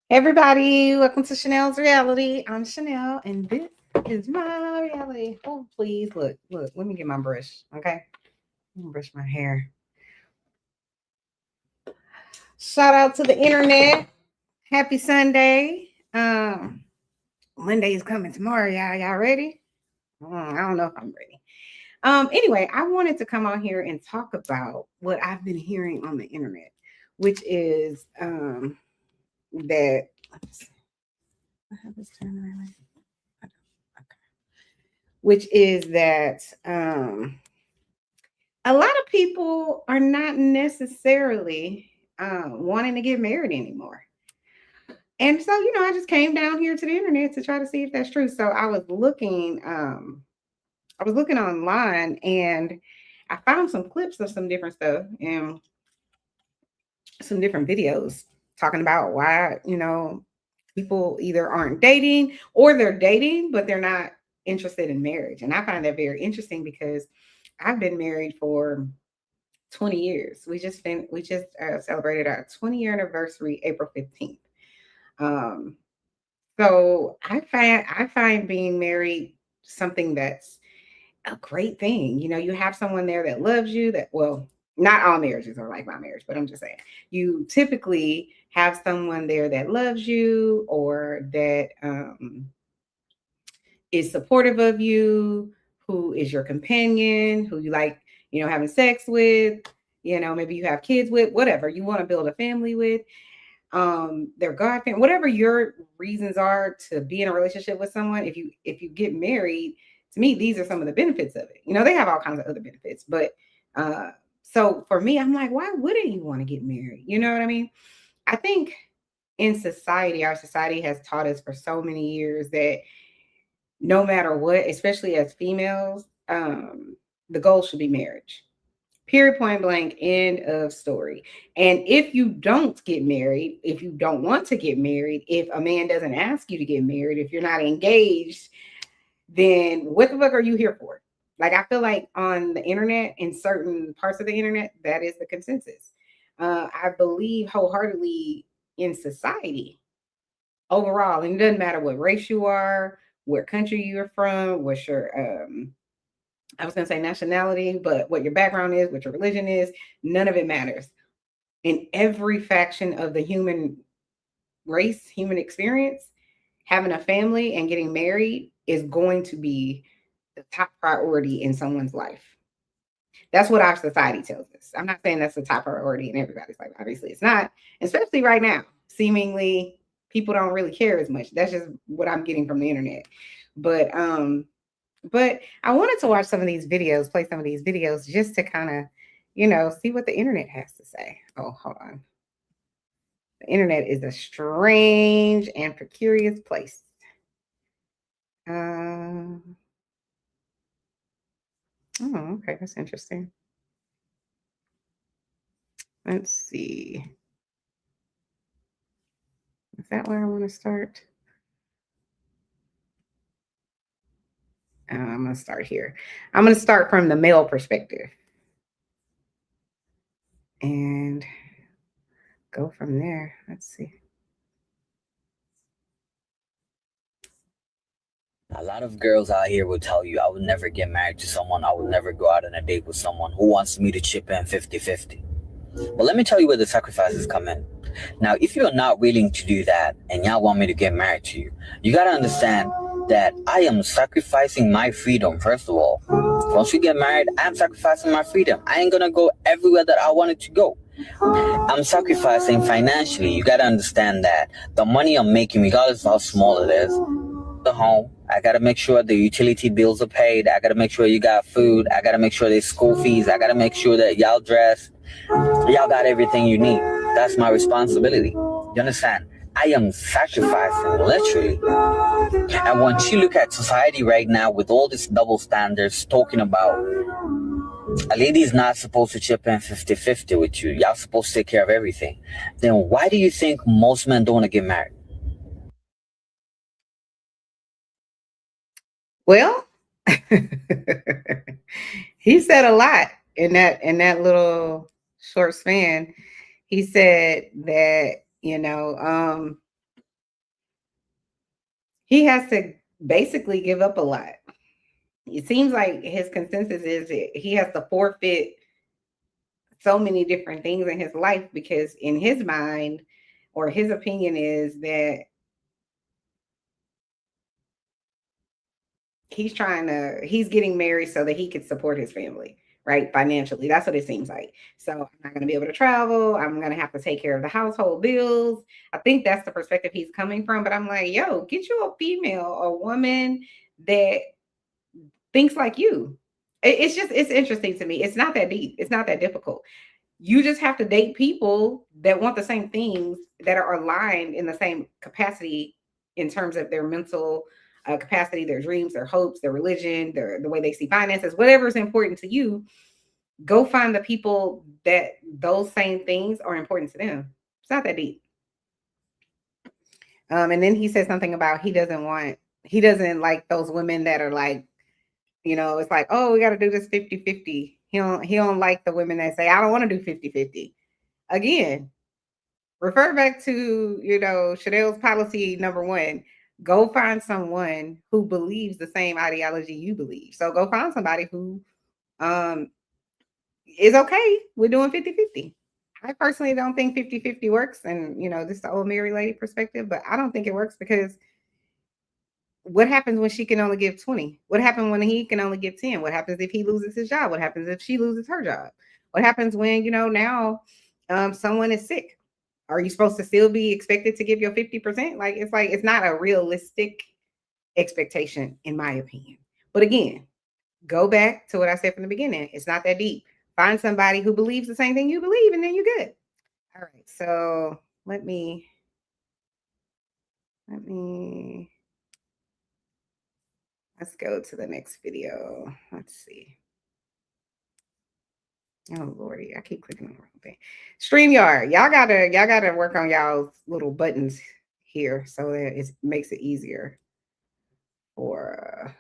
Everybody, welcome to Chanel's Reality. I'm Chanel, and this is my reality. Oh, please look. Let me get my brush, okay? Let me brush my hair. Shout out to the internet. Happy Sunday. Monday is coming tomorrow, y'all. Y'all ready? I don't know if I'm ready. Anyway, I wanted to come on here and talk about what I've been hearing on the internet, which is that. Let's see. I have this turned the right way. Which is that a lot of people are not necessarily wanting to get married anymore. And so, I just came down here to the internet to try to see if that's true. So I was looking online and I found some clips of some different stuff and some different videos talking about why, people either aren't dating or they're dating, but they're not interested in marriage. And I find that very interesting because I've been married for 20 years. We just celebrated our 20-year anniversary April 15th. Um, so I find being married something that's a great thing. You have someone there that loves you, not all marriages are like my marriage, but I'm just saying you typically have someone there that loves you or that is supportive of you, who is your companion, who you like, having sex with, maybe you have kids with, whatever you want to build a family with, their God family, whatever your reasons are to be in a relationship with someone. If you get married, to me, these are some of the benefits of it. They have all kinds of other benefits, but so for me, I'm like, why wouldn't you want to get married? You know what I mean? I think in society, our society has taught us for so many years that no matter what, especially as females, the goal should be marriage. Period, point blank, end of story. And if you don't get married, if you don't want to get married, if a man doesn't ask you to get married, if you're not engaged, then what the fuck are you here for? Like, I feel like on the internet, in certain parts of the internet, that is the consensus. I believe wholeheartedly in society overall, and it doesn't matter what race you are, what country you're from, what's your I was gonna say nationality, but what your background is, what your religion is, none of it matters. In every faction of the human race, human experience, having a family and getting married is going to be the top priority in someone's life. That's what our society tells us. I'm not saying that's the top priority in everybody's life. Obviously, it's not, especially right now. Seemingly, people don't really care as much. That's just what I'm getting from the internet. But I wanted to watch some of these videos, play some of these videos just to kind of, see what the internet has to say. Oh, hold on. The internet is a strange and precarious place. Oh, okay, that's interesting. Let's see. Is that where I want to start? I'm going to start here. I'm going to start from the male perspective and go from there. Let's see. A lot of girls out here will tell you, I would never get married to someone, I would never go out on a date with someone who wants me to chip in 50-50. But let me tell you where the sacrifices come in. Now, if you're not willing to do that and y'all want me to get married to you, you gotta understand that I am sacrificing my freedom, first of all. Once we get married, I'm sacrificing my freedom. I ain't gonna go everywhere that I wanted to go. I'm sacrificing financially. You gotta understand that the money I'm making, regardless of how small it is, the home. I gotta make sure the utility bills are paid. I gotta make sure you got food. I gotta make sure there's school fees. I gotta make sure that y'all dressed. Y'all got everything you need. That's my responsibility. You understand? I am sacrificing, literally. And once you look at society right now with all these double standards talking about a lady's not supposed to chip in 50-50 with you, y'all supposed to take care of everything, then why do you think most men don't want to get married? Well, he said a lot in that little short span. He said that, he has to basically give up a lot. It seems like his consensus is that he has to forfeit so many different things in his life because in his mind or his opinion is that he's getting married so that he could support his family, right? Financially. That's what it seems like. So I'm not going to be able to travel. I'm going to have to take care of the household bills. I think that's the perspective he's coming from. But I'm like, yo, get you a female, a woman that thinks like you. It's interesting to me. It's not that deep. It's not that difficult. You just have to date people that want the same things, that are aligned in the same capacity in terms of their mental capacity, their dreams, their hopes, their religion, the way they see finances, whatever is important to you. Go find the people that those same things are important to them. It's not that deep. And then he said something about he doesn't like those women that are like, it's like, oh, we got to do this 50-50. He don't like the women that say, I don't want to do 50-50. Again, refer back to, Chanel's policy number one. Go find someone who believes the same ideology you believe. So go find somebody who is okay with doing 50-50. I personally don't think 50-50 works. And, this is the old married lady perspective, but I don't think it works because what happens when she can only give 20? What happens when he can only give 10? What happens if he loses his job? What happens if she loses her job? What happens when, now someone is sick? Are you supposed to still be expected to give your 50%? It's not a realistic expectation, in my opinion. But again, go back to what I said from the beginning. It's not that deep. Find somebody who believes the same thing you believe, and then you're good. All right. So let's go to the next video. Let's see. Oh Lordy, I keep clicking on the wrong thing. StreamYard, y'all gotta work on y'all's little buttons here so that it makes it easier for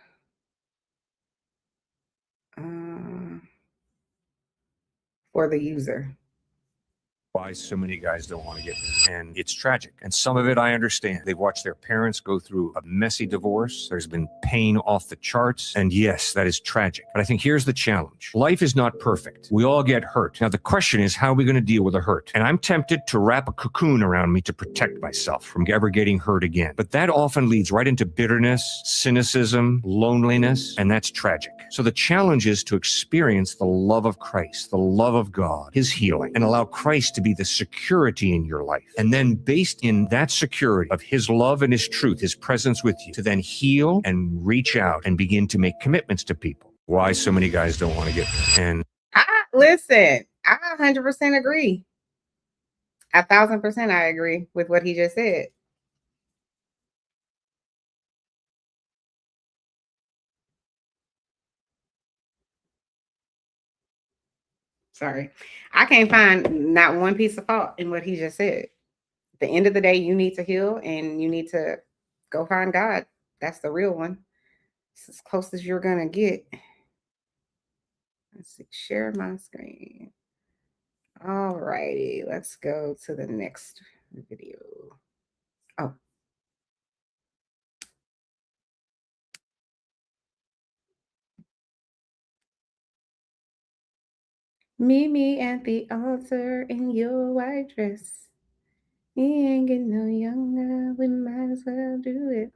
the user. Why so many guys don't want to get married. And it's tragic. And some of it I understand. They've watched their parents go through a messy divorce. There's been pain off the charts. And yes, that is tragic. But I think here's the challenge. Life is not perfect. We all get hurt. Now, the question is, how are we going to deal with a hurt? And I'm tempted to wrap a cocoon around me to protect myself from ever getting hurt again. But that often leads right into bitterness, cynicism, loneliness, and that's tragic. So the challenge is to experience the love of Christ, the love of God, his healing, and allow Christ to be the security in your life. And then based in that security of his love and his truth, his presence with you, to then heal and reach out and begin to make commitments to people. Why so many guys don't want to get married. And listen, I 100% agree. 1,000% I agree with what he just said. Sorry. I can't find not one piece of fault in what he just said. At the end of the day, you need to heal and you need to go find God. That's the real one. It's as close as you're going to get. Let's see. Share my screen. All righty. Let's go to the next video. Oh. Meet me at the altar in your white dress. We ain't getting no younger. We might as well do it.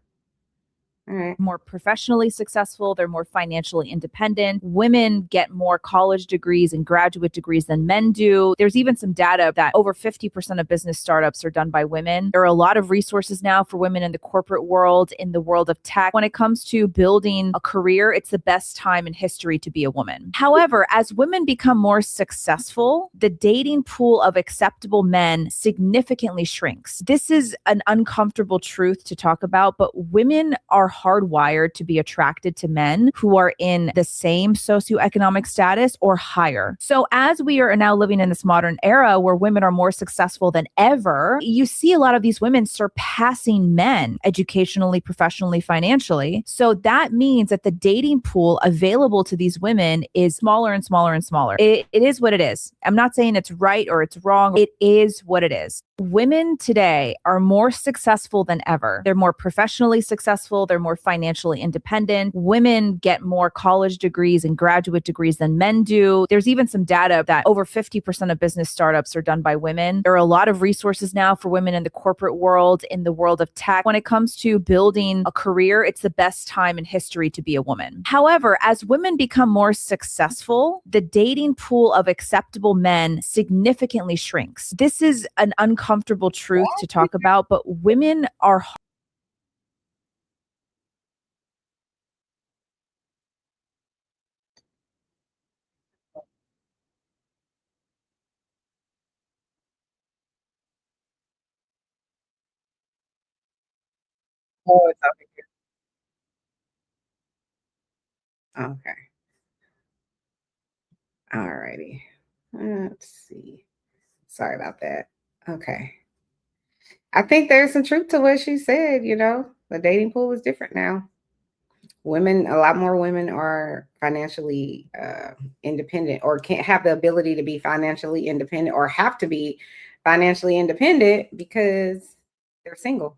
More professionally successful. They're more financially independent. Women get more college degrees and graduate degrees than men do. There's even some data that over 50% of business startups are done by women. There are a lot of resources now for women in the corporate world, in the world of tech. When it comes to building a career, it's the best time in history to be a woman. However, as women become more successful, the dating pool of acceptable men significantly shrinks. This is an uncomfortable truth to talk about, but women are hardwired to be attracted to men who are in the same socioeconomic status or higher. So as we are now living in this modern era where women are more successful than ever, you see a lot of these women surpassing men educationally, professionally, financially. So that means that the dating pool available to these women is smaller and smaller and smaller. It is what it is. I'm not saying it's right or it's wrong. It is what it is. Women today are more successful than ever. They're more professionally successful. They're more financially independent. Women get more college degrees and graduate degrees than men do. There's even some data that over 50% of business startups are done by women. There are a lot of resources now for women in the corporate world, in the world of tech. When it comes to building a career, it's the best time in history to be a woman. However, as women become more successful, the dating pool of acceptable men significantly shrinks. This is an uncomfortable truth to talk about, but women are Oh, it's over here. Okay. All righty. Let's see. Sorry about that. Okay. I think there's some truth to what she said. The dating pool is different now. A lot more women are financially independent, or can't have the ability to be financially independent, or have to be financially independent because they're single.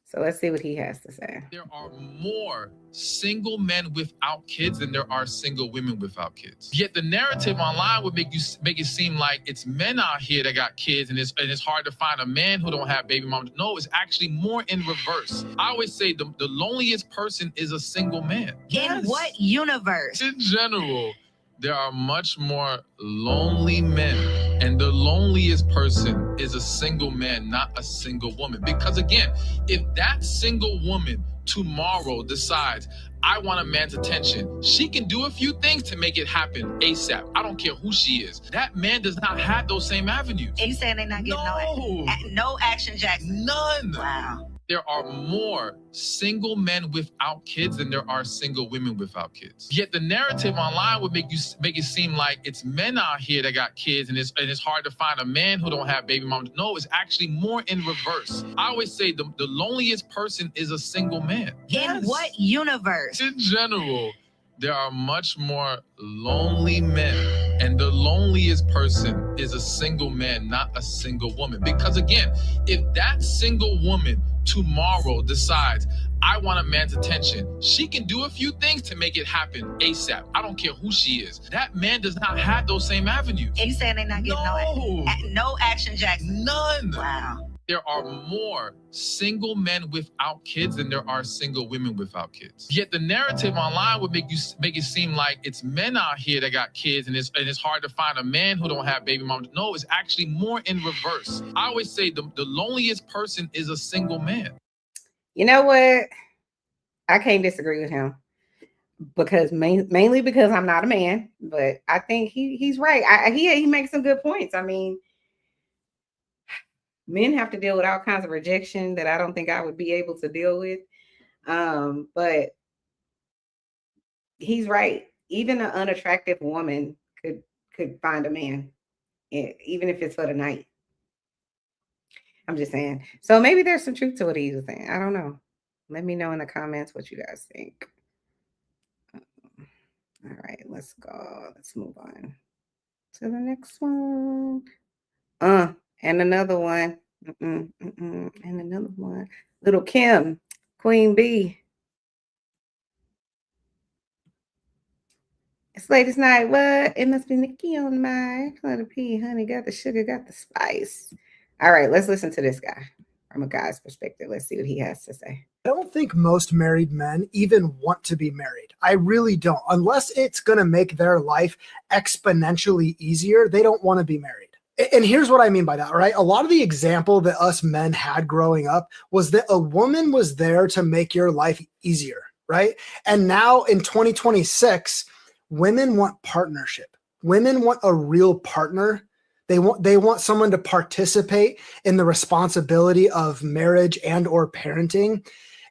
So let's see what he has to say. There are more single men without kids than there are single women without kids. Yet the narrative online would make it seem like it's men out here that got kids, and it's hard to find a man who don't have baby moms. No, it's actually more in reverse. I always say the loneliest person is a single man. In what universe? In general, there are much more lonely men, and the loneliest person is a single man, not a single woman. Because again, if that single woman tomorrow decides, I want a man's attention, she can do a few things to make it happen ASAP. I don't care who she is. That man does not have those same avenues. And you saying they're not getting no action, Jackson? None. Wow. There are more single men without kids than there are single women without kids. Yet the narrative online would make it seem like it's men out here that got kids, and it's hard to find a man who don't have baby moms. No, it's actually more in reverse. I always say the loneliest person is a single man. In what universe? In general, there are much more lonely men, and the loneliest person is a single man, not a single woman. Because again, if that single woman tomorrow decides, I want a man's attention, she can do a few things to make it happen ASAP. I don't care who she is. That man does not have those same avenues. And you saying they're not getting no action, Jackson? None. Wow. There are more single men without kids than there are single women without kids. Yet the narrative online would make it seem like it's men out here that got kids, and it's hard to find a man who don't have baby moms. No, it's actually more in reverse. I always say the loneliest person is a single man. You know what? I can't disagree with him, because mainly because I'm not a man, but I think he's right. He makes some good points. I mean, men have to deal with all kinds of rejection that I don't think I would be able to deal with. But he's right. Even an unattractive woman could find a man, even if it's for the night. I'm just saying. So maybe there's some truth to what he was saying. I don't know. Let me know in the comments what you guys think. All right, let's go. Let's move on to the next one. And another one. And another one. Little Kim, Queen B. It's ladies' night. What? It must be Nikki on my Clutter P. Honey, got the sugar, got the spice. All right, let's listen to this guy from a guy's perspective. Let's see what he has to say. I don't think most married men even want to be married. I really don't. Unless it's going to make their life exponentially easier, they don't want to be married. And here's what I mean by that, right? A lot of the example that us men had growing up was that a woman was there to make your life easier, right? And now in 2026, women want partnership. Women want a real partner. They want someone to participate in the responsibility of marriage and or parenting.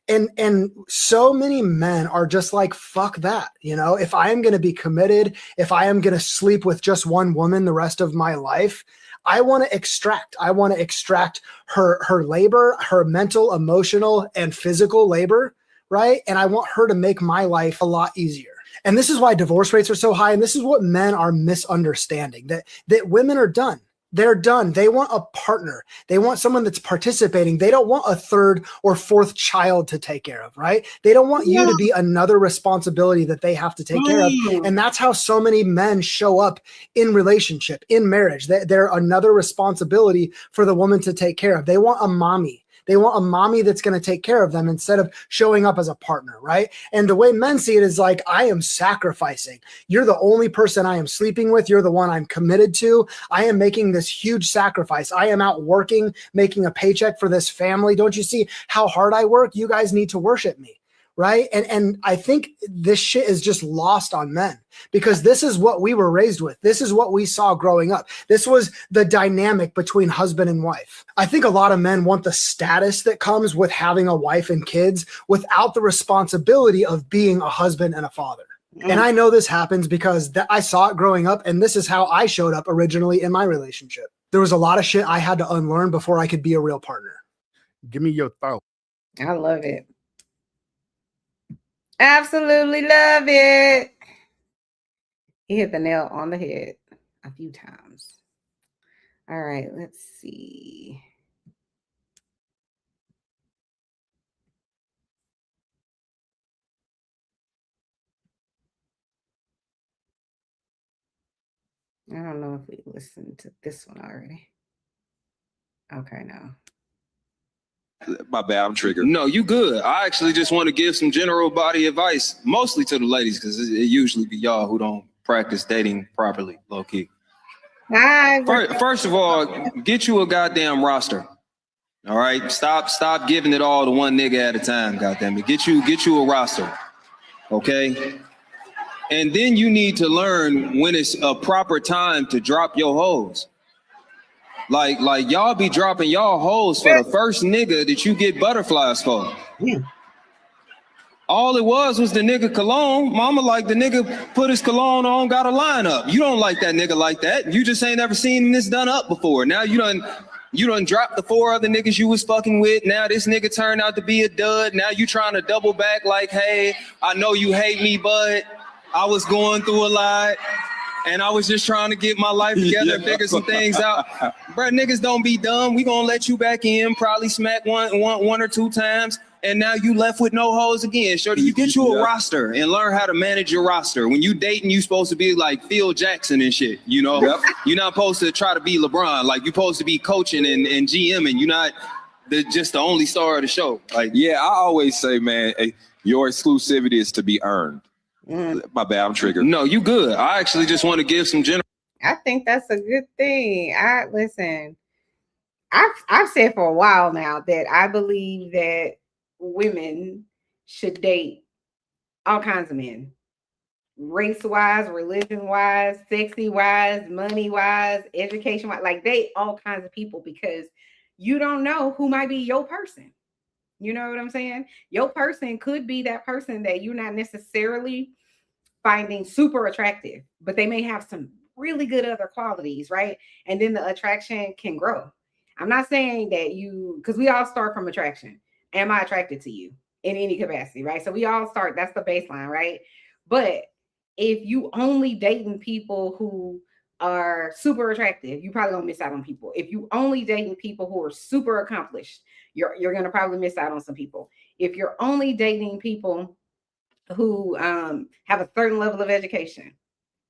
And so many men are just like, fuck that. If I am going to be committed, if I am going to sleep with just one woman the rest of my life, I want to extract her labor, her mental, emotional, and physical labor, right? And I want her to make my life a lot easier. And this is why divorce rates are so high. And this is what men are misunderstanding, that women are done. They're done. They want a partner. They want someone that's participating. They don't want a third or fourth child to take care of, right? They don't want you to be another responsibility that they have to take care of. And that's how so many men show up in relationship, in marriage. They're another responsibility for the woman to take care of. They want a mommy. They want a mommy that's going to take care of them instead of showing up as a partner, right? And the way men see it is like, I am sacrificing. You're the only person I am sleeping with. You're the one I'm committed to. I am making this huge sacrifice. I am out working, making a paycheck for this family. Don't you see how hard I work? You guys need to worship me. Right. And I think this shit is just lost on men because this is what we were raised with. This is what we saw growing up. This was the dynamic between husband and wife. I think a lot of men want the status that comes with having a wife and kids without the responsibility of being a husband and a father. And I know this happens because I saw it growing up. And this is how I showed up originally in my relationship. There was a lot of shit I had to unlearn before I could be a real partner. Give me your thought. I love it. Absolutely love it. He hit the nail on the head a few times. All right, let's see. I don't know if we listened to this one already. Okay, no. My bad, I'm triggered. No, you good. I actually just want to give some general body advice, mostly to the ladies, because it usually be y'all who don't practice dating properly, low key. First of all, get you a goddamn roster. All right, stop giving it all to one nigga at a time. Goddamn it, get you a roster, okay? And then you need to learn when it's a proper time to drop your hoes. Like y'all be dropping y'all hoes for the first nigga that you get butterflies for. Yeah. All it was the nigga cologne. Mama like the nigga put his cologne on, got a lineup. You don't like that nigga like that. You just ain't never seen this done up before. Now you done dropped the 4 other niggas you was fucking with. Now this nigga turned out to be a dud. Now you trying to double back like, hey, I know you hate me, but I was going through a lot. And I was just trying to get my life together and figure some things out. Bruh, niggas don't be dumb. We gonna let you back in, probably smack one or two times, and now you left with no hoes again. Shorty, you get you a roster and learn how to manage your roster. When you dating, you supposed to be like Phil Jackson and shit, you know? Yep. You're not supposed to try to be LeBron. Like, you're supposed to be coaching and GMing. You're not just the only star of the show. Like, yeah, I always say, man, your exclusivity is to be earned. My bad, I'm triggered. No, you good. I actually just want to give some general. I think that's a good thing. Listen, I've said for a while now that I believe that women should date all kinds of men, race-wise, religion-wise, sexy-wise, money-wise, education-wise. Like, date all kinds of people because you don't know who might be your person. You know what I'm saying? Your person could be that person that you're not necessarily finding super attractive, but they may have some really good other qualities, right? And then the attraction can grow. I'm not saying that because we all start from attraction. Am I attracted to you in any capacity, right? So we all start, that's the baseline, right? But if you only dating people who are super attractive, you probably gonna miss out on people. If you only dating people who are super accomplished, you're gonna probably miss out on some people. If you're only dating people who have a certain level of education,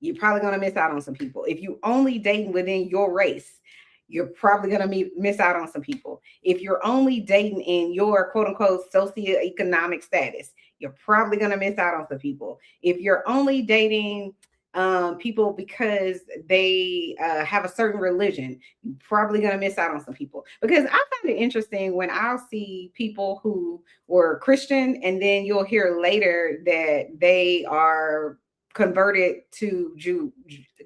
you're probably going to miss out on some people. If you only dating within your race, you're probably going to miss out on some people. If you're only dating in your quote unquote socioeconomic status, you're probably going to miss out on some people. If you're only dating people because they have a certain religion, you're probably going to miss out on some people. Because I find it interesting when I'll see people who were Christian and then you'll hear later that they are converted to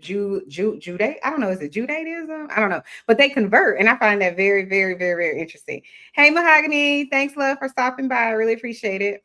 Judaism. I don't know, is it Judaism? I don't know, but they convert, and I find that very, very, very, very interesting. Hey, Mahogany, thanks, love, for stopping by. I really appreciate it.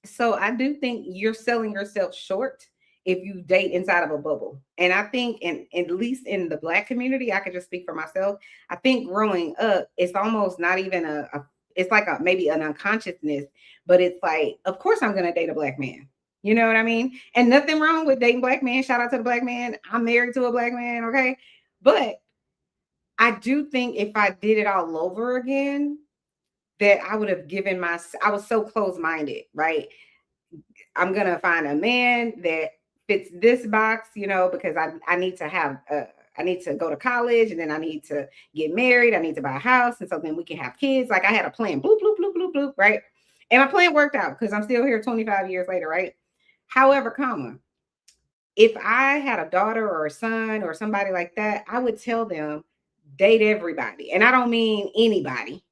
So I do think you're selling yourself short if you date inside of a bubble. And I think, at least in the Black community, I can just speak for myself. I think growing up, it's almost not even it's like maybe an unconsciousness, but it's like, of course I'm going to date a Black man. You know what I mean? And nothing wrong with dating black men. Shout out to the black man. I'm married to a black man, okay? But I do think if I did it all over again, that I would have given I was so close-minded, right? I'm gonna find a man that fits this box, because I need to have I need to go to college, and then I need to get married. I need to buy a house, and so then we can have kids. Like I had a plan, bloop bloop bloop bloop bloop, right? And my plan worked out because I'm still here 25 years later, right? However, if I had a daughter or a son or somebody like that, I would tell them date everybody, and I don't mean anybody.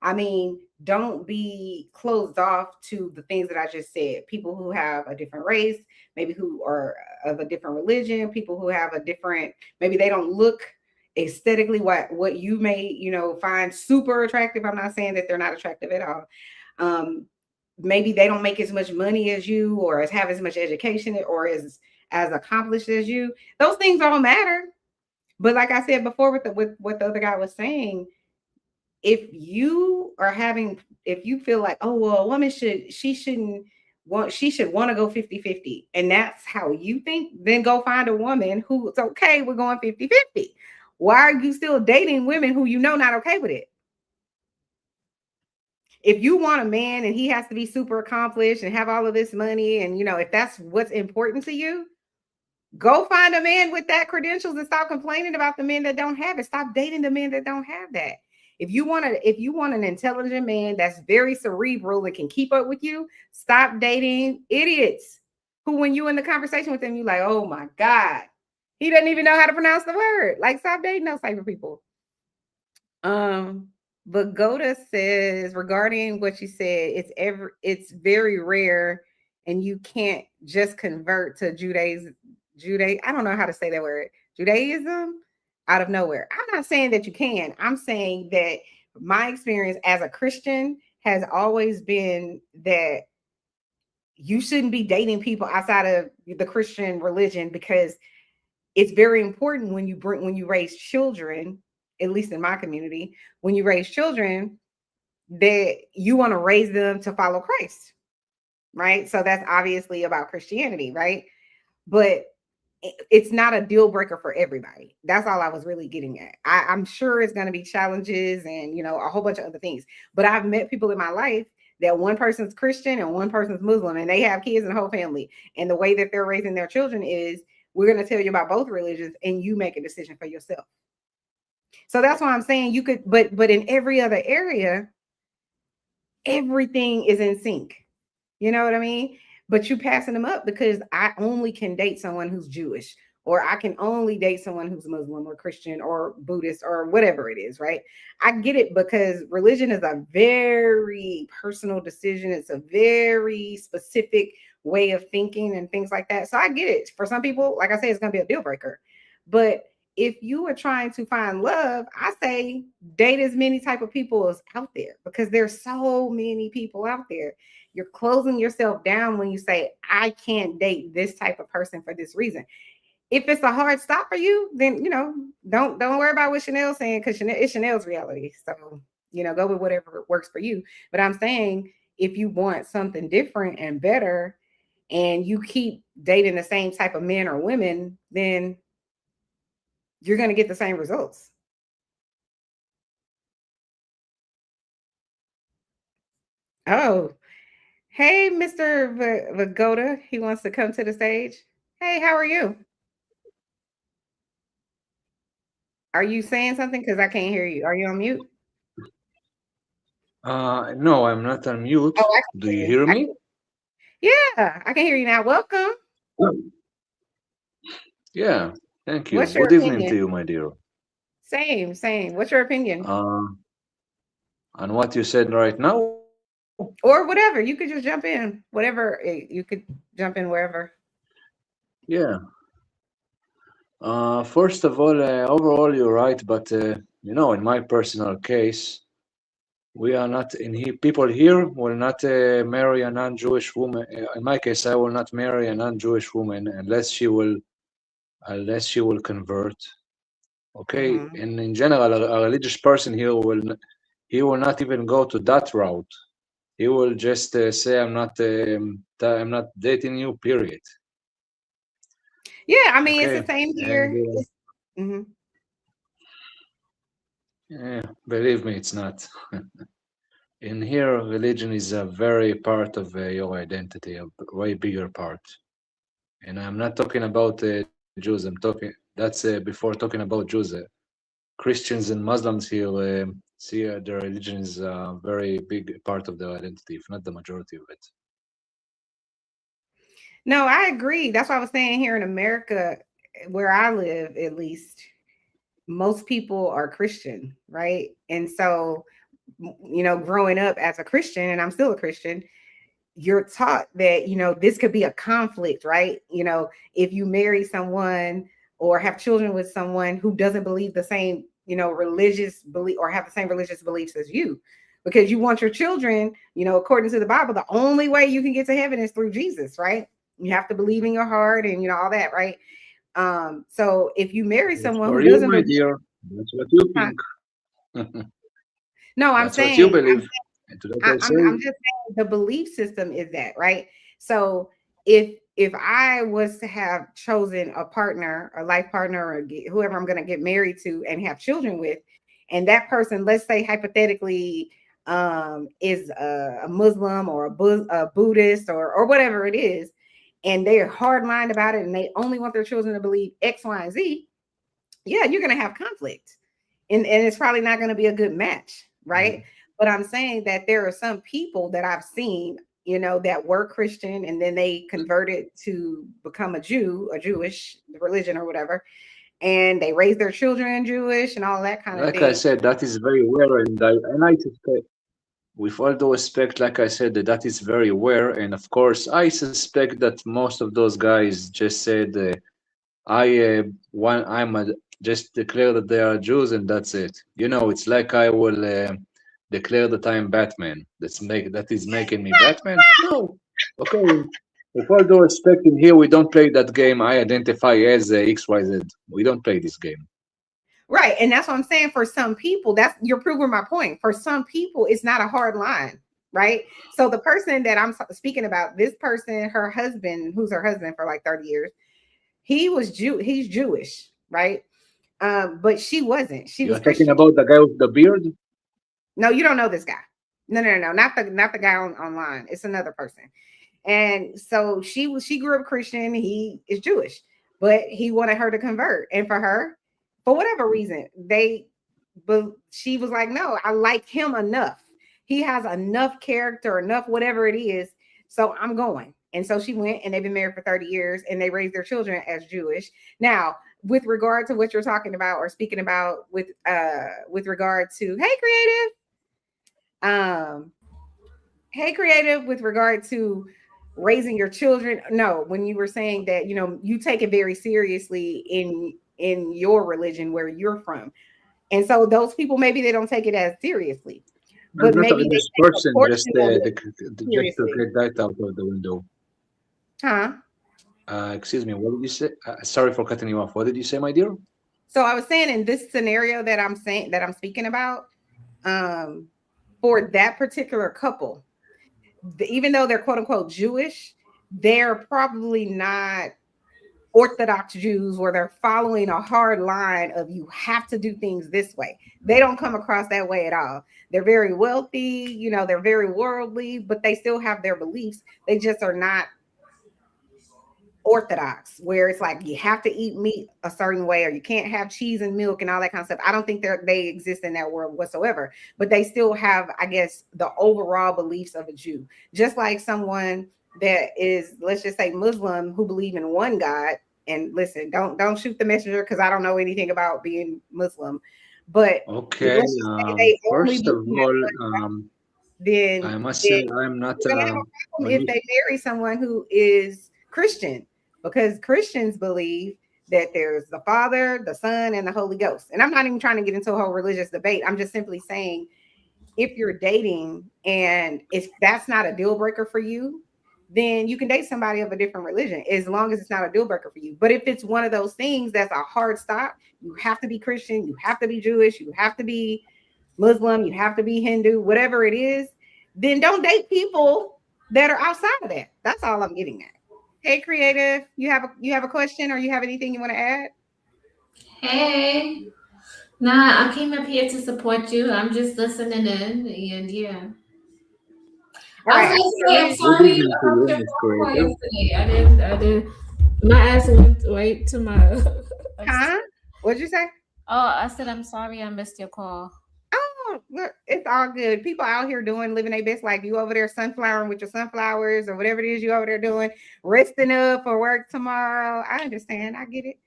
I mean, don't be closed off to the things that I just said. People who have a different race, maybe who are of a different religion, people who have a different, maybe they don't look aesthetically what you may, find super attractive. I'm not saying that they're not attractive at all. Maybe they don't make as much money as you, or have as much education, or as accomplished as you. Those things all matter. But like I said before with what the other guy was saying, if you feel like, oh, well, a woman she should want to go 50-50, and that's how you think, then go find a woman who's okay with going 50-50. Why are you still dating women who not okay with it? If you want a man and he has to be super accomplished and have all of this money, and if that's what's important to you, go find a man with that credentials and stop complaining about the men that don't have it. Stop dating the men that don't have that. If you want an intelligent man that's very cerebral and can keep up with you, stop dating idiots who, when you in the conversation with them, you're like, oh my God, he doesn't even know how to pronounce the word. Like, stop dating those type of people. But Goda says, regarding what you said, it's very rare, and you can't just convert to I don't know how to say that word, Judaism, out of nowhere. I'm not saying that you can. I'm saying that my experience as a Christian has always been that you shouldn't be dating people outside of the Christian religion, because it's very important when you raise children, at least in my community, when you raise children, that you want to raise them to follow Christ, right? So that's obviously about Christianity, right? But it's not a deal breaker for everybody. That's all I was really getting at. I'm sure it's going to be challenges and, a whole bunch of other things. But I've met people in my life that one person's Christian and one person's Muslim, and they have kids and a whole family. And the way that they're raising their children is, we're going to tell you about both religions, and you make a decision for yourself. So that's why I'm saying you could, but in every other area, everything is in sync. You know what I mean? But you passing them up because I only can date someone who's Jewish, or I can only date someone who's Muslim or Christian or Buddhist or whatever it is, right? I get it, because religion is a very personal decision. It's a very specific way of thinking and things like that. So I get it. For some people, like I say, it's going to be a deal breaker. But if you are trying to find love, I say date as many type of people as out there, because there's so many people out there. You're closing yourself down when you say, I can't date this type of person for this reason. If it's a hard stop for you, then, don't worry about what Chanel's saying, because it's Chanel's reality. So, go with whatever works for you. But I'm saying, if you want something different and better, and you keep dating the same type of men or women, then you're going to get the same results. Oh, hey, Mr. Vagoda. He wants to come to the stage. Hey, how are you? Are you saying something? Because I can't hear you. Are you on mute? No, I'm not on mute. Oh, Do you hear me? Yeah, I can hear you now. Welcome. Yeah, thank you. What's your Good evening opinion? to you, my dear. Same. What's your opinion? On what you said right now? Or whatever. You could just jump in. Whatever. You could jump in wherever. Yeah. First of all, overall, you're right. But, in my personal case, we are not, people here will not marry a non-Jewish woman. In my case, I will not marry a non-Jewish woman unless she will convert. Okay, and in general, a religious person here will not even go to that route. he will just say, I'm not dating you, period. Yeah, I mean, Okay. it's the same here. And, believe me, it's not. In here, religion is a very part of your identity, a way bigger part. And I'm not talking about Jews. I'm talking that's before talking about Jews. Christians and Muslims here see their religion is a very big part of their identity, if not the majority of it. No, I agree. That's why I was saying here in America, where I live, at least, most people are Christian, right? And so, growing up as a Christian, and I'm still a Christian, you're taught that, this could be a conflict, right? If you marry someone or have children with someone who doesn't believe the same, religious belief or have the same religious beliefs as you, because you want your children, according to the Bible, the only way you can get to heaven is through Jesus, right? You have to believe in your heart and, all that, right? So if you marry someone who For you, doesn't my believe, dear, that's what you think. no, That's what you believe. I'm just saying the belief system is that, right? So if I was to have chosen a partner, a life partner, or whoever I'm going to get married to and have children with, and that person, let's say hypothetically, is a Muslim or a Buddhist or whatever it is, and they're hardlined about it, and they only want their children to believe X, Y, and Z, yeah, you're going to have conflict, and it's probably not going to be a good match, right? But I'm saying that there are some people that I've seen, that were Christian and then they converted to become a Jewish religion or whatever, and they raise their children Jewish and all that kind of Like thing. I said, that is very rare, and I suspect, with all due respect, like I said, that is very rare, and of course, I suspect that most of those guys just said, just declare that they are Jews and that's it. It's like I will declare that I'm Batman. That is making me Batman. No, okay. With all due respect, in here we don't play that game. I identify as XYZ. We don't play this game. Right, and that's what I'm saying. For some people, you're proving my point. For some people, it's not a hard line, right? So the person that I'm speaking about, this person, her husband, who's her husband for like 30 years, he's Jewish, right? But she wasn't. She was You're talking Christian. about the guy with the beard? No, you don't know this guy. No, not the guy online. It's another person. And so she grew up Christian. He is Jewish, but he wanted her to convert. And for whatever reason, but she was like, no, I like him enough. He has enough character, enough whatever it is. So I'm going. And so she went, and they've been married for 30 years, and they raised their children as Jewish. Now, with regard to what you're talking about or speaking about with regard to, hey creative, with regard to raising your children, no, when you were saying that, you take it very seriously in your religion where you're from, and so those people, maybe they don't take it as seriously, I'm but not a maybe they religious take a person, portion just of it just to seriously. get that out of the window. Huh? Excuse me, what did you say? Sorry for cutting you off. What did you say, my dear? So I was saying, in this scenario that I'm speaking about, for that particular couple, even though they're quote unquote Jewish, they're probably not Orthodox Jews where they're following a hard line of you have to do things this way. They don't come across that way at all. They're very wealthy, they're very worldly, but they still have their beliefs. They just are not Orthodox, where it's like you have to eat meat a certain way, or you can't have cheese and milk and all that kind of stuff. I don't think they exist in that world whatsoever, but they still have, I guess, the overall beliefs of a Jew. Just like someone that is, let's just say, Muslim, who believe in one God. And listen, don't shoot the messenger, because I don't know anything about being Muslim. But Okay. let's just say they only First of believe all, in one God, I must say I'm not. you're gonna have a problem if they marry someone who is Christian, because Christians believe that there's the Father, the Son, and the Holy Ghost. And I'm not even trying to get into a whole religious debate. I'm just simply saying, if you're dating and if that's not a deal breaker for you, then you can date somebody of a different religion, as long as it's not a deal breaker for you. But if it's one of those things that's a hard stop, you have to be Christian, you have to be Jewish, you have to be Muslim, you have to be Hindu, whatever it is, then don't date people that are outside of that. That's all I'm getting at. Hey, creative, you have a question or you have anything you want to add? Hey, nah, I came up here to support you. I'm just listening in, and yeah. All I right. was gonna say I'm Good sorry evening to about you, your Miss phone call Creative. yesterday. I didn't. My ass went right to my. Huh? What'd you say? Oh, I said I'm sorry I missed your call. Oh, look, it's all good. People out here living their best life. You over there sunflowering with your sunflowers or whatever it is you over there doing, resting up for work tomorrow. I understand. I get it.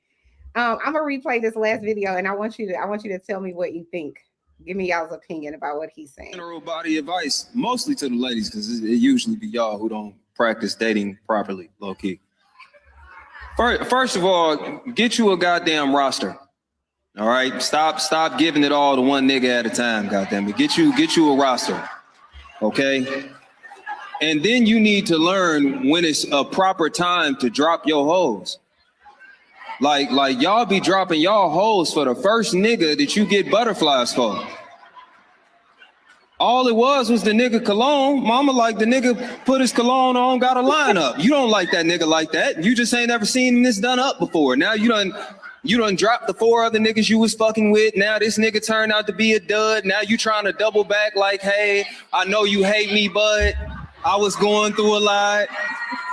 I'm gonna replay this last video, and I want you to tell me what you think. Give me y'all's opinion about what he's saying. General body advice, mostly to the ladies, because it usually be y'all who don't practice dating properly, low key. First of all, get you a goddamn roster. All right, stop giving it all to one nigga at a time. Goddamn it, get you a roster, okay? And then you need to learn when it's a proper time to drop your hoes. Like y'all be dropping y'all hoes for the first nigga that you get butterflies for. All it was the nigga cologne. Mama like the nigga put his cologne on, got a lineup. You don't like that nigga like that. You just ain't ever seen this done up before. Now you done dropped the 4 other niggas you was fucking with. Now this nigga turned out to be a dud. Now you trying to double back like, hey, I know you hate me, but I was going through a lot.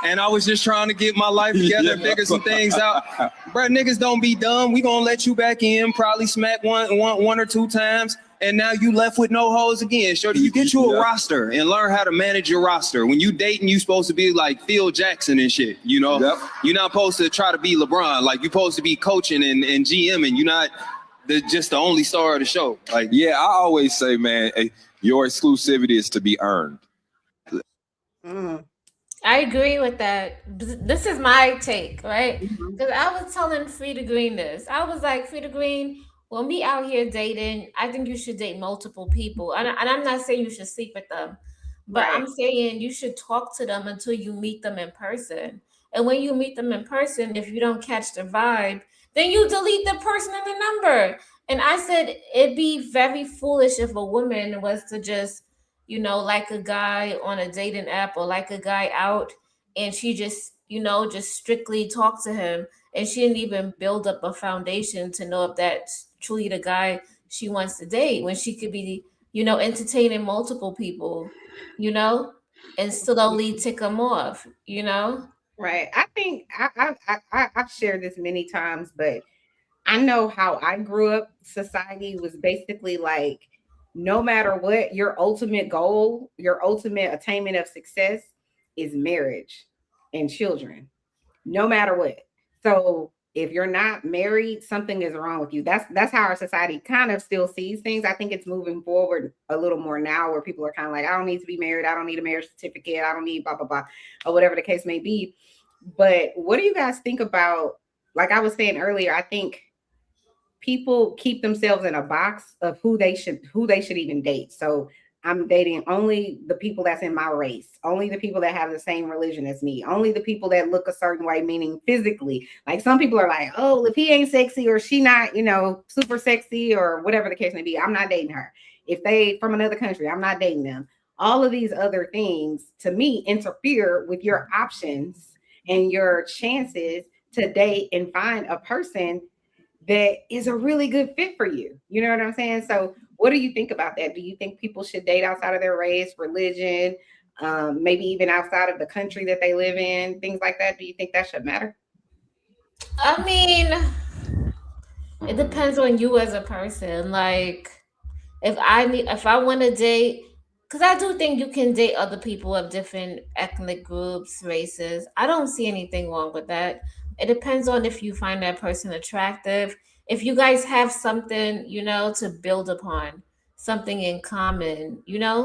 And I was just trying to get my life together, figure some things out. Bruh, niggas don't be dumb. We gonna let you back in, probably smack one or two times. And now you left with no hoes again. Shorty, you get you a roster and learn how to manage your roster. When you dating, you supposed to be like Phil Jackson and shit, you know? Yep. You're not supposed to try to be LeBron. Like, you're supposed to be coaching and GMing. You're not just the only star of the show. Like, Yeah, I always say, man, your exclusivity is to be earned. I agree with that. This is my take, right? Because I was telling Frida Green this. I was like, Frida Green, when we out here dating, I think you should date multiple people. And I'm not saying you should sleep with them, but Right. I'm saying you should talk to them until you meet them in person. And when you meet them in person, if you don't catch the vibe, then you delete the person and the number. And I said it'd be very foolish if a woman was to just, like a guy on a dating app or like a guy out, and she just, just strictly talk to him, and she didn't even build up a foundation to know if that's truly the guy she wants to date, when she could be, entertaining multiple people, and still only tick them off, Right. I think I've shared this many times, but I know how I grew up. Society was basically like, no matter what, your ultimate goal, your ultimate attainment of success is marriage and children, no matter what. So if you're not married, something is wrong with you. That's how our society kind of still sees things. I think it's moving forward a little more now, where people are kind of like, I don't need to be married. I don't need a marriage certificate. I don't need blah, blah, blah, or whatever the case may be. But what do you guys think about, like I was saying earlier, I think people keep themselves in a box of who they should even date. So I'm dating only the people that's in my race, only the people that have the same religion as me, only the people that look a certain way, meaning physically. Like, some people are like, oh, if he ain't sexy or she not, super sexy or whatever the case may be, I'm not dating her. If they from another country, I'm not dating them. All of these other things, to me, interfere with your options and your chances to date and find a person that is a really good fit for you. You know what I'm saying? So what do you think about that? Do you think people should date outside of their race, religion, maybe even outside of the country that they live in, things like that? Do you think that should matter? I mean, it depends on you as a person. Like, if I want to date, because I do think you can date other people of different ethnic groups, races. I don't see anything wrong with that. It depends on if you find that person attractive, if you guys have something, to build upon, something in common,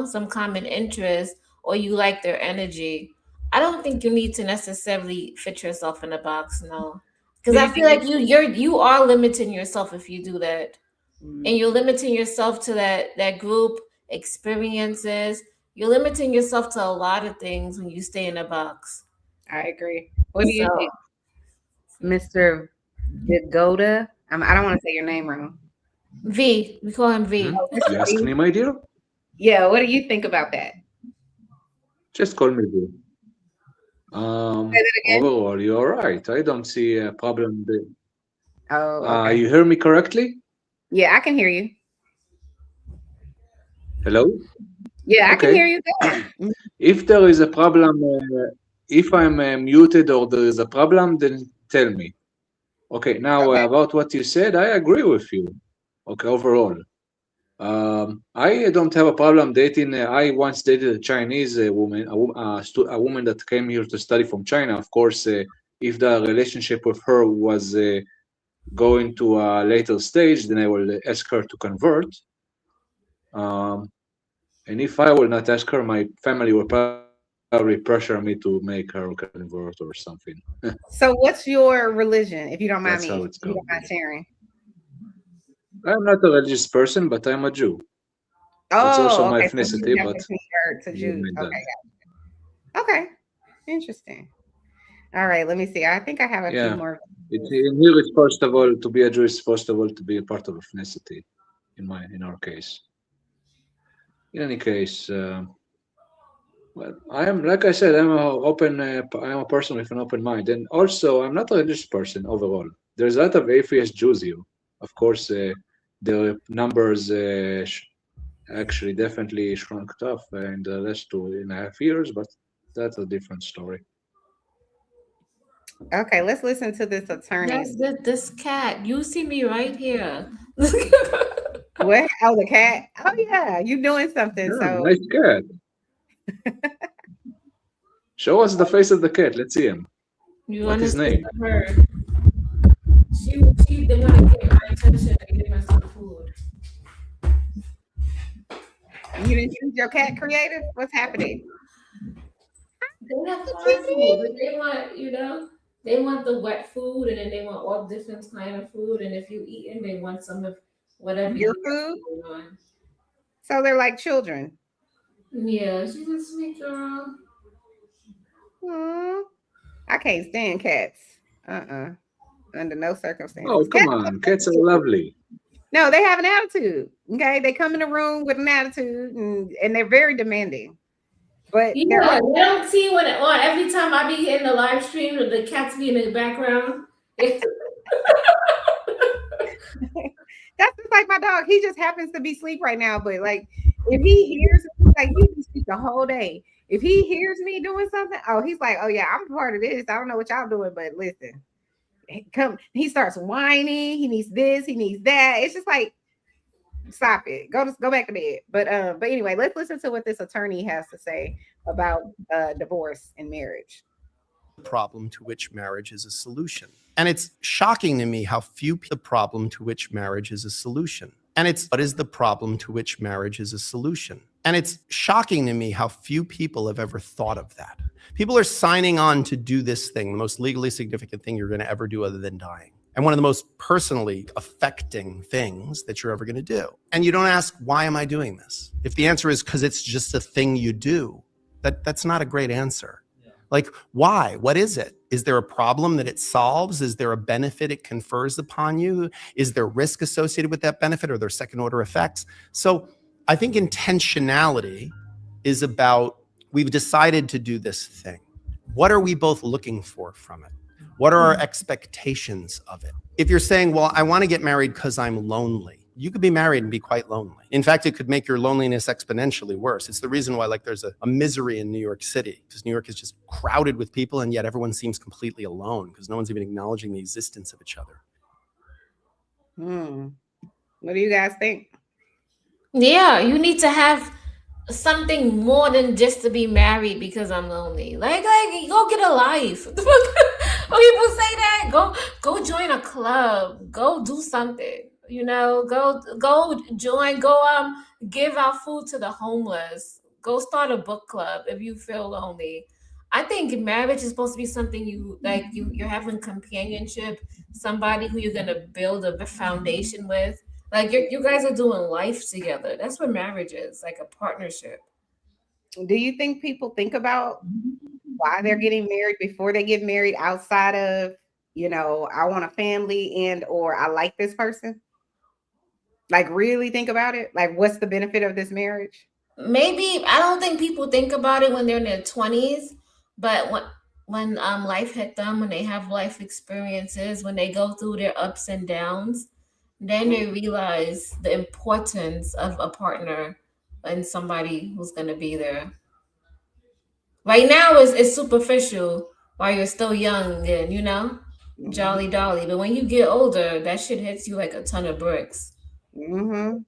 some common interest, or you like their energy. I don't think you need to necessarily fit yourself in a box, no. Because I feel like you are limiting yourself if you do that. And you're limiting yourself to that group experiences. You're limiting yourself to a lot of things when you stay in a box. I agree. What do you think, Mr. Vigoda? I don't want to say your name wrong. V. We call him V. You asking me, my dear? Yeah. What do you think about that? Just call me Boo. Say that again. Overall, you're right. I don't see a problem there. Oh, okay. You hear me correctly? Yeah, I can hear you. Hello? Yeah, I can hear Okay. you good. Mhm. If there is a problem, if I'm muted or there is a problem, then tell me. Okay, now Okay. about what you said, I agree with you. Okay, overall. I don't have a problem dating. I once dated a Chinese woman, a woman that came here to study from China. Of course, if the relationship with her was going to a later stage, then I will ask her to convert. Um, and if I will not ask her, my family will probably pressure me to make her convert or something. So what's your religion, if you don't mind That's how me, it's if you don't going. mind sharing? I'm not a religious person, but I'm a Jew. That's also Oh, my okay. So you ethnicity, have but to convert to you Jews. made that. Okay, okay. Interesting. All right, let me see. I think I have a few Yeah. more. Here it's first of all to be a Jew is first of all to be a part of ethnicity. In our case. In any case, well, I am like I said, I'm a open. I'm a person with an open mind, and also I'm not a religious person overall. There's a lot of atheist Jews here. Of course, the numbers actually definitely shrunk tough in the last 2.5 years, but that's a different story. Okay, let's listen to this attorney. That's this cat. You see me right here. What? Oh, the cat. Oh yeah, you doing something. Yeah, So nice cat. Show us the face of the cat. Let's see him. You What want to his see name? her? She they want to get my attention and give her some food. you didn't choose your cat creative? What's happening? They have Hey, farm food, cutie. but they want, they want the wet food, and then they want all different kind of food. And if you eat it, they want some of whatever Your you food? got going on. So they're like children. Yeah, she's a sweet girl. Aw, I can't stand cats. Under no Oh, circumstances. come Cats on. have Cats are attitude. lovely. No, they have an attitude. Okay. They come in the room with an attitude and they're very demanding. But they're Yeah, also they don't see when on every time I be in the live stream with the cats be in the background. that's just like my dog. He just happens to be asleep right now. But like if he hears me, like he can sleep the whole day. If he hears me doing something, oh, he's like, oh yeah, I'm part of this. I don't know what y'all doing, but listen, come. He starts whining. He needs this. He needs that. It's just like, stop it. Go back to bed. But anyway, let's listen to what this attorney has to say about divorce and marriage. Problem to which marriage is a solution. And it's shocking to me how few the problem to which marriage is a solution. And it's what is the problem to which marriage is a solution. And it's shocking to me how few people have ever thought of that. People are signing on to do this thing, the most legally significant thing you're going to ever do other than dying. And one of the most personally affecting things that you're ever going to do. And you don't ask, why am I doing this? If the answer is because it's just a thing you do, that's not a great answer. Like, why? What is it? Is there a problem that it solves? Is there a benefit it confers upon you? Is there risk associated with that benefit? Or are there second order effects? So I think intentionality is about, we've decided to do this thing. What are we both looking for from it? What are our expectations of it? If you're saying, well, I want to get married because I'm lonely, you could be married and be quite lonely. In fact, it could make your loneliness exponentially worse. It's the reason why there's a misery in New York City, because New York is just crowded with people, and yet everyone seems completely alone because no one's even acknowledging the existence of each other. What do you guys think? Yeah, you need to have something more than just to be married because I'm lonely. Like go get a life. When people say that, go join a club. Go do something. Go join. Go give out food to the homeless. Go start a book club if you feel lonely. I think marriage is supposed to be something you like. You're having companionship, somebody who you're gonna build a foundation with. Like you guys are doing life together. That's what marriage is, like a partnership. Do you think people think about why they're getting married before they get married outside of, I want a family and or I like this person? Like really think about it? Like what's the benefit of this marriage? maybe I don't think people think about it when they're in their 20s, but when life hit them, when they have life experiences, when they go through their ups and downs, then they realize the importance of a partner and somebody who's gonna be there. Right now it's superficial while you're still young and jolly dolly, but when you get older, that shit hits you like a ton of bricks. Mm-hmm.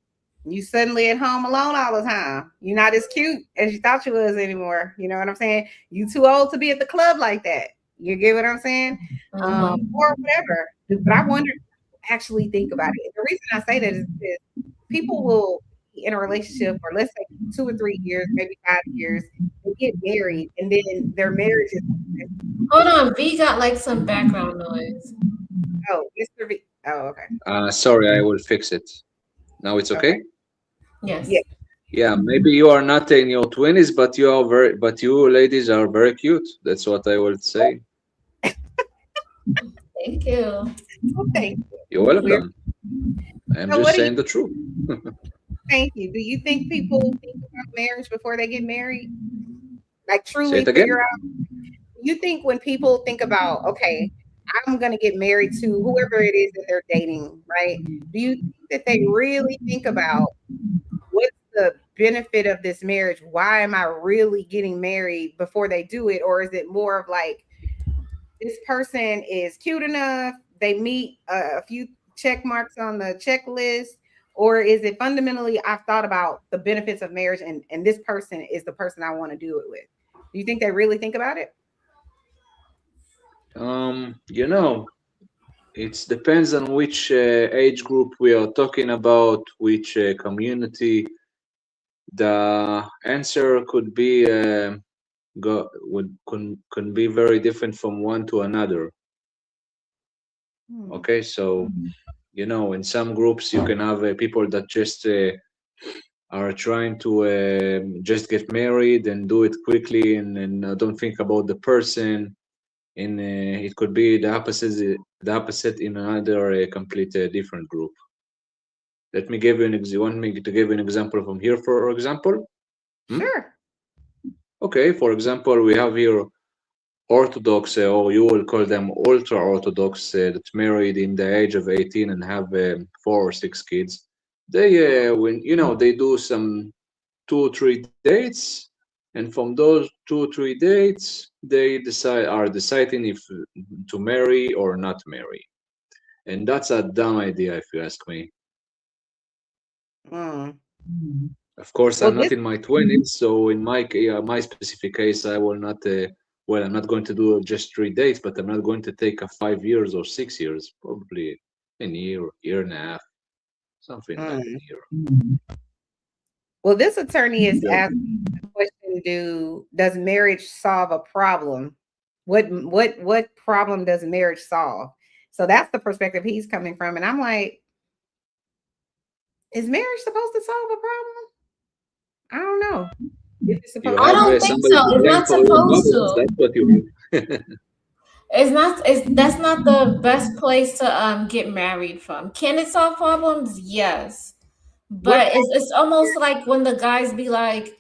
You suddenly at home alone all the time. You're not as cute as you thought you was anymore. You know what I'm saying? You too old to be at the club like that. You get what I'm saying? Or whatever. But I wonder, actually think about it. The reason I say that is because people will be in a relationship for, let's say, 2 or 3 years, maybe 5 years, they get married, and then their marriage is. Hold on, V got like some background noise. Oh, Mr. V. Oh, okay. Sorry, I will fix it. Now it's okay? Yes. Yeah. Yeah, maybe you are not in your 20s, but you ladies are very cute. That's what I would say. Thank you. Well, thank you. You're welcome. I'm So just what do saying the truth. Thank you. Do you think people think about marriage before they get married? Like Say truly it again. figure out? You think when people think about, okay, I'm gonna get married to whoever it is that they're dating, right? Do you think that they really think about what's the benefit of this marriage? Why am I really getting married before they do it? Or is it more of like, this person is cute enough, they meet a few check marks on the checklist, or is it fundamentally, I've thought about the benefits of marriage, and this person is the person I want to do it with? Do you think they really think about it? You know, it depends on which age group we are talking about, which community. The answer could be can be very different from one to another. Okay, so in some groups you can have people that just are trying to just get married and do it quickly and don't think about the person. And it could be the opposite in another complete different group. Let me give you want me to give you an example from here, for example. Sure. Okay, for example, we have here Orthodox, or you will call them ultra Orthodox, that's married in the age of 18 and have 4 or 6 kids. They, when they do some 2 or 3 dates, and from those 2 or 3 dates, they are deciding if to marry or not marry, and that's a dumb idea if you ask me. Of course, Well, I'm not in my 20s, so in my specific case, I will not. Well, I'm not going to do just 3 dates, but I'm not going to take a 5 years or 6 years. Probably a year and a half, something like a year. Well, this attorney is Yeah. asking the question: does marriage solve a problem? What problem does marriage solve? So that's the perspective he's coming from, and I'm like, is marriage supposed to solve a problem? I don't know. If it's You supposed I have don't think somebody so. to It's blame not for your supposed problems. to. That's what you. It's not. That's not the best place to get married from. Can it solve problems? Yes, what but it's almost like when the guys be like,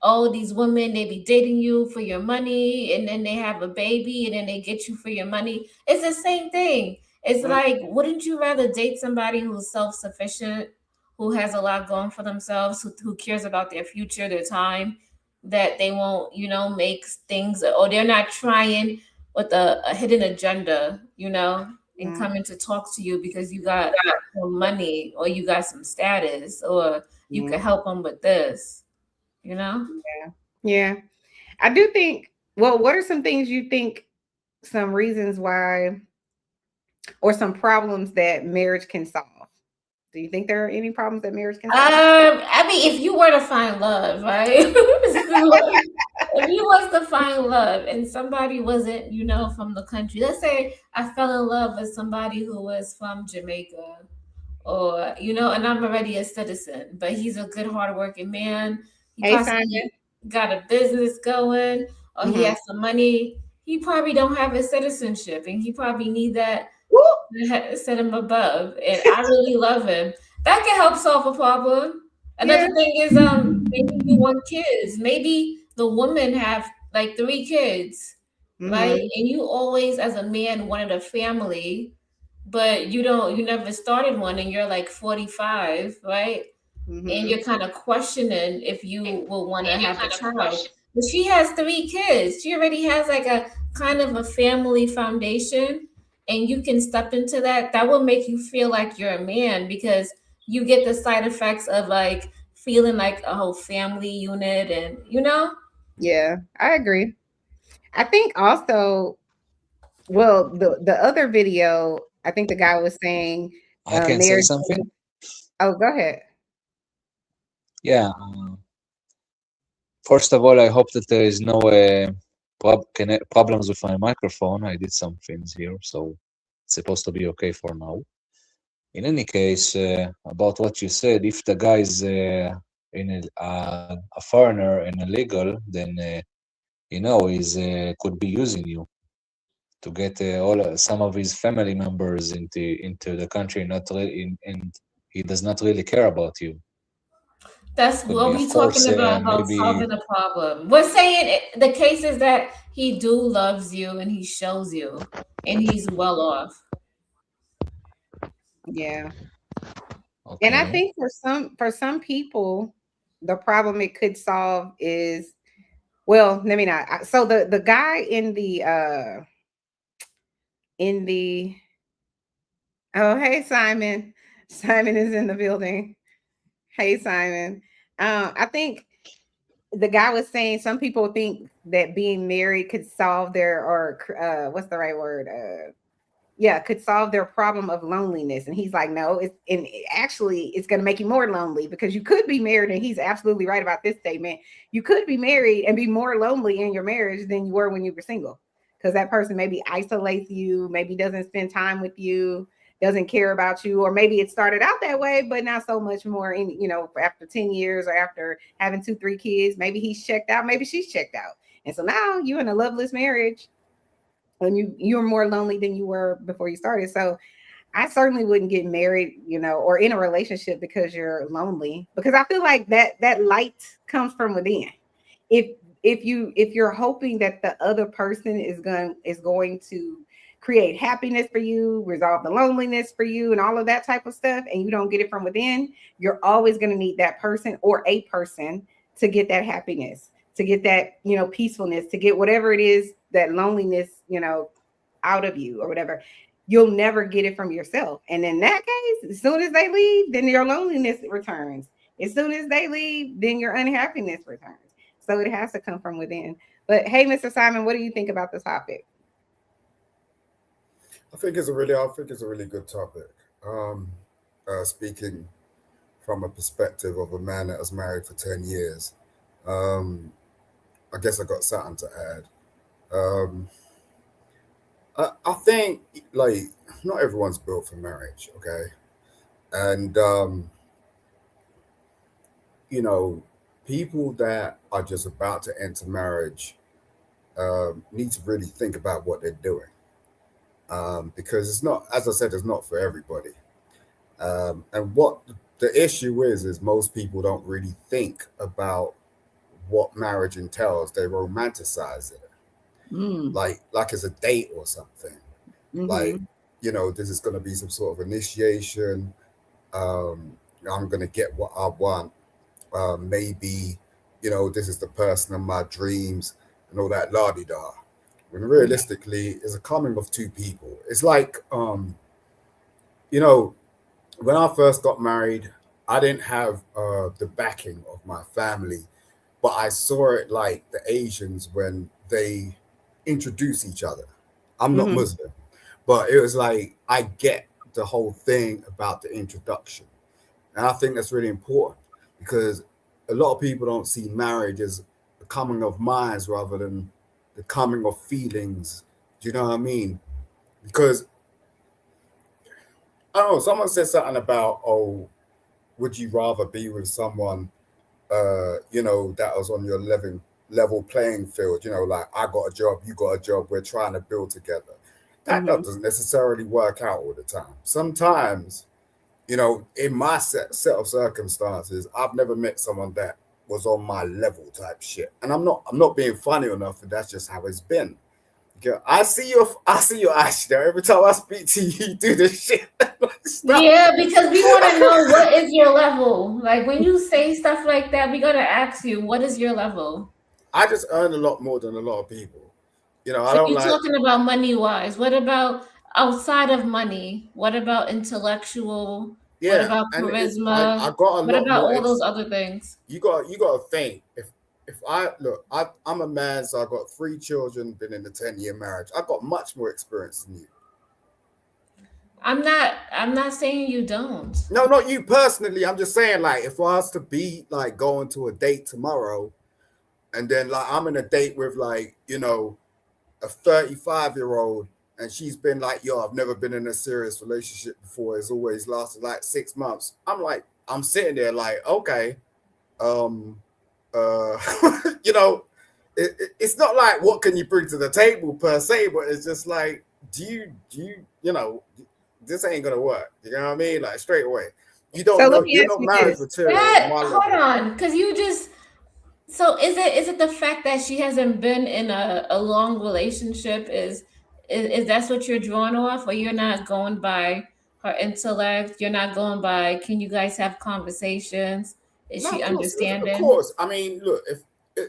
"Oh, these women they be dating you for your money, and then they have a baby, and then they get you for your money." It's the same thing. It's like, wouldn't you rather date somebody who's self sufficient, who has a lot going for themselves, who cares about their future, their time, that they won't, make things, or they're not trying with a hidden agenda, and coming to talk to you because you got some money or you got some status or you can help them with this, Yeah. I do think, well, what are some things you think, some reasons why, or some problems that marriage can solve? Do you think there are any problems that marriage can solve? I mean, if you were to find love, right? If you was to find love and somebody wasn't, from the country, let's say I fell in love with somebody who was from Jamaica, or and I'm already a citizen, but he's a good, hardworking man. He Hey, possibly got a business going, or he has some money. He probably don't have his citizenship, and he probably need that to set him above. And I really love him. That can help solve a problem. Another thing is, maybe you want kids. Maybe the woman have like 3 kids, right? Mm-hmm. And you always, as a man, wanted a family, but you never started one, and you're like 45, right? And Mm-hmm. you're kind of questioning if you will want to have a child. But she has 3 kids. She already has like a kind of a family foundation, and you can step into that. That will make you feel like you're a man because you get the side effects of like feeling like a whole family unit, and Yeah, I agree. I think also, well, the other video, I think the guy was saying, I can say marriage. something. Oh, go ahead. Yeah. First of all, I hope that there is no problems with my microphone. I did some things here, so it's supposed to be okay for now. In any case, about what you said, if the guy is a foreigner and illegal, then he's could be using you to get some of his family members into the country, and he does not really care about you. That's Could what be, we of course, talking about maybe. solving the problem. We're saying the cases that he do loves you and he shows you and he's well off. Yeah. And I Okay. think for some people, the problem it could solve is, well, let me not. So the guy in the oh, hey Simon. Simon is in the building. Hey Simon. I think the guy was saying some people think that being married could solve their, or what's the right word? Yeah, could solve their problem of loneliness. And he's like, no, actually it's going to make you more lonely, because you could be married, and he's absolutely right about this statement. You could be married and be more lonely in your marriage than you were when you were single, because that person maybe isolates you, maybe doesn't spend time with you, doesn't care about you, or maybe it started out that way, but not so much more in, after 10 years or after having 2, 3 kids, maybe he's checked out, maybe she's checked out. And so now you're in a loveless marriage, and you're more lonely than you were before you started. So I certainly wouldn't get married, or in a relationship because you're lonely, because I feel like that light comes from within. If if you're hoping that the other person is going to create happiness for you, resolve the loneliness for you, and all of that type of stuff, and you don't get it from within, you're always going to need that person or a person to get that happiness, to get that, peacefulness, to get whatever it is, that loneliness, out of you or whatever. You'll never get it from yourself. And in that case, as soon as they leave, then your loneliness returns. As soon as they leave, then your unhappiness returns. So it has to come from within. But hey, Mr. Simon, what do you think about the topic? I think it's a really good topic. Speaking from a perspective of a man that was married for 10 years, I guess I got something to add. Um, I think like not everyone's built for marriage, okay, and you know, people that are just about to enter marriage need to really think about what they're doing, because it's not, as I said, it's not for everybody. And what the issue is most people don't really think about what marriage entails. They romanticize it, Mm. like it's a date or something. Like, Mm-hmm. this is going to be some sort of initiation. Um, I'm going to get what I want. Maybe, this is the person of my dreams and all that la di da. When realistically, it's a coming of two people. It's like, you know, when I first got married, I didn't have the backing of my family, but I saw it like the Asians when they introduce each other. I'm not Mm-hmm. Muslim, but it was like I get the whole thing about the introduction. And I think that's really important because a lot of people don't see marriage as the coming of minds rather than the coming of feelings. Do you know what I mean? Because I don't know, someone said something about, oh, would you rather be with someone that was on your level playing field, like I got a job, you got a job, we're trying to build together. That Mm-hmm. doesn't necessarily work out all the time. Sometimes, in my set of circumstances, I've never met someone that was on my level type shit. And I'm not being funny enough, and that's just how it's been. I see your Ash there. Every time I speak to you, you do this shit. Yeah, because we want to know what is your level. Like when you say stuff like that, we gotta ask you, what is your level? I just earn a lot more than a lot of people. You know, I So don't you're like. talking about money wise. What about outside of money? What about intellectual? What Yeah, about and I charisma? got a What lot about more. all those other things? You got to think if I look, I'm a man, so I got 3 children, been in a 10-year marriage. I got much more experience than you. I'm not saying you don't. No, not you personally. I'm just saying, like, if I was to be like going to a date tomorrow, and then like I'm in a date with like, you know, a 35-year-old, and she's been like, yo, I've never been in a serious relationship before. It's always lasted like 6 months. I'm sitting there like, okay, you know, it's not like what can you bring to the table per se, but it's just like, do you know, this ain't gonna work. You know what I mean? Like straight away. You don't So know. let me You're ask not you marriage this. material. Hold on, because you just. So is it the fact that she hasn't been in a long relationship is that's what you're drawn off, or you're not going by her intellect? You're not going by, can you guys have conversations? Is No, she of understanding? course. I mean, look, if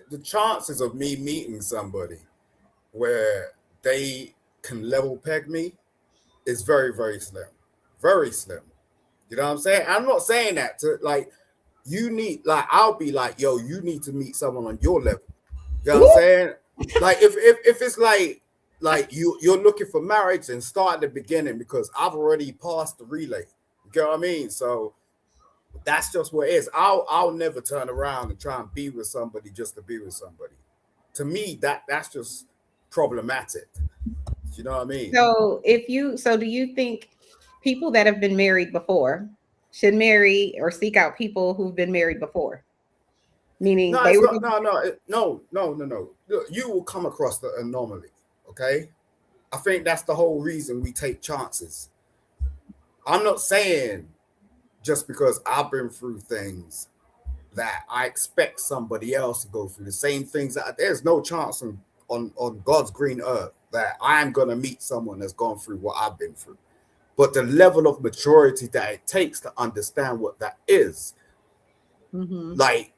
the chances of me meeting somebody where they can level peg me is very, very slim. Very slim. You know what I'm saying? I'm not saying that to like you need like I'll be like, yo, you need to meet someone on your level. You know what I'm saying? Like if it's like you're looking for marriage, and start at the beginning because I've already passed the relay. You get what I mean? So that's just what it is. I'll never turn around and try and be with somebody just to be with somebody. To me, that's just problematic. You know what I mean? So do you think people that have been married before should marry or seek out people who've been married before? Meaning No, they it's were not. No. Look, you will come across the anomaly. Okay, I think that's the whole reason we take chances. I'm not saying just because I've been through things that I expect somebody else to go through the same things. That there's no chance on God's green earth that I'm gonna meet someone that's gone through what I've been through. But the level of maturity that it takes to understand what that is, like,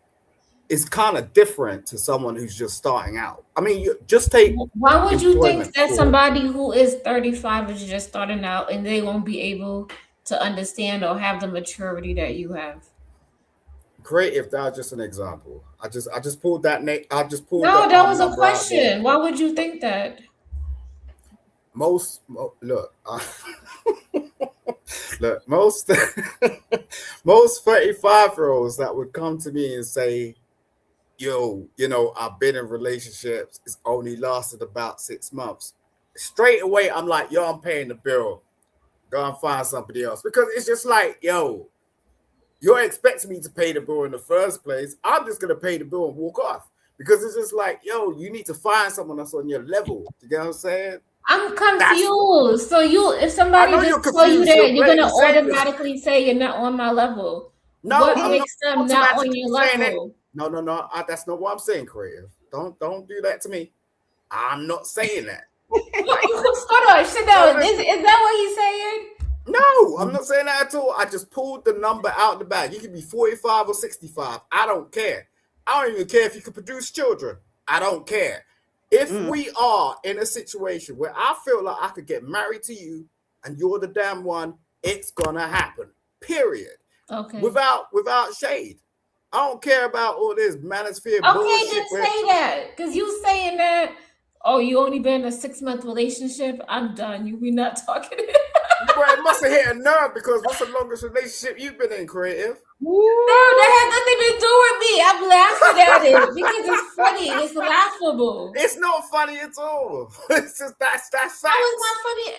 it's kind of different to someone who's just starting out. I mean, you just take. Why would you think that somebody who is 35 is just starting out and they won't be able to understand or have the maturity that you have? Creative, that was just an example. I just pulled that I just pulled No, that was a number out there. question. Why would you think that? Look, look, most 35-year-olds that would come to me and say, yo, you know, I've been in relationships, it's only lasted about 6 months. Straight away, I'm like, yo, I'm paying the bill. Go and find somebody else. Because it's just like, yo, you're expecting me to pay the bill in the first place. I'm just gonna pay the bill and walk off. Because it's just like, yo, you need to find someone that's on your level. You get what I'm saying? I'm confused. So if somebody just tell you that, you're gonna automatically say you're not on my level. No, what I'm makes them not on your level? No. That's not what I'm saying, Creative. Don't do that to me. I'm not saying that. Hold on, sit down. Is that what he's saying? No, I'm not saying that at all. I just pulled the number out the bag. You can be 45 or 65. I don't care. I don't even care if you can produce children. I don't care. If we are in a situation where I feel like I could get married to you and you're the damn one, it's gonna happen. Period. Okay. Without shade. I don't care about all this manosphere bullshit. Okay, then say that. Because you saying that, oh, you only been in a 6-month relationship, I'm done. We not talking. Bro, it must have hit a nerve because what's the longest relationship you've been in, Creative? No, that has nothing to do with me. I'm laughing at it because it's funny. It's laughable. It's not funny at all. It's just that's facts. How is not funny?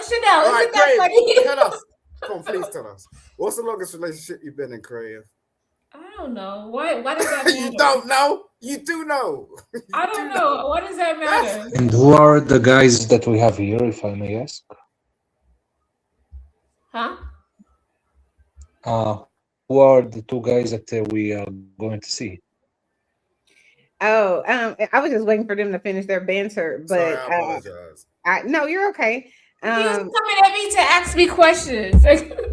Chanel, All right, isn't that funny? Tell us. Come on, please tell us. What's the longest relationship you've been in, Creative? I don't know. Why does that matter? You don't know? You do know. I don't know. Why does that matter? And who are the guys that we have here, if I may ask? Huh? Who are the 2 guys that we are going to see? Oh, I was just waiting for them to finish their banter, Sorry, but I apologize. no, you're okay. You coming at me to ask me questions.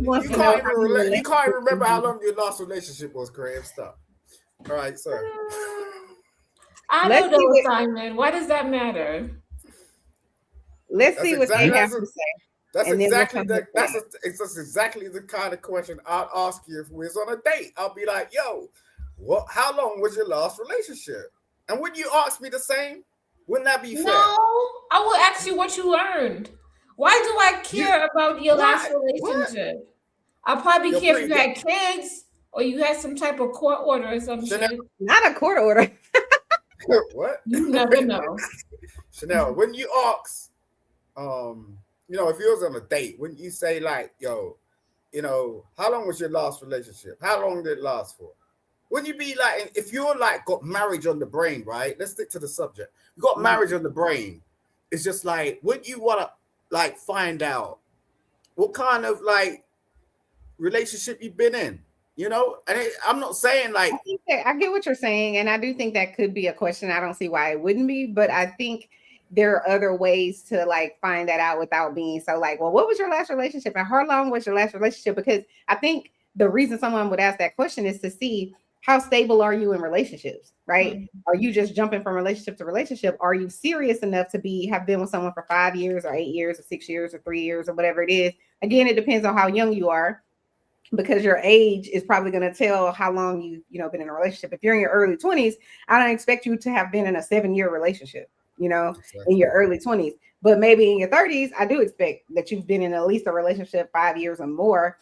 Wants You to know can't how even you you can't even remember how relate. long your last relationship was. Creative stuff. All right, sorry. I Let's don't see know, what Simon. Why does that matter? let's That's see what they exactly have to say, that's and then we'll exactly come back the to that's that. it's just exactly the kind of question I'd ask you if we was on a date. I'll be like, yo, what? How long was your last relationship? And would you ask me the same? Wouldn't that be No, fair? I will ask you what you learned. Why do I You care about your last why? What? relationship? I'll probably You're care if pretty you good. had kids or you had some type of court order or some Chanel, shit. Not a court order. what? You never know. Chanel, when you ask, if you was on a date, wouldn't you say like, yo, how long was your last relationship? How long did it last for? Wouldn't you be like, if you're like got marriage on the brain, right? Let's stick to the subject. You got marriage on the brain. It's just like, wouldn't you want to like find out what kind of like relationship you've been in? I'm not saying like, I think that I get what you're saying, and I do think that could be a question. I don't see why it wouldn't be, but I think there are other ways to like find that out without being so like, well, what was your last relationship and how long was your last relationship? Because I think the reason someone would ask that question is to see how stable are you in relationships, right? Mhm. Are you just jumping from relationship to relationship? Are you serious enough to have been with someone for 5 years or 8 years or 6 years or 3 years or whatever it is? Again, it depends on how young you are because your age is probably going to tell how long been in a relationship. If you're in your early 20s, I don't expect you to have been in a 7-year relationship, in your early 20s. But maybe in your 30s, I do expect that you've been in at least a relationship 5 years or more.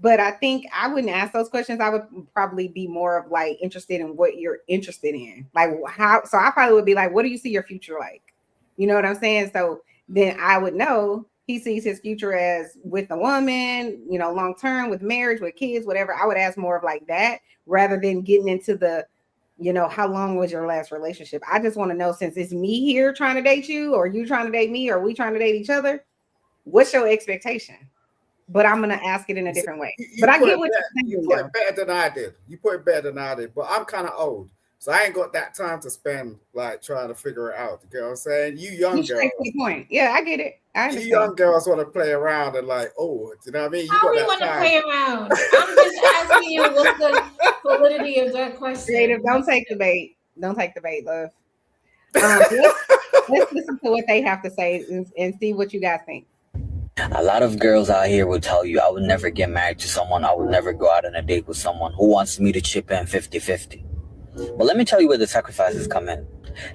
But I think I wouldn't ask those questions. I would probably be more of like interested in what you're interested in. Like how, so I probably would be like, what do you see your future like? You know what I'm saying? So then I would know he sees his future as with a woman, long term, with marriage, with kids, whatever. I would ask more of like that rather than getting into the, how long was your last relationship? I just want to know, since it's me here trying to date you, or you trying to date me, or we trying to date each other, what's your expectation? But I'm gonna ask it in a different way. you But I put get it what better, you're you saying, put though. it better than I did. You put it better than I did. But I'm kind of old, so I ain't got that time to spend like trying to figure it out. You know what I'm saying? You You young straight to girls, the point. Yeah, I get it. I you understand. young girls want to play around and like, oh, you know what I mean? You How got we that want to time. play around? I'm just asking you what's the validity of that question. Creative, don't take the bait. Don't take the bait, love. Let's listen to what they have to say and see what you guys think. A lot of girls out here will tell you, I would never get married to someone, I would never go out on a date with someone who wants me to chip in 50-50. But let me tell you where the sacrifices come in.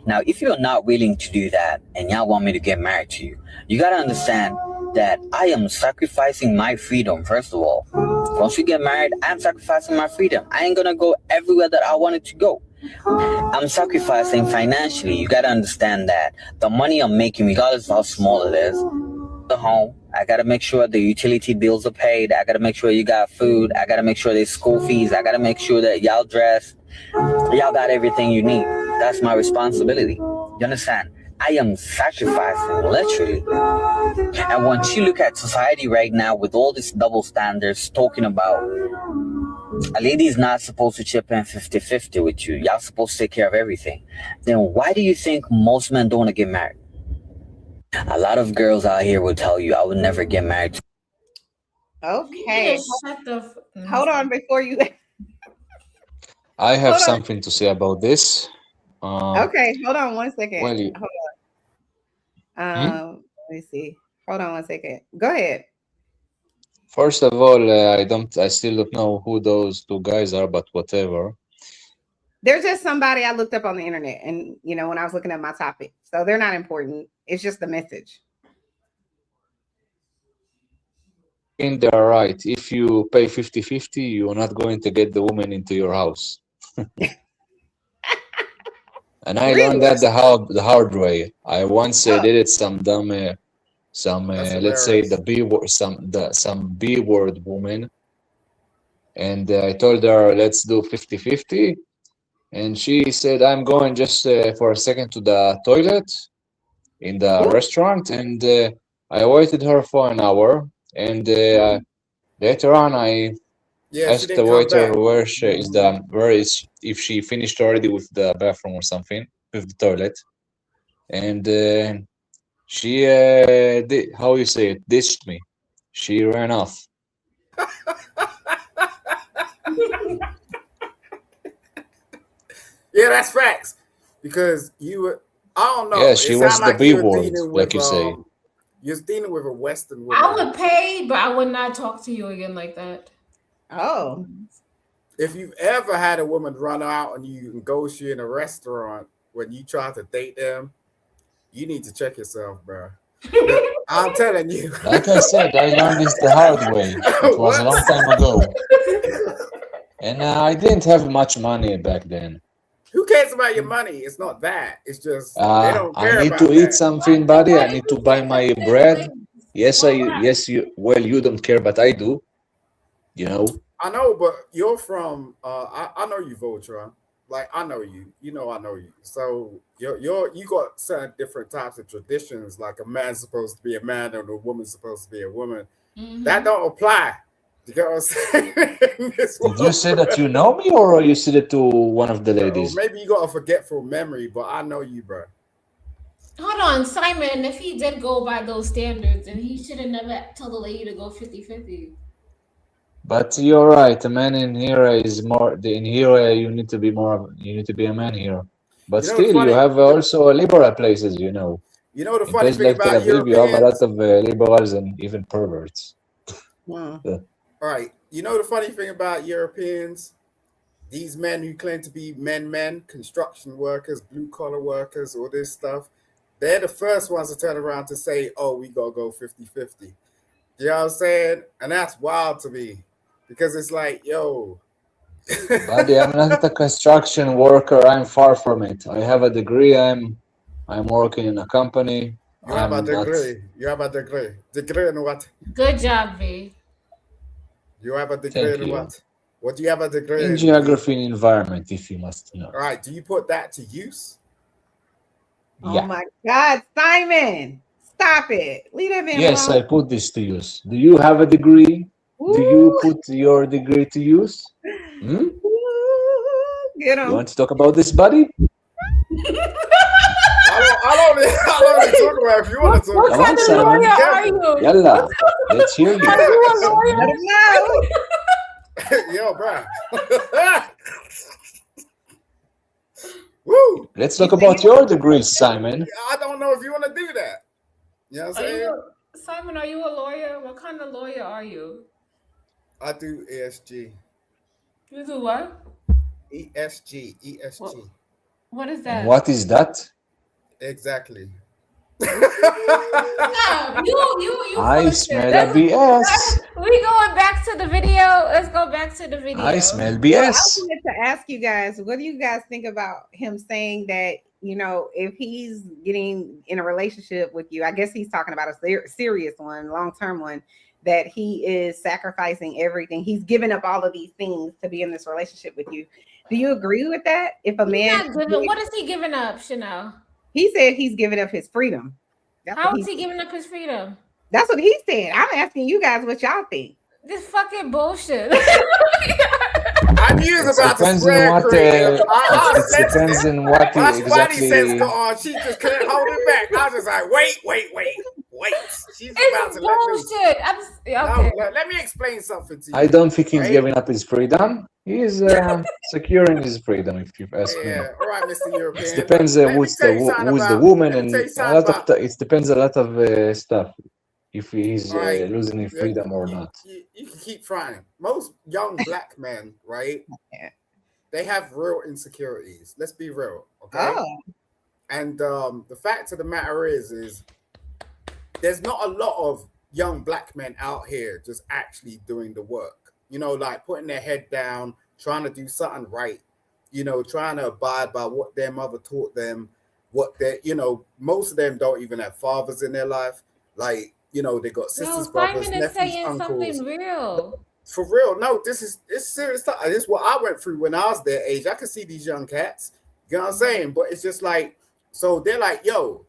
Now, if you're not willing to do that and y'all want me to get married to you, you gotta understand that I am sacrificing my freedom, first of all. Once we get married, I'm sacrificing my freedom. I ain't gonna go everywhere that I wanted to go. I'm sacrificing financially. You gotta understand that the money I'm making, regardless of how small it is, the home, I gotta make sure the utility bills are paid. I gotta make sure you got food. I gotta make sure there's school fees. I gotta make sure that y'all dressed. Y'all got everything you need. That's my responsibility. You understand? I am sacrificing, literally. And once you look at society right now with all these double standards talking about a lady's not supposed to chip in 50-50 with you, y'all supposed to take care of everything, then why do you think most men don't want to get married? A lot of girls out here will tell you, I would never get married to. Okay. Shut the. Hold on before you. I have Hold on. something to say about this. Okay, hold on one second. Well, Hold on. Let me see. Hold on one second. Go ahead. first of all, I still don't know who those two guys are, but whatever. They're just somebody I looked up on the internet, and when I was looking at my topic, so they're not important. It's just the message. And they are right. If you pay 50-50, you're not going to get the woman into your house. And I learned Really? that the hard way. I once Oh, dated some dumb, That's let's say hilarious. the B word, some B word woman, and I told her let's do 50-50, and she said I'm going just for a second to the toilet in the ooh, restaurant, and I waited her for an hour, and later on Yeah, she Ask the didn't come waiter back. where is if she finished already with the bathroom or something, with the toilet, and she how you say it, dished me. She ran off. Yeah, that's facts. Because you were, I don't Yeah, know. she It was sounded the like B you were word, dealing like with you say. you're dealing with a Western I woman. would pay, but I would not talk to you again like that. Oh. If you've ever had a woman run out and you negotiate in a restaurant when you try to date them, you need to check yourself, bro. I'm telling you. Like I said, I learned this the hard way. It was a long time ago. And I didn't have much money back then. Who cares about your money? It's not that. It's just they don't I care need to about eat that. something, buddy. I need to buy my bread. Yes, you don't care, but I do. You know. I know, but you're from I know you, Voltron. Like I know you. You know I know you. So you got certain different types of traditions, like a man's supposed to be a man and a woman's supposed to be a woman. That don't apply. You get what I'm saying? Did you say that you know me, or you said it to one of the Or ladies? maybe you got a forgetful memory, but I know you, bro. Hold on, Simon, if he did go by those standards, then he should have never told the lady to go 50-50. But you're right. A man in here is more. In here, you need to be more. You need to be a man here. But You know the still, you funny have also liberal places. You know. You know the In funny places thing like Tel about Aviv, you have a lot Europeans? of liberals and even perverts. All right. You know the funny thing about Europeans? These men who claim to be men, construction workers, blue collar workers, all this stuff, they're the first ones to turn around to say, oh, we got to go 50-50. You know what I'm saying? And that's wild to me because it's like, yo. Buddy, I'm not a construction worker. I'm far from it. I have a degree. I'm working in a company. You have a I'm not. degree. You have a degree. Degree in what? Good job, V. You have a degree Thank in you. what? What do you have a degree In in? geography and environment, if you must know. All right. Do you put that to use? Oh Yeah. my God, Simon, stop it. Leave that man Yes, alone. I put this to use. Do you have a degree? Do you put your degree to use? Hmm? Get You him. want to talk about this, buddy? I don't talk about if you want to talk What about kind it. of Simon. lawyer are you? Yalla, let's hear you. Are you a lawyer? Let him know. Yo, bro. Woo. Let's talk about your degrees, Simon. I don't know if you want to do that. You know what I'm saying? Simon, are you a lawyer? What kind of lawyer are you? I do ESG. You do what? ESG. What is that? And what is that? Exactly. No, you. I smell a BS. We going back to the video. Let's go back to the video. I smell Well, I BS. wanted to ask you guys, what do you guys think about him saying that, you know, if he's getting in a relationship with you, I guess he's talking about a serious one, long-term one, that he is sacrificing everything. He's giving up all of these things to be in this relationship with you. Do you agree with that? If a man, what is he giving up, Chanel? He said he's giving up his freedom. How is he giving up his freedom? That's what he said. I'm asking you guys what y'all think. This fucking bullshit. I knew it was about to swear. It depends on what my exactly. spidey sense go on. She just couldn't hold it back. I was just like, wait. She's about to bullshit. Okay. No, let me explain something to you. I don't think he's giving up his freedom. He's securing his freedom, if you ask me. Yeah, all right, Mr. European. It depends who's the woman, and a lot of it depends a lot of stuff. If he's losing his freedom or not. You can keep trying. Most young black men, right? They have real insecurities. Let's be real, okay? Oh. And the fact of the matter is there's not a lot of young black men out here just actually doing the work. You know, like putting their head down, trying to do something right. You know, trying to abide by what their mother taught them. What they, you know, most of them don't even have fathers in their life. Like, you know, they got sisters, brothers, Simon is nephews, saying uncles. something real. For real, no, it's serious stuff. This is what I went through when I was their age. I could see these young cats. You know what I'm saying? But it's just like, so they're like, yo,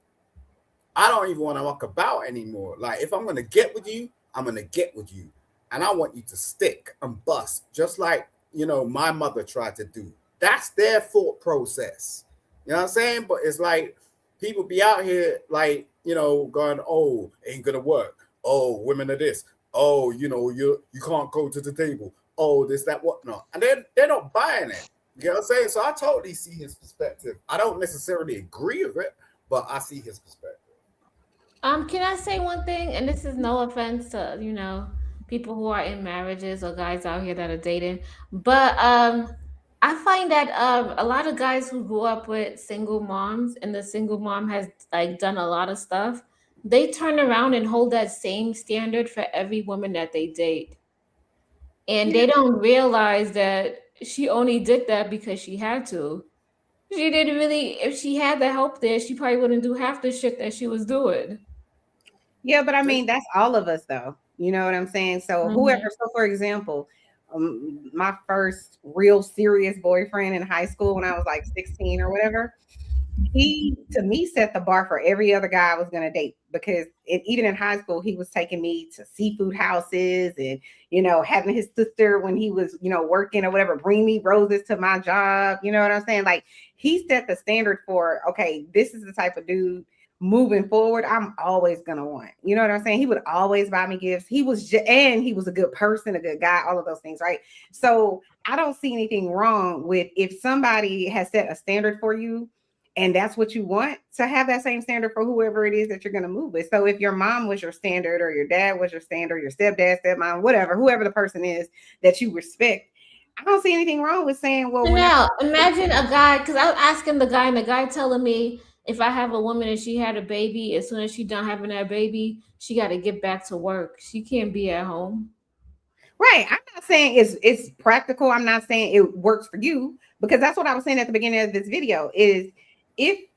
I don't even want to walk about anymore. Like, if I'm gonna get with you, I'm gonna get with you. and I want you to stick and bust, just like, you know, my mother tried to do. That's their thought process. You know what I'm saying? But it's like people be out here like, you know, going, oh, ain't gonna work. Oh, women are this. Oh, you know, you can't go to the table. Oh, this, that, whatnot. And they're not buying it. You know what I'm saying? So I totally see his perspective. I don't necessarily agree with it, but I see his perspective. Can I say one thing? And this is no offense to, you know, people who are in marriages or guys out here that are dating, but I find that a lot of guys who grew up with single moms and the single mom has like done a lot of stuff, they turn around and hold that same standard for every woman that they date. And they don't realize that she only did that because she had to. She didn't really, if she had the help there, she probably wouldn't do half the shit that she was doing. Yeah, but I mean, that's all of us, though. You know what I'm saying? So, whoever, Mhm. so for example, my first real serious boyfriend in high school when I was like 16 or whatever, he to me set the bar for every other guy I was going to date because even in high school, he was taking me to seafood houses and, you know, having his sister when he was, you know, working or whatever, bring me roses to my job. You know what I'm saying? Like he set the standard for, okay, this is the type of dude moving forward I'm always gonna want. You know what I'm saying? He would always buy me gifts. He was and he was a good person, a good guy, all of those things, right? So I don't see anything wrong with if somebody has set a standard for you and that's what you want, to have that same standard for whoever it is that you're going to move with. So if your mom was your standard or your dad was your standard, your stepdad, stepmom, whatever, whoever the person is that you respect, I don't see anything wrong with saying, well, when Now, imagine a guy, because I was asking the guy, and the guy telling me if I have a woman and she had a baby, as soon as she done having that baby, she got to get back to work. She can't be at home. Right. I'm not saying it's practical. I'm not saying it works for you because that's what I was saying at the beginning of this video is if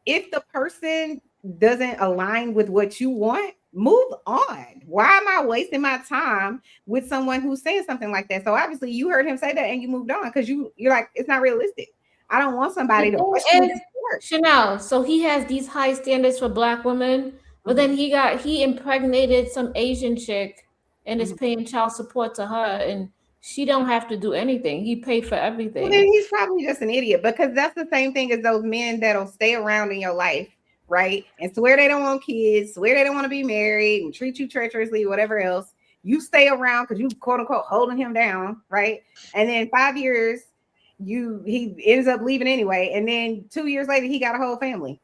the person doesn't align with what you want, move on. Why am I wasting my time with someone who's saying something like that? So obviously you heard him say that and you moved on because you're like, it's not realistic. I don't want somebody to push me to work. Chanel, so he has these high standards for black women, but then he impregnated some Asian chick and is paying child support to her, and she don't have to do anything. He paid for everything. Well, then he's probably just an idiot because that's the same thing as those men that'll stay around in your life, right? And swear they don't want kids, swear they don't want to be married, and treat you treacherously, whatever else. You stay around because you quote unquote holding him down, right? And then 5 years, he ends up leaving anyway. And then 2 years later, he got a whole family,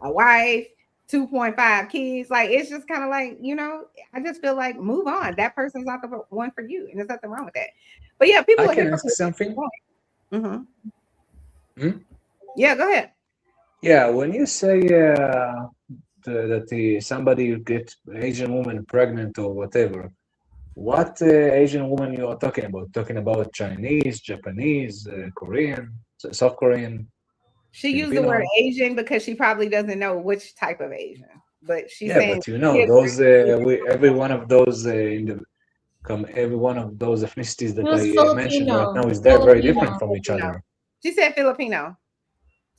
a wife, 2.5 kids. Like it's just kind of like, you know, I just feel like move on. That person's not the one for you, and there's nothing wrong with that. But yeah, people I are can here ask something. Yeah, go ahead. Yeah, when you say that somebody get Asian woman pregnant or whatever, what Asian woman you are talking about? Talking about Chinese, Japanese, Korean, South Korean? She used the word Asian because she probably doesn't know which type of Asian, but she's saying, but you know those every one of those every one of those ethnicities that I mentioned right now is very different from each other. She said Filipino.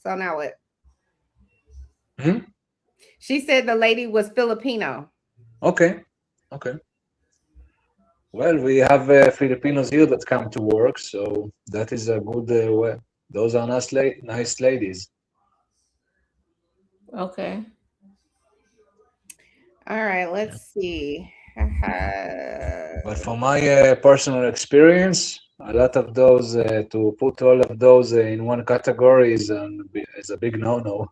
So now what? She said the lady was Filipino. Okay. Well, we have Filipinos here that come to work, so that is a good way. Those are nice ladies. Okay. All right, let's see. But from my personal experience, a lot of those, to put all of those in one category is a big no-no.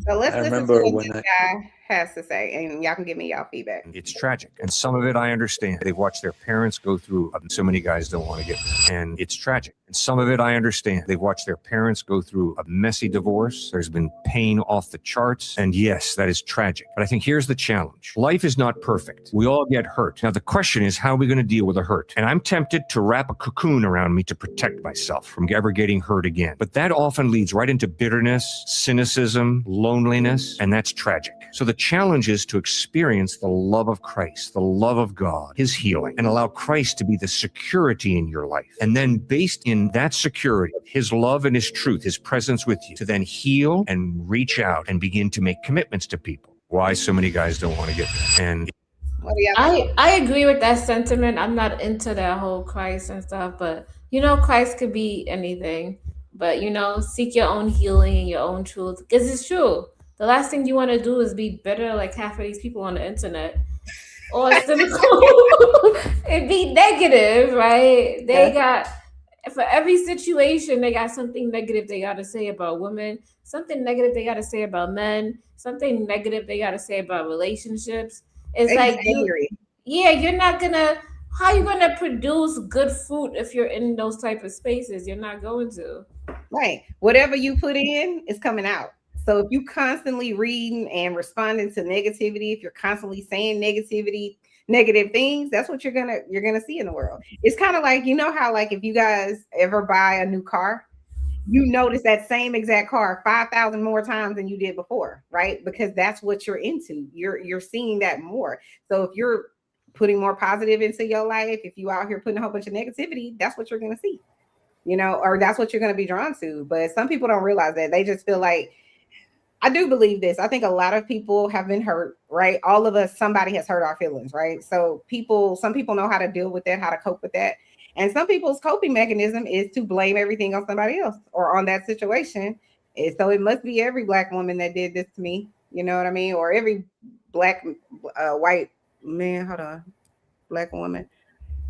So let's I listen remember to what when this guy has to say, and y'all can give me y'all feedback. It's tragic. And some of it I understand. They've watched their parents go through, so many guys don't want to get, and it's tragic. And some of it I understand. They've watched their parents go through a messy divorce. There's been pain off the charts. And yes, that is tragic. But I think here's the challenge. Life is not perfect. We all get hurt. Now, the question is, how are we going to deal with a hurt? And I'm tempted to wrap a cocoon around me to protect myself from ever getting hurt again. But that often leads right into bitterness, cynicism, loneliness, and that's tragic. So the challenge is to experience the love of Christ, the love of God, his healing, and allow Christ to be the security in your life. And then based in that security, his love and his truth, his presence with you, to then heal and reach out and begin to make commitments to people. Why so many guys don't want to get there. And What do y'all think? I agree with that sentiment. I'm not into that whole Christ and stuff, but Christ could be anything. But seek your own healing and your own truth, because it's true. The last thing you want to do is be bitter like half of these people on the internet, or cynical and be negative, right? They got, for every situation, they got something negative they got to say about women, something negative they got to say about men, something negative they got to say about relationships. It's like you're not gonna. How you gonna produce good fruit if you're in those type of spaces? You're not going to. Right. Whatever you put in is coming out. So if you constantly reading and responding to negativity, if you're constantly saying negative things, that's what you're gonna see in the world. It's kind of like, how like if you guys ever buy a new car, you notice that same exact car 5,000 more times than you did before, right? Because that's what you're into. You're seeing that more. So if you're putting more positive into your life, if you out here putting a whole bunch of negativity, that's what you're gonna see. Or that's what you're going to be drawn to. But some people don't realize that. They just feel like, I do believe this. I think a lot of people have been hurt, right? All of us, somebody has hurt our feelings, right? So some people know how to deal with that, how to cope with that. And some people's coping mechanism is to blame everything on somebody else or on that situation. And so it must be every Black woman that did this to me. You know what I mean? Or every Black, white man, hold on, Black woman.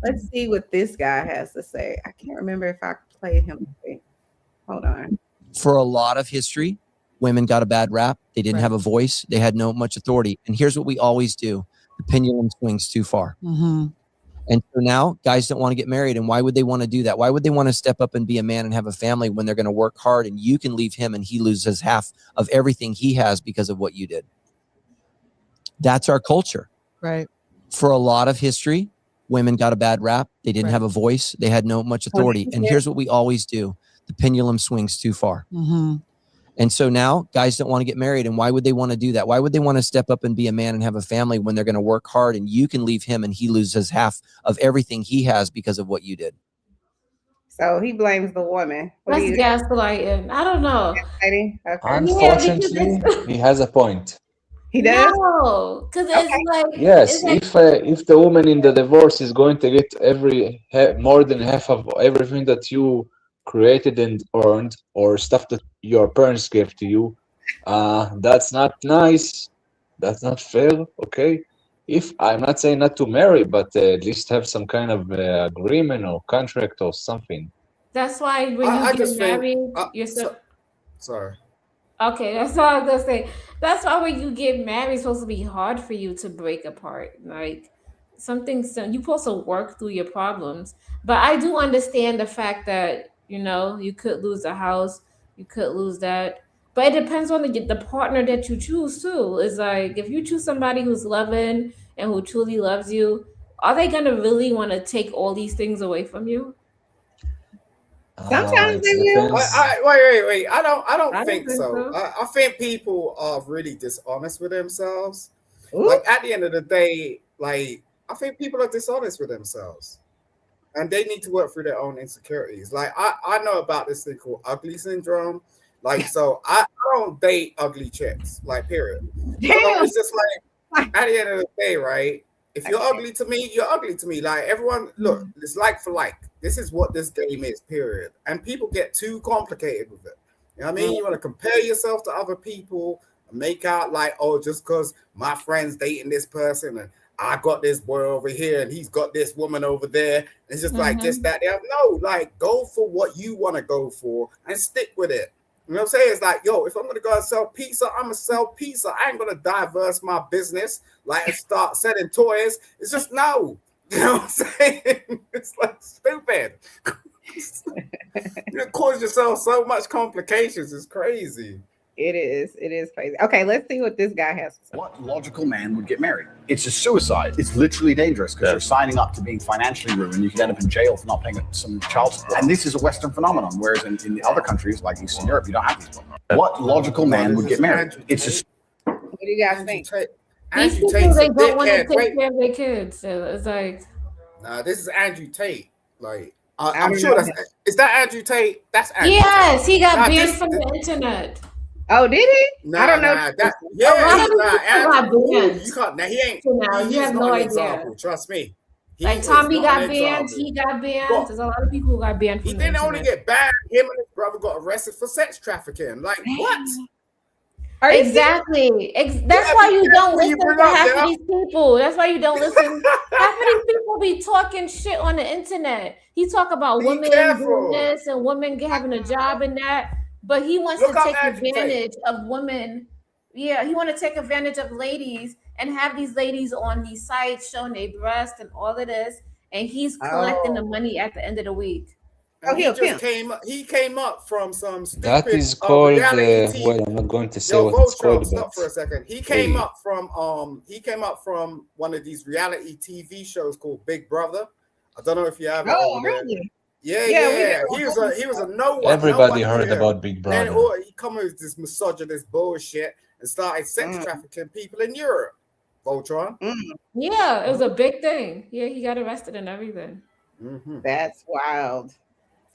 Let's see what this guy has to say. I can't remember if I played him. Hold on. For a lot of history, women got a bad rap. They didn't have a voice. They had no much authority. And here's what we always do. The pendulum swings too far. Mm-hmm. And so now guys don't want to get married. And why would they want to do that? Why would they want to step up and be a man and have a family when they're going to work hard and you can leave him and he loses half of everything he has because of what you did? That's our culture. Right. For a lot of history, women got a bad rap. They didn't have a voice. They had no much authority. And here's what we always do. The pendulum swings too far. Mm-hmm. And so now guys don't want to get married. And why would they want to do that? Why would they want to step up and be a man and have a family when they're going to work hard and you can leave him and he loses half of everything he has because of what you did? So he blames the woman. That's gaslighting. I don't know. Okay. Unfortunately, he has a point. He does? No, because it's like, Yes, it's like, if the woman in the divorce is going to get more than half of everything that you created and earned, or stuff that your parents gave to you, that's not nice. That's not fair. Okay, if I'm not saying not to marry, but at least have some kind of agreement or contract or something. that's why when I you get just think. married, you're so. Sorry. Okay, that's all I was gonna say. That's why when you get married, it's supposed to be hard for you to break apart. Like you're supposed to work through your problems. But I do understand the fact that you could lose a house, you could lose that. But it depends on the partner that you choose too. It's like if you choose somebody who's loving and who truly loves you, are they gonna really want to take all these things away from you? Sometimes they will. Wait. I don't think so. I think people are really dishonest with themselves. Ooh. Like at the end of the day, like I think people are dishonest with themselves. And they need to work through their own insecurities. Like I know about this thing called ugly syndrome. Like, so I don't date ugly chicks, like period. So it's just like at the end of the day, right? If you're ugly to me, you're ugly to me. Like everyone, look, it's like for like. This is what this game is, period. And people get too complicated with it. You know what I mean? You want to compare yourself to other people and make out like, oh, just because my friend's dating this person and I got this boy over here and he's got this woman over there. It's just like this, that, the other. No, like go for what you want to go for and stick with it. You know what I'm saying? It's like, yo, if I'm going to go and sell pizza, I'm going to sell pizza. I ain't going to diverse my business, like and start selling toys. It's just no. You know what I'm saying? It's like stupid. You cause yourself so much complications. It's crazy. It is crazy. Okay, let's see what this guy has to say. What logical man would get married? It's a suicide. It's literally dangerous because you're signing up to being financially ruined. You could end up in jail for not paying some child support. And this is a Western phenomenon, whereas in the other countries like Eastern Europe, you don't have these problems. What logical man would get married? It's a. What do you guys think? These people, they don't want to take care of their kids. So it's like, nah, this is Andrew Tate. Like, I'm sure is that Andrew Tate? That's Andrew yes, Tate. he got banned from the internet. Oh, did he? Nah, I don't know. nah, A yeah, lot of he's these not. people got banned. You can't. Now he ain't. So now you He's have not no an idea. example. Trust me. He Like is Tommy not an got banned, example. he got banned. But There's a lot of people who got banned he from the didn't only internet. get banned. Him and his brother got arrested for sex trafficking. Like what? Are you Exactly. That's Yeah, why be you don't careful you listen bring to up half of there. these people. That's why you don't listen. Half of these people be talking shit on the internet. He talk about Be women careful. doing this and women having a job in that, but he wants Look to up take agitate. advantage of women. Yeah, he want to take advantage of ladies and have these ladies on these sites showing their breasts and all of this, and he's collecting the money at the end of the week. Oh, And he'll he just pimp. came up. He came up from some That stupid is called, reality TV. well, I'm not going to say Yo, what it's Voltron, called, stop but for a second. He came hey, up from one of these reality TV shows called Big Brother. I don't know if you have it Oh, over there. really? Yeah, Yeah, we yeah. do. He was a no one. everybody Nobody heard knew him. about Big Then Brother. he come with this misogynist bullshit and started sex trafficking people in Europe. Voltron. Yeah, it was a big thing. Yeah, he got arrested and everything. That's wild.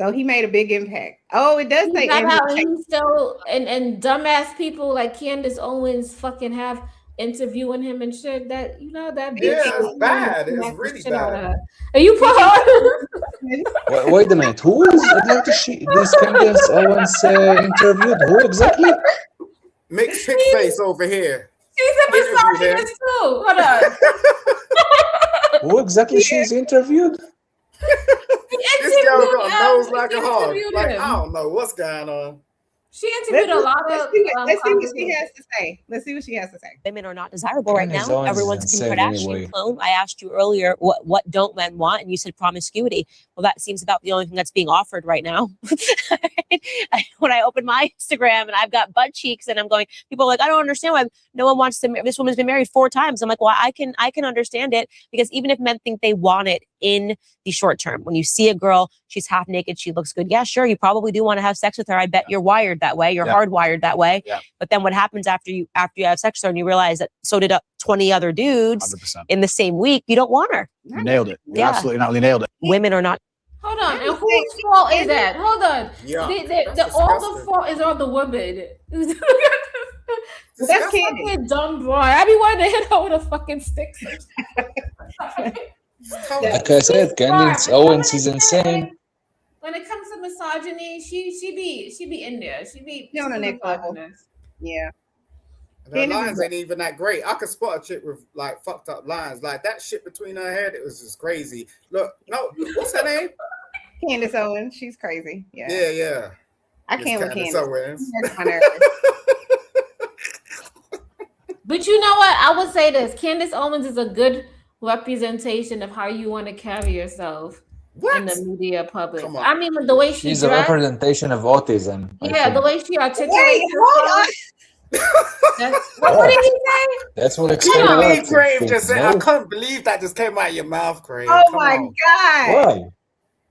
So he made a big impact. Oh, it does He say got out and impact. he's still and dumbass people like Candace Owens fucking have interviewing him and shit. That that bitch. Yeah, it's bad. It's smack the really shit out of bad. her. Are you put her? Wait a minute, who is this Candace Owens interviewed? Who exactly? Mixed pig face over here. She's a misogynist too. Hold on. Who exactly she's interviewed? This girl got a nose like a hog. interviewed Like him. I don't know what's going on. She interviewed a lot of. Let's see what she has to say. Let's see what she has to say. Women are not desirable right Candace now. Owens is Everyone's Kim insane Kardashian anyway. clone. I asked you earlier, what don't men want? And you said promiscuity. Well, that seems about the only thing that's being offered right now. When I open my Instagram and I've got butt cheeks and I'm going, people are like, I don't understand why no one wants to. This woman's been married 4 times. I'm like, well, I can understand it, because even if men think they want it in the short term, when you see a girl, she's half naked, she looks good. Yeah, sure, you probably do want to have sex with her. I bet you're wired that way. You're hardwired that way. Yeah. But then what happens after you have sex with her and you realize that so did 20 other dudes 100%. in the same week? You don't want her. You nailed it. You Yeah. absolutely not only nailed it. Women are not. Hold on, and whose fault is that? Hold on. Yeah, All the fault is on the woman. That's Candy. Fucking dumb boy. I be wanting to hit her with a fucking stick. Like I said, Candace Owens is insane. When it comes to misogyny, she be in there. She be on the next level. Yeah. The lines ain't even that great. I could spot a chick with like fucked up lines. Like that shit between her head, it was just crazy. Look, no, what's her name? Candace Owens. She's crazy. Yeah. Yeah. I can't with Candace. Owens. But you know what? I would say this. Candace Owens is a good representation of how you want to carry yourself in the media public. I mean, the way she She's a dressed, representation of autism. I yeah, think. the way she articulates Wait, hold on. What did he say? That's what I explains can't a lot believe of Crave things, just said. no? I couldn't believe that just came out of your mouth, Crave. Oh Come my on. God. Why?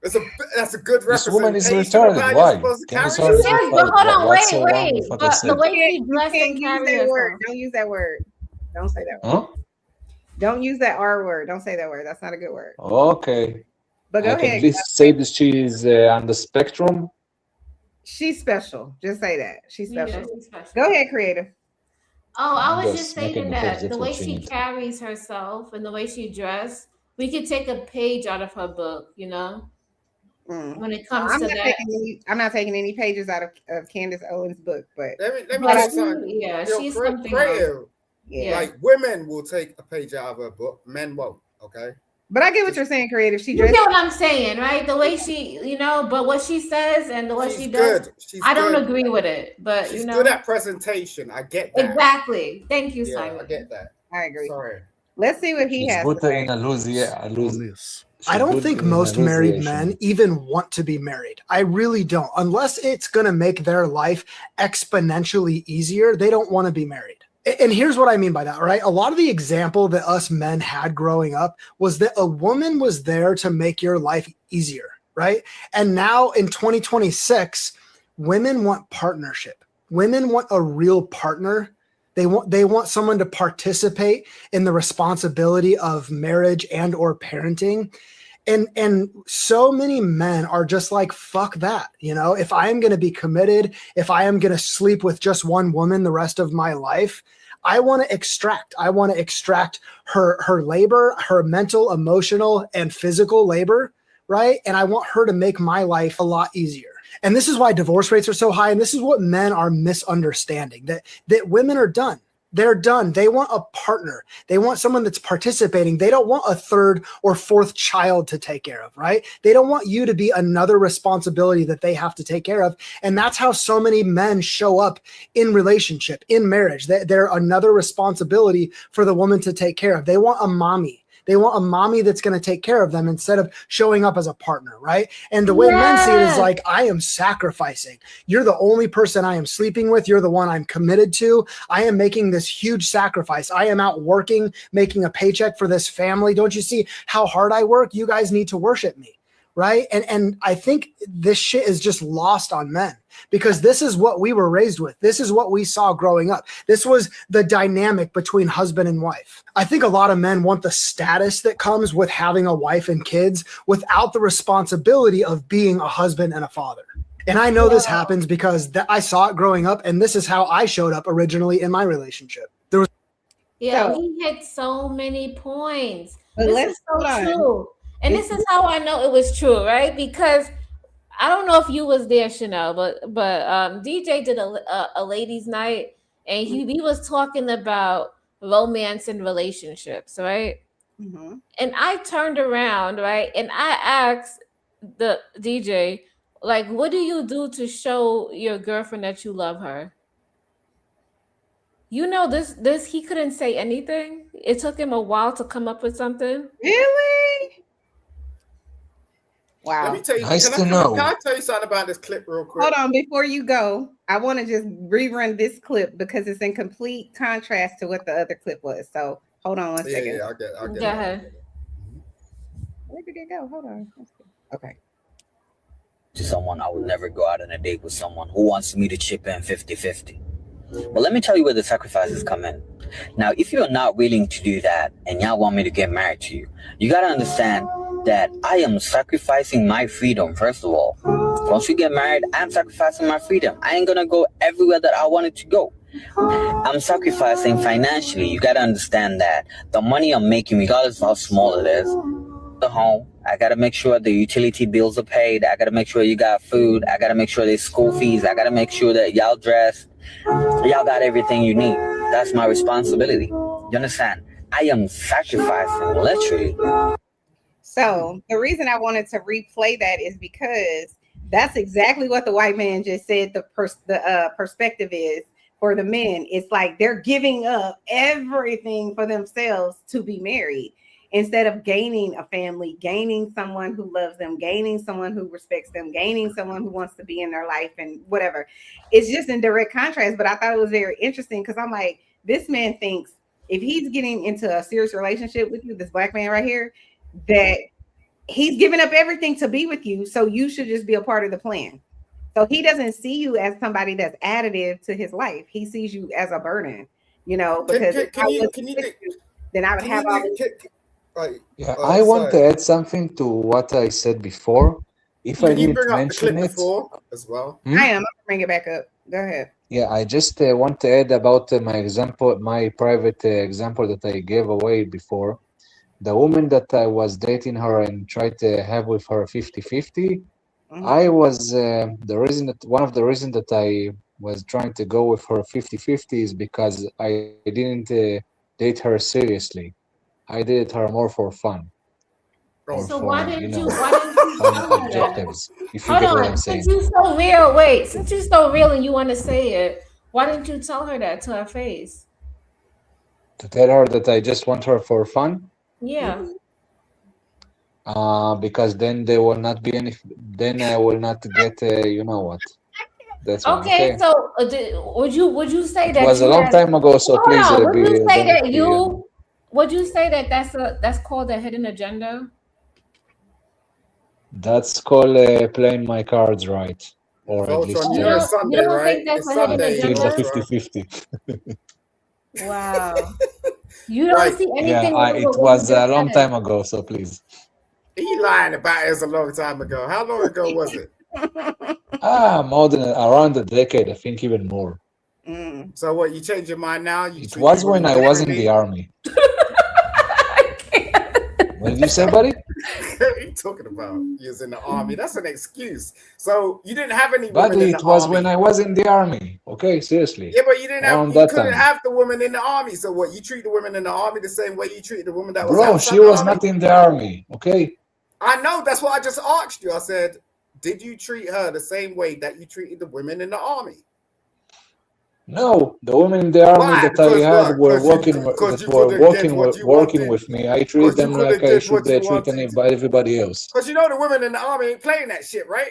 That's a good This representation. woman is of retarded. how you're Why? supposed to Candace carry Owens is Yes, yourself. but retarded. hold on, What's so wrong wait. with what I But said? the way You she dressed can't and use carry that word. herself. Don't use that word. Don't say that word. Huh? Don't use that R word. Don't say that word. That's not a good word. Okay. But go I can ahead. at least say that she is on the spectrum. She's special. Just say that. She's Yeah, special. she's special. Go ahead, creative. Oh, I was Just just make it saying because that that's the what way she she needs. carries herself and the way she dressed, we could take a page out of her book, you know, when it comes to that. I'm not taking any pages out of Candace Owens' book, but Let me But tell you something. yeah, Yo, she's something else. Crave. yeah. Like women will take a page out of her book, men won't. Okay. But I get what you're saying, creative. She You dressed. get what I'm saying, right? The way she, but what she says and the way She's she does, good. She's I don't good. agree with it. But She's good at presentation. I get that. exactly. Thank you, Yeah, Simon. I get that. I agree. Sorry. Let's see what he She's has. good to say. in a I don't think most married men even want to be married. I really don't. Unless it's going to make their life exponentially easier, they don't want to be married. And here's what I mean by that, right? A lot of the example that us men had growing up was that a woman was there to make your life easier, right? And now in 2026, women want partnership. Women want a real partner. They want someone to participate in the responsibility of marriage and or parenting. And so many men are just like, fuck that. You know, if I am going to be committed, if I am going to sleep with just one woman the rest of my life, I want to extract her labor, her mental, emotional, and physical labor, right? And I want her to make my life a lot easier. And this is why divorce rates are so high. And this is what men are misunderstanding, that women are done. They're done. They want a partner. They want someone that's participating. They don't want a third or fourth child to take care of, right? They don't want you to be another responsibility that they have to take care of. And that's how so many men show up in relationship, in marriage. They're another responsibility for the woman to take care of. They want a mommy. They want a mommy that's going to take care of them instead of showing up as a partner, right? And the way men see it is like, I am sacrificing. You're the only person I am sleeping with. You're the one I'm committed to. I am making this huge sacrifice. I am out working, making a paycheck for this family. Don't you see how hard I work? You guys need to worship me, right? And I think this shit is just lost on men, because this is what we were raised with. This is what we saw growing up. This was the dynamic between husband and wife. I think a lot of men want the status that comes with having a wife and kids without the responsibility of being a husband and a father. And I know this happens because I saw it growing up, and this is how I showed up originally in my relationship. There was he hit so many points. But This let's is so hold on. true. And this is how I know it was true, right? Because I don't know if you was there, Chanel, but DJ did a ladies' night, and he was talking about romance and relationships, right? Mm-hmm. And I turned around, right, and I asked the DJ, like, what do you do to show your girlfriend that you love her? You know, this he couldn't say anything. It took him a while to come up with something. Really? Wow. Let me tell you, Nice can to know. I tell you something about this clip real quick? Hold on, before you go, I want to just rerun this clip because it's in complete contrast to what the other clip was. So hold on one second. Yeah, I'll get Go ahead. Where did it go? Hold on. Okay. To someone, I would never go out on a date with someone who wants me to chip in 50-50. But let me tell you where the sacrifices come in. Now, if you're not willing to do that and y'all want me to get married to you, you got to understand that I am sacrificing my freedom, first of all. Once we get married, I'm sacrificing my freedom. I ain't going to go everywhere that I wanted to go. I'm sacrificing financially. You got to understand that the money I'm making, regardless of how small it is, the home, I got to make sure the utility bills are paid. I got to make sure you got food. I got to make sure there's school fees. I got to make sure that y'all dressed. Y'all got everything you need. That's my responsibility. You understand? I am sacrificing, literally. So the reason I wanted to replay that is because that's exactly what the white man just said. The perspective is for the men. It's like they're giving up everything for themselves to be married instead of gaining a family, gaining someone who loves them, gaining someone who respects them, gaining someone who wants to be in their life and whatever. It's just in direct contrast. But I thought it was very interesting because I'm like, this man thinks if he's getting into a serious relationship with you, this black man right here, that he's giving up everything to be with you. So you should just be a part of the plan. So he doesn't see you as somebody that's additive to his life. He sees you as a burden, you know, because then I would have all this. Yeah, I want to add something to what I said before. If I Can you didn't bring up the mention clip it, before as well? I am. I'm gonna bring it back up. Go ahead. yeah, I just want to add about my example, my private example that I gave away before. The woman that I was dating her and tried to have with her 50-50, I was one of the reasons that I was trying to go with her 50-50 is because I didn't date her seriously. I did her more for fun. So why didn't you fun objectives, if you hold get what on, I'm saying. since you're so real, since you're so real and you want to say it, why didn't you tell her that to her face? To tell her that I just want her for fun? Yeah. Because then there will not be any. Then I will not get. You know what? That's one. Okay. So would you say It that was a long time ago? So hold please on, would you say that you? would you say that that's called a hidden agenda? That's called playing my cards right, or at least you don't think that's a hidden agenda? 50-50. Wow. You don't see anything Yeah, wrong it with what was you a just long said. time ago. So please. You lying about it was a long time ago. How long ago was it? More than around a decade, I think even more. So what? You change your mind now? It was when I was in the army. What did you say, buddy? What are you talking about? You was in the army. That's an excuse. So you didn't have any women Buddy, in the it was army. when I was in the army. Okay, seriously. Yeah, but you didn't Around have. You that couldn't time. have the woman in the army. So what? You treat the women in the army the same way you treat the woman that was Bro, outside she the was army? not in the army. Okay. I know. That's what I just asked you. I said, did you treat her the same way that you treated the women in the army? No, the women in the army Why? that I Because had what? were Because working you that were couldn't get working what you working wanted. with me. I treat Because you them like couldn't I get should what you treat wanted. everybody else. Because you know the women in the army ain't playing that shit, right?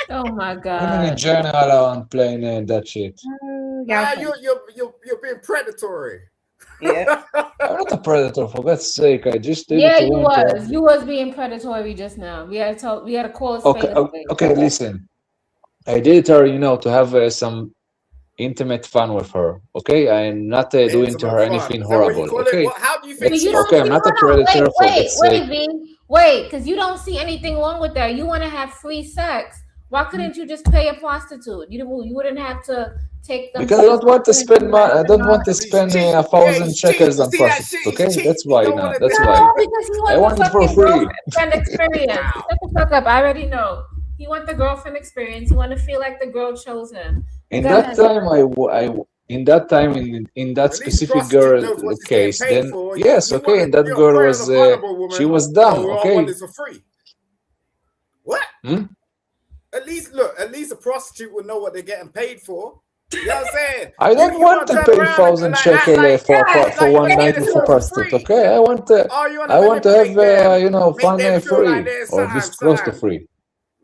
Oh my Women in god. general aren't playing that shit. Nah, you're being predatory. Yeah. I'm not a predator, for God's sake. I just didn't Yeah, you want to was. You was being predatory just now. We had to call a Okay, spade a spade. okay, listen. I did it her, to have some intimate fun with her. Okay, I'm not doing to her anything horrible. Okay, How do you But think you don't okay, I'm see, not a hold on, predator, for God's sake. wait, because you don't see anything wrong with that. You want to have free sex. Why couldn't you just pay a prostitute? You wouldn't have to take them. Because I don't want to spend I don't want to spend 1,000 shekels on prostitutes. Okay, that's why not. That's why. No, because you I want want the it for fucking free. girlfriend experience. Shut the fuck up. I already know. You want the girlfriend experience. You want to feel like the girl chose him. In Go that ahead. time, in that specific girl case, then yes, okay, and that girl was she was dumb. Oh, I Okay. want this for free. What? Hmm? At least a prostitute would know what they're getting paid for. You know what I'm saying? I don't want to pay 1,000 shekel for one night with a prostitute. Okay, I want to have fun free or just close to free.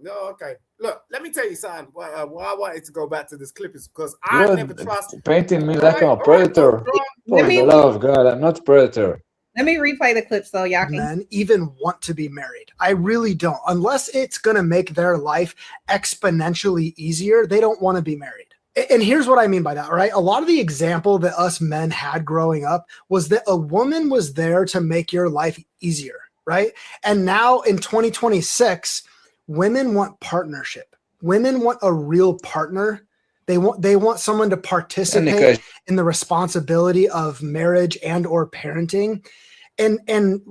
No, okay. Look, let me tell you something. Why I wanted to go back to this clip is because I never trust. Painting me like I'm a predator. For the love of God, I'm not a predator. Let me replay the clip so y'all can. Men even want to be married. I really don't. Unless it's going to make their life exponentially easier, they don't want to be married. And here's what I mean by that, right? A lot of the example that us men had growing up was that a woman was there to make your life easier, right? And now in 2026, women want partnership. Women want a real partner. They want someone to participate in the responsibility of marriage and or parenting. And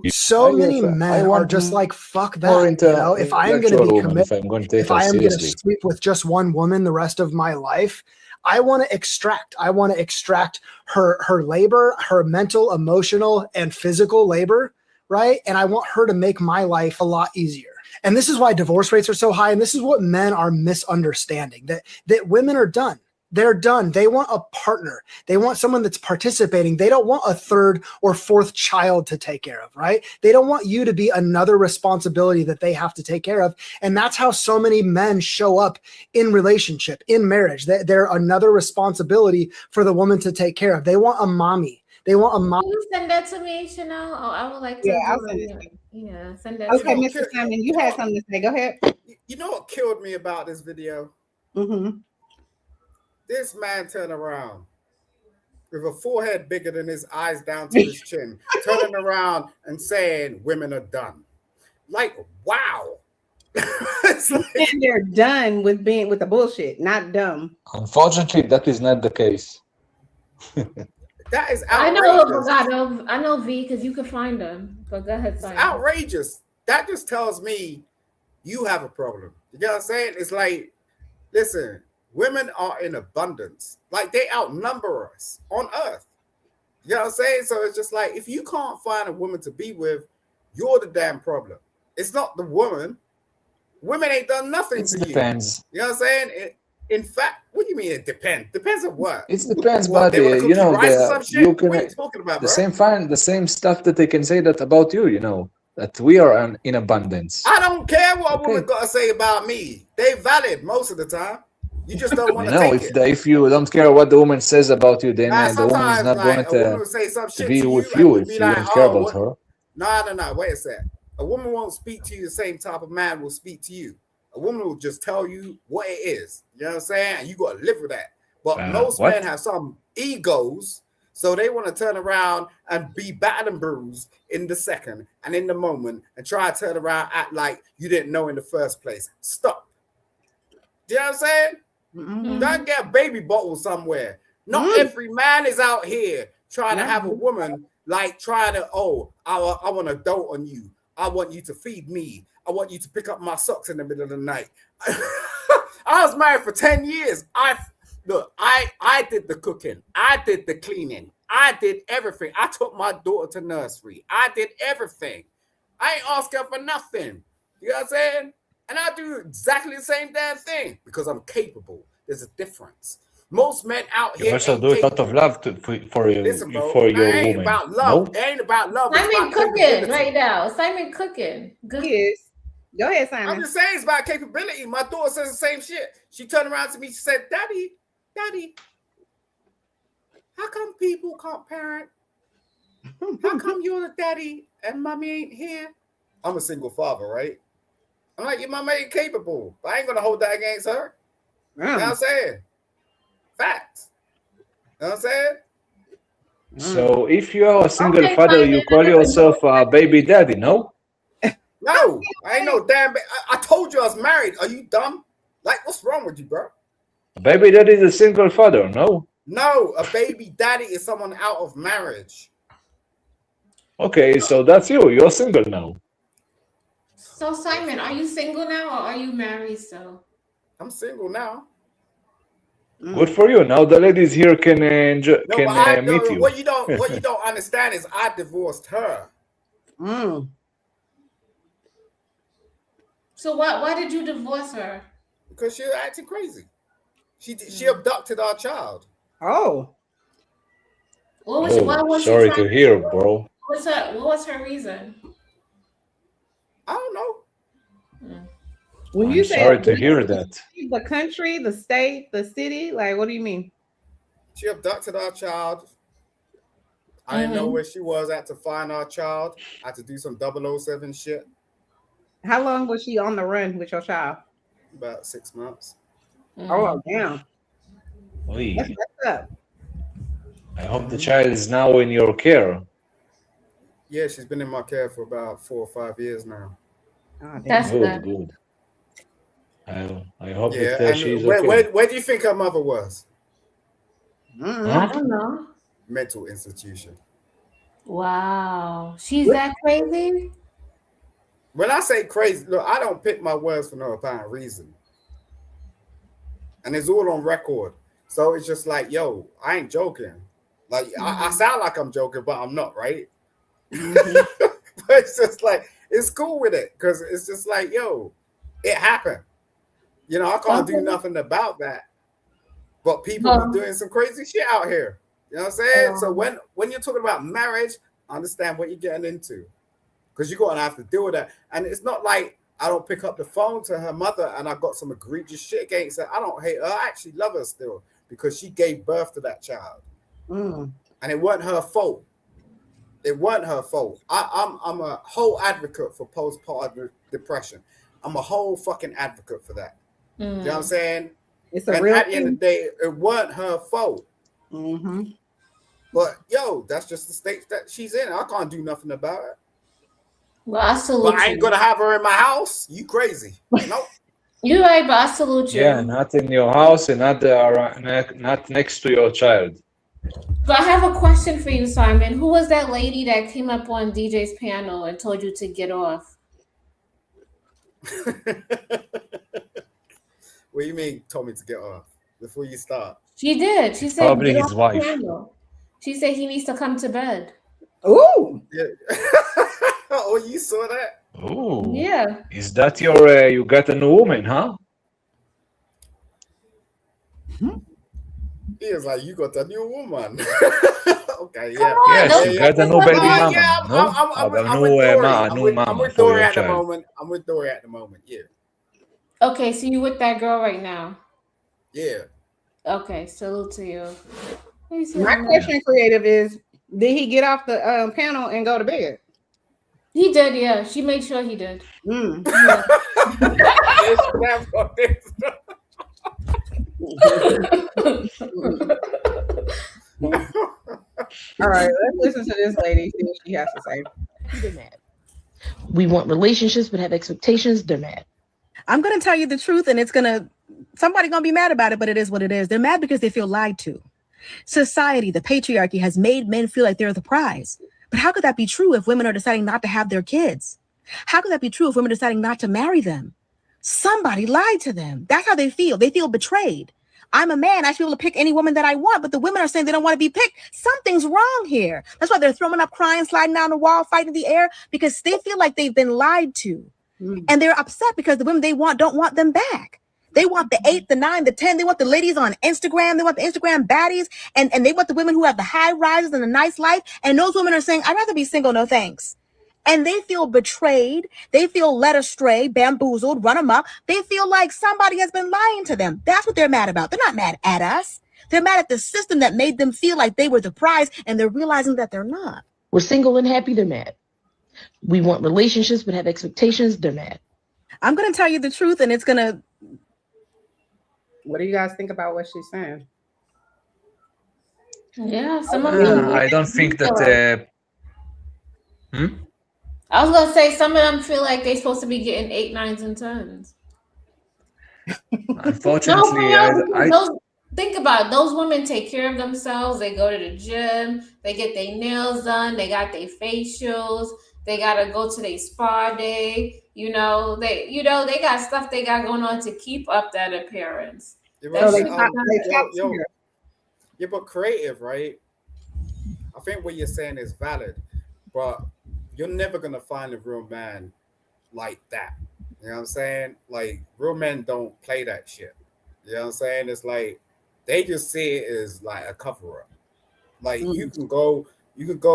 so many men are just like, fuck that. If I am going to be committed, if I am going to sleep with just one woman the rest of my life, I want to extract her labor, her mental, emotional, and physical labor, right? And I want her to make my life a lot easier. And this is why divorce rates are so high. And this is what men are misunderstanding, that women are done. They're done. They want a partner. They want someone that's participating. They don't want a third or fourth child to take care of, right? They don't want you to be another responsibility that they have to take care of. And that's how so many men show up in relationship, in marriage. They're another responsibility for the woman to take care of. They want a mommy. They want a mom. Can you send that to me, Chanel? Oh, I would like to. Yeah, I'll send it. Yeah, send that. Okay, to me. Mr. Simon, you had something to say. Go ahead. You know what killed me about this video? Mm-hmm. This man turned around with a forehead bigger than his eyes down to his chin, turning around and saying women are done. Like, wow. Like, they're done with being with the bullshit, not dumb. Unfortunately, that is not the case. That is outrageous. I know V because you can find them. But go ahead, Simon. It's outrageous. That just tells me you have a problem. You know what I'm saying? It's like, listen, women are in abundance. Like, they outnumber us on earth. You know what I'm saying? So it's just like, if you can't find a woman to be with, you're the damn problem. It's not the woman. Women ain't done nothing to you. It depends. You know what I'm saying? In fact, what do you mean it depends? Depends on what? It depends, what, but you know, you can, what are you talking about, bro? The same stuff that they can say that about you, you know, that we are in abundance. I don't care what a woman got to say about me. They valid most of the time. You just don't want to take it. If you don't care what the woman says about you, then the woman is not like, going to be with you if you don't care about her. No. Wait a sec. A woman won't speak to you the same type of man will speak to you. A woman will just tell you what it is. You know what I'm saying? And you got to live with that. But most men have some egos. So they want to turn around and be battered and bruised in the second and in the moment and try to turn around, act like you didn't know in the first place. Stop. Do you know what I'm saying? Mm-hmm. Don't get a baby bottle somewhere. Not every man is out here trying to have a woman like trying to, I want to dote on you. I want you to feed me. I want you to pick up my socks in the middle of the night. I was married for 10 years. I did the cooking. I did the cleaning. I did everything. I took my daughter to nursery. I did everything. I ain't ask her for nothing. You know what I'm saying? And I do exactly the same damn thing because I'm capable. There's a difference. Most men out You here also ain't do it out capable. of love for Listen, bro, for it your ain't woman. about love. No? It ain't about love. It's Simon about cooking capability. right now. Simon cooking. Good. Yes. Go ahead, Simon. I'm just saying it's about capability. My daughter says the same shit. She turned around to me. She said, Daddy, how come people can't parent? How come you're the daddy and mommy ain't here? I'm a single father, right? I'm like, your mama ain't capable. But I ain't going to hold that against her. You know what I'm saying? Facts. You know what I'm saying? So if you are a single Okay, father, Simon, you call yourself a baby daddy, no? No, I ain't no damn. I told you I was married. Are you dumb? Like, what's wrong with you, bro? A baby daddy is a single father, no? No, a baby daddy is someone out of marriage. Okay, so that's you. You're single now. So Simon, are you single now or are you married still? I'm single now. Good for you. Now the ladies here can meet you. What you don't understand is I divorced her. So why did you divorce her? Because she was acting crazy. She abducted our child. Oh. What was she sorry trying to hear, bro. What was her reason? I don't know. When I'm you say sorry to hear that. The country, the state, the city, like what do you mean? She abducted our child. I didn't know where she was at to find our child. I had to do some 007 shit. How long was she on the run with your child? About 6 months. Oh, damn. Oy. That's messed up. I hope the child is now in your care. Yeah, she's been in my care for about 4 or 5 years now. Oh, that's good. I hope Yeah, that she's okay. where do you think her mother was? I don't know. Mental institution. Wow. She's that crazy? When I say crazy, look, I don't pick my words for no apparent reason. And it's all on record. So it's just like, yo, I ain't joking. Like, I sound like I'm joking, but I'm not, right? But it's just like, it's cool with it. Because it's just like, yo, it happened. You know, I can't do nothing about that. But people be doing some crazy shit out here. You know what I'm saying? So when you're talking about marriage, understand what you're getting into. Because you're going to have to deal with that. And it's not like I don't pick up the phone to her mother and I got some egregious shit against her. I don't hate her. I actually love her still because she gave birth to that child. And it wasn't her fault. It wasn't her fault. I'm a whole advocate for postpartum depression. I'm a whole fucking advocate for that. You know what I'm saying? It's a real at the end of the day, it wasn't her fault. But yo, that's just the state that she's in. I can't do nothing about it. Well, I salute But I ain't gonna have her in my house. You crazy? Nope. You're right, but I salute you. Yeah, not in your house and not next to your child. But I have a question for you, Simon. Who was that lady that came up on DJ's panel and told you to get off? What do you mean told me to get off before you start? She did. She said probably get his off wife. the panel. She said he needs to come to bed. Ooh. Yeah. Oh, you saw that? Oh. Yeah. Is that your you got a new woman, huh? He was like, you got a new woman. Okay, Come yeah. on, Yes, you got a new baby mama. Yeah, No? I'm with Dory. I'm with for Dory your at the child. moment. I'm with Dory at the moment. Yeah. Okay, so you with that girl right now? Yeah. Okay, salute to you. My question, creative, is did he get off the panel and go to bed? He did, yeah. She made sure he did. Yeah. All right, let's listen to this lady, see what she has to say. They're mad. We want relationships but have expectations. They're mad. I'm going to tell you the truth, and somebody going to be mad about it, but it is what it is. They're mad because they feel lied to. Society, the patriarchy, has made men feel like they're the prize. But how could that be true if women are deciding not to have their kids? How could that be true if women are deciding not to marry them? Somebody lied to them. That's how they feel. They feel betrayed. I'm a man. I should be able to pick any woman that I want, but the women are saying they don't want to be picked. Something's wrong here. That's why they're throwing up, crying, sliding down the wall, fighting in the air, because they feel like they've been lied to. And they're upset because the women they want don't want them back. They want the 8, the 9, the 10. They want the ladies on Instagram. They want the Instagram baddies. And they want the women who have the high rises and a nice life. And those women are saying, I'd rather be single, no thanks. And they feel betrayed. They feel led astray, bamboozled, run amok. They feel like somebody has been lying to them. That's what they're mad about. They're not mad at us. They're mad at the system that made them feel like they were the prize, and they're realizing that they're not. We're single and happy. They're mad. We want relationships but have expectations. They're mad. I'm going to tell you the truth, and it's going to... What do you guys think about what she's saying? Yeah, some of them. I don't think that... I was gonna say some of them feel like they're supposed to be getting 8, 9s, and 10s. Unfortunately, think about it. Those women take care of themselves. They go to the gym. They get their nails done. They got their facials. They gotta go to their spa day. They got stuff they got going on to keep up that appearance. Yeah, but creative, right? I think what you're saying is valid, but you're never gonna find a real man like that. You know what I'm saying? Like, real men don't play that shit. You know what I'm saying? It's like they just see it as like a cover up. Like you can go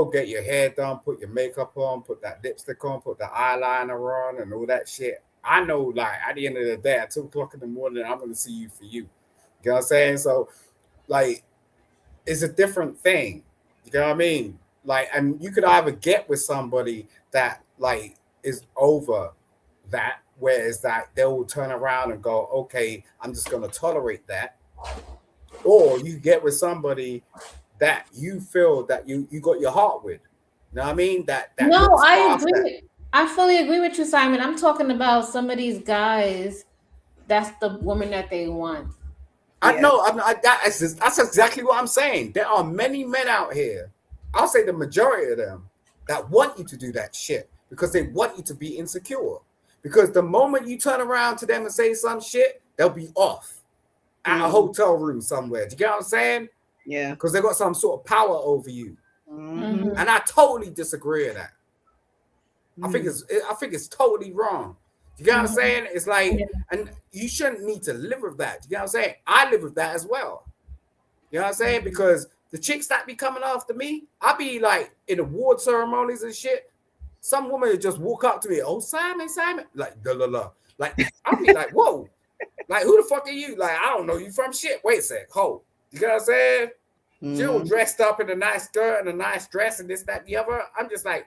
get your hair done, put your makeup on, put that lipstick on, put the eyeliner on, and all that shit. I know, like, at the end of the day, at 2 o'clock in the morning, I'm gonna see you for you. You know what I'm saying? So, like, it's a different thing. You know what I mean? Like, and you could either get with somebody that like is over that, whereas that they will turn around and go, okay, I'm just gonna tolerate that, or you get with somebody that you feel that you got your heart with. You know what I mean? No, I agree. I fully agree with you, Simon. I'm talking about some of these guys. That's the woman that they want. I know. That's exactly what I'm saying. There are many men out here. I'll say the majority of them that want you to do that shit because they want you to be insecure. Because the moment you turn around to them and say some shit, they'll be off at a hotel room somewhere. Do you get what I'm saying? Yeah. Because they got some sort of power over you. Mm-hmm. And I totally disagree with that. I think it's totally wrong. You get what I'm saying? It's like, and you shouldn't need to live with that. You get what I'm saying? I live with that as well. You know what I'm saying? Because the chicks that be coming after me, I be like in award ceremonies and shit. Some woman would just walk up to me, oh, Simon, like, la. Like, I'll be like, whoa. Like, who the fuck are you? Like, I don't know you from shit. Wait a sec, ho. You know what I'm saying? She was dressed up in a nice skirt and a nice dress and this, that, the other. I'm just like,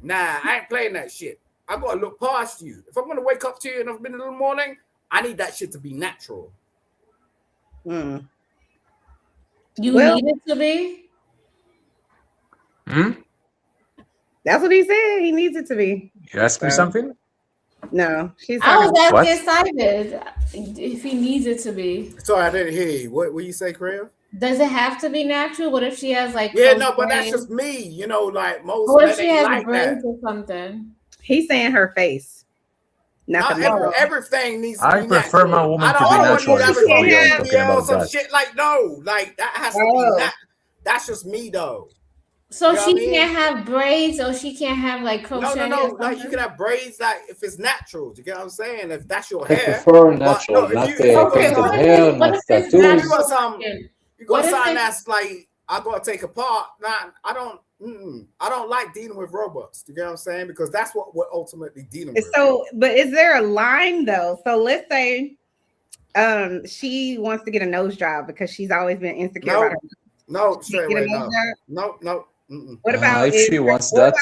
nah, I ain't playing that shit. I gotta look past you. If I'm gonna wake up to you in the middle of the morning, I need that shit to be natural. You need it to be? That's what he said. He needs it to be. You asked me something? No, she's. I was asking Simon if he needs it to be. Sorry, I didn't hear you. What you say, Crave? Does it have to be natural? What if she has like? Yeah, no, but that's just me. You know, like most. What if she has like braids or something? He's saying her face. Not everything needs to I be prefer natural. my woman to be natural. No, like that has to be that's just me though. So she can't have braids, or she can't have like crochet. No. Like you can have braids, like if it's natural. You get what I'm saying? If that's your hair, I prefer natural, not painted hair, not tattoos. You got something that's like I gotta take apart. I don't like dealing with robots. You get what I'm saying? Because that's what we're ultimately dealing with. So, but is there a line though? So let's say she wants to get a nose job because she's always been insecure about her. No, straight away, no. What about if she wants that?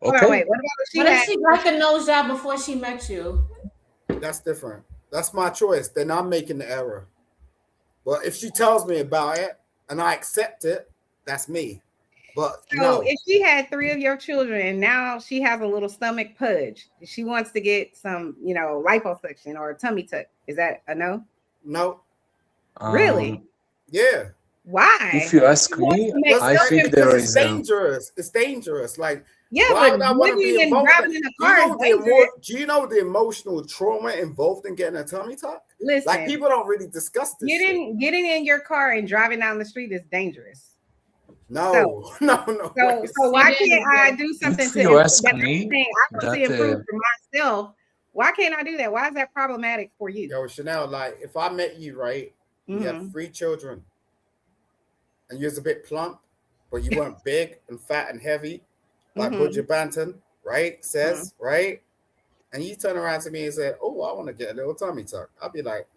Okay. What if she got the nose job before she met you? That's different. That's my choice. Then I'm making the error. But if she tells me about it and I accept it, That's me. But So no, if she had 3 of your children and now she has a little stomach pudge, she wants to get some, liposuction or a tummy tuck. Is that a no? no, Really? yeah. Why? If you ask She wants me, to make I think Because there it's is dangerous. It's dangerous. Like, Yeah, why but would I want to be living and involved? driving in a car is dangerous. Do you know the emotional trauma involved in getting a tummy tuck? Listen, Like, people don't really discuss this shit. getting in your car and driving down the street is dangerous. No. So why can't I do something If you ask that me, I'm saying I want to improve for myself? Why can't I do that? Why is that problematic for you? Yo, Chanel, like, if I met you, right, you have 3 children, and you was a bit plump, but you weren't big and fat and heavy, like Budja Banton, right, says, right? And you turn around to me and say, oh, I want to get a little tummy tuck. I'll be like,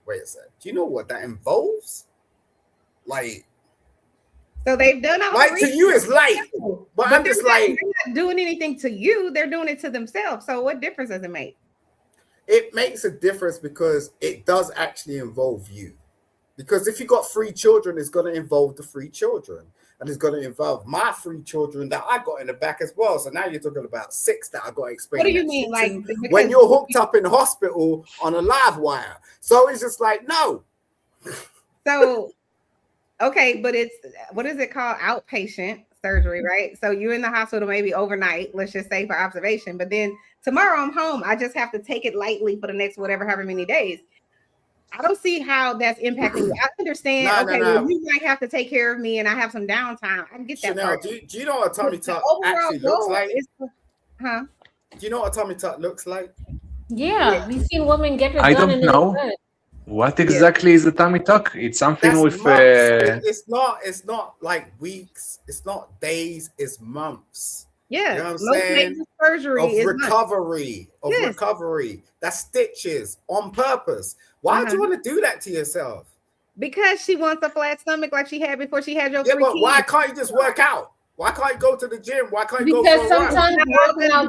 wait a sec. Do you know what that involves? Like, so they've done all like, to you it's light, but I'm just like, they're not doing anything to you. They're doing it to themselves. So what difference does it make? It makes a difference because it does actually involve you. Because if you got 3 children, it's going to involve the 3 children. And it's going to involve my 3 children that I got in the back as well. So now you're talking about 6 that I got to explain. What do you mean? Like, when you're hooked up in hospital on a live wire. So it's just like, no. So, okay, but it's, what is it called? Outpatient surgery, right? So you're in the hospital maybe overnight, let's just say for observation. But then tomorrow I'm home. I just have to take it lightly for the next however many days. I don't see how that's impacting you. I understand. Well, you might have to take care of me, and I have some downtime. I get that. Chanel, part. do you know what a tummy tuck actually looks like? Do you know what a tummy tuck looks like? Yeah, we've seen women get it I done. don't know. What exactly is a tummy tuck? It's something with. It's not like weeks. It's not days. It's months. Yeah, you know what I'm saying? Surgery of is recovery. Months. Of recovery. That's stitches on purpose. Why do you want to do that to yourself? Because she wants a flat stomach like she had before she had your 3 kids. Why kids. can't you just work out? Why can't you go to the gym? Why can't you go because for a sometimes run? working out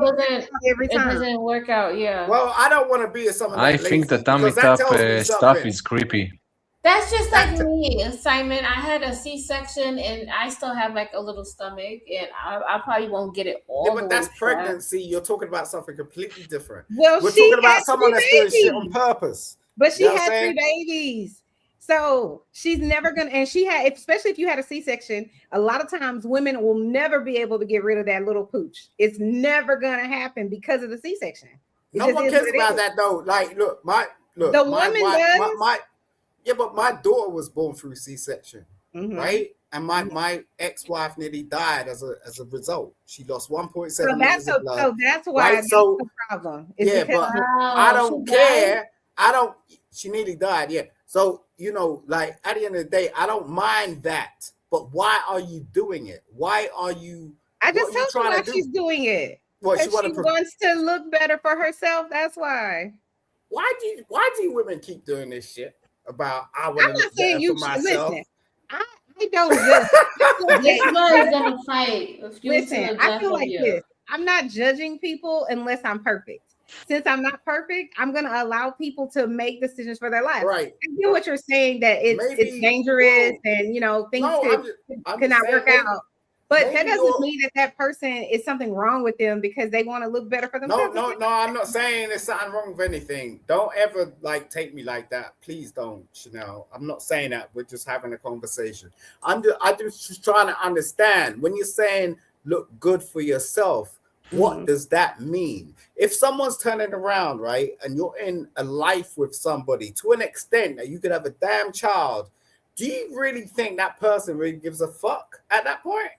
doesn't work out. Yeah. Well, I don't want to be someone. I think the tummy tuck stuff is creepy. That's just like me, Simon. I had a C-section and I still have like a little stomach, and I probably won't get it all. Yeah, but that's pregnancy. You're talking about something completely different. Well, we're talking about someone that's doing shit on purpose. But she had 3 babies. So she's never gonna, and she had, especially if you had a C-section, a lot of times women will never be able to get rid of that little pooch. It's never gonna happen because of the C-section. No one cares about that though. Like, the woman does. Yeah, but my daughter was born through C-section, right? And my ex-wife nearly died as a result. She lost 1.7 liters of blood. So that's why that's the problem. Yeah, but I don't care. She nearly died. Yeah. So, like, at the end of the day, I don't mind that. But why are you doing it? Why are you? I just told you why she's doing it. Well, she wants to look better for herself. That's why. Why do you women keep doing this shit about I want to look better for myself? Listen, I don't judge. This one is gonna fight. Listen, I feel like this. I'm not judging people unless I'm perfect. Since I'm not perfect, I'm gonna allow people to make decisions for their lives. Right. I get what you're saying, that it's dangerous and things cannot work out. But that doesn't mean that person is something wrong with them because they want to look better for themselves. No, I'm not saying there's something wrong with anything. Don't ever take me like that. Please don't, Chanel. I'm not saying that. We're just having a conversation. I'm just trying to understand when you're saying look good for yourself. What does that mean? If someone's turning around, right, and you're in a life with somebody to an extent that you could have a damn child, do you really think that person really gives a fuck at that point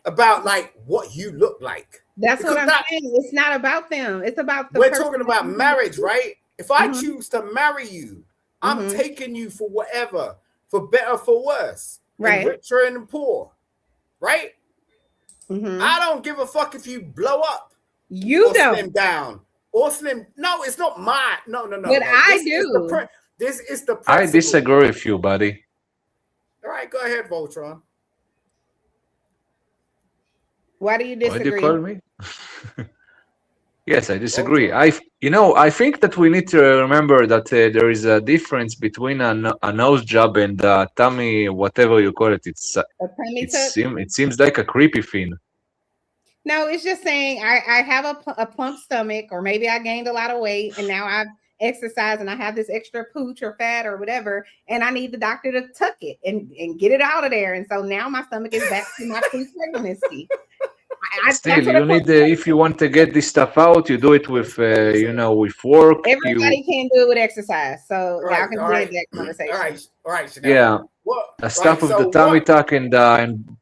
about what you look like? That's what I'm saying. It's not about them. It's about the We're talking about marriage, right? If I choose to marry you, I'm taking you for whatever, for better, for worse, right? Richer and poor, right? I don't give a fuck if you blow up. You don't slim down or slim. No, it's not mine. No. But I do. This is the principle. I disagree with you, buddy. All right, go ahead, Voltron. Why do you disagree? Why do you call me? Yes, I disagree. I think that we need to remember that there is a difference between a nose job and a tummy, whatever you call it. A tummy tuck? It seems like a creepy thing. No, it's just saying I have a plump stomach, or maybe I gained a lot of weight and now I've exercised and I have this extra pooch or fat or whatever, and I need the doctor to tuck it and get it out of there. And so now my stomach is back to my pre-pregnancy. Still, you need if you want to get this stuff out, you do it with with work. Everybody can do it with exercise, so y'all can right. that conversation. All right, Chanel. Yeah, the stuff with the tummy tuck and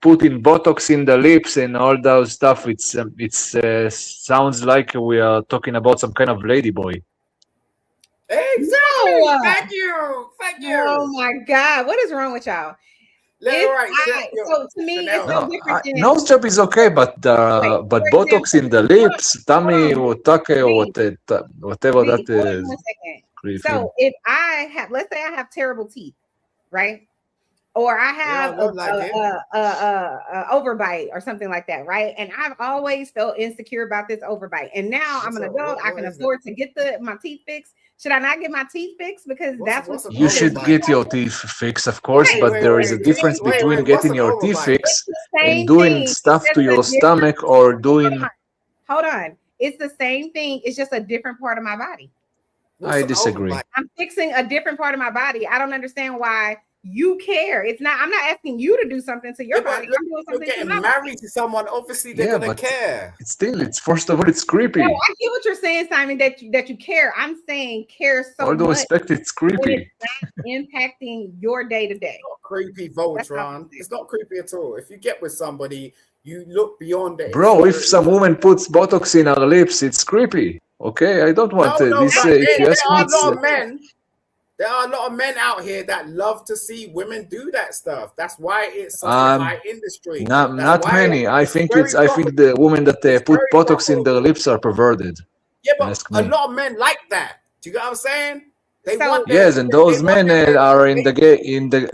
putting Botox in the lips and all those stuff. It's sounds like we are talking about some kind of ladyboy. Exactly. No. Thank you. Oh my God, what is wrong with y'all? So to me, it's no different than nose job is okay, but Botox in the lips, tummy or tuck or whatever that is. 1 second. So if I have, let's say I have terrible teeth, right? Or I have a overbite or something like that, right? And I've always felt insecure about this overbite. And now I'm an adult, I can afford to get my teeth fixed. Should I not get my teeth fixed? Because that's what you should get your teeth fixed, of course, but there is a difference between getting your teeth fixed and doing stuff to your stomach or doing. Hold on. It's the same thing. It's just a different part of my body. I disagree. I'm fixing a different part of my body. I don't understand why you care. It's not. I'm not asking you to do something to your body. I'm doing something getting to my married body. to someone. Obviously, they're gonna care. It's first of all, it's creepy. No, I get what you're saying, Simon. That you care. I'm saying care so all due much. respect, it's creepy. It's not impacting your day to day. Creepy, Voltron. It's not creepy at all. If you get with somebody, you look beyond it. Bro, if some woman puts Botox in her lips, it's creepy. Okay, I don't want this. If you ask me, there are a lot of men out here that love to see women do that stuff. That's why it's such a high industry. Not many. I think the women that put Botox in their lips are perverted. Yeah, but a lot of men like that. Do you get what I'm saying? They want yes, and those men are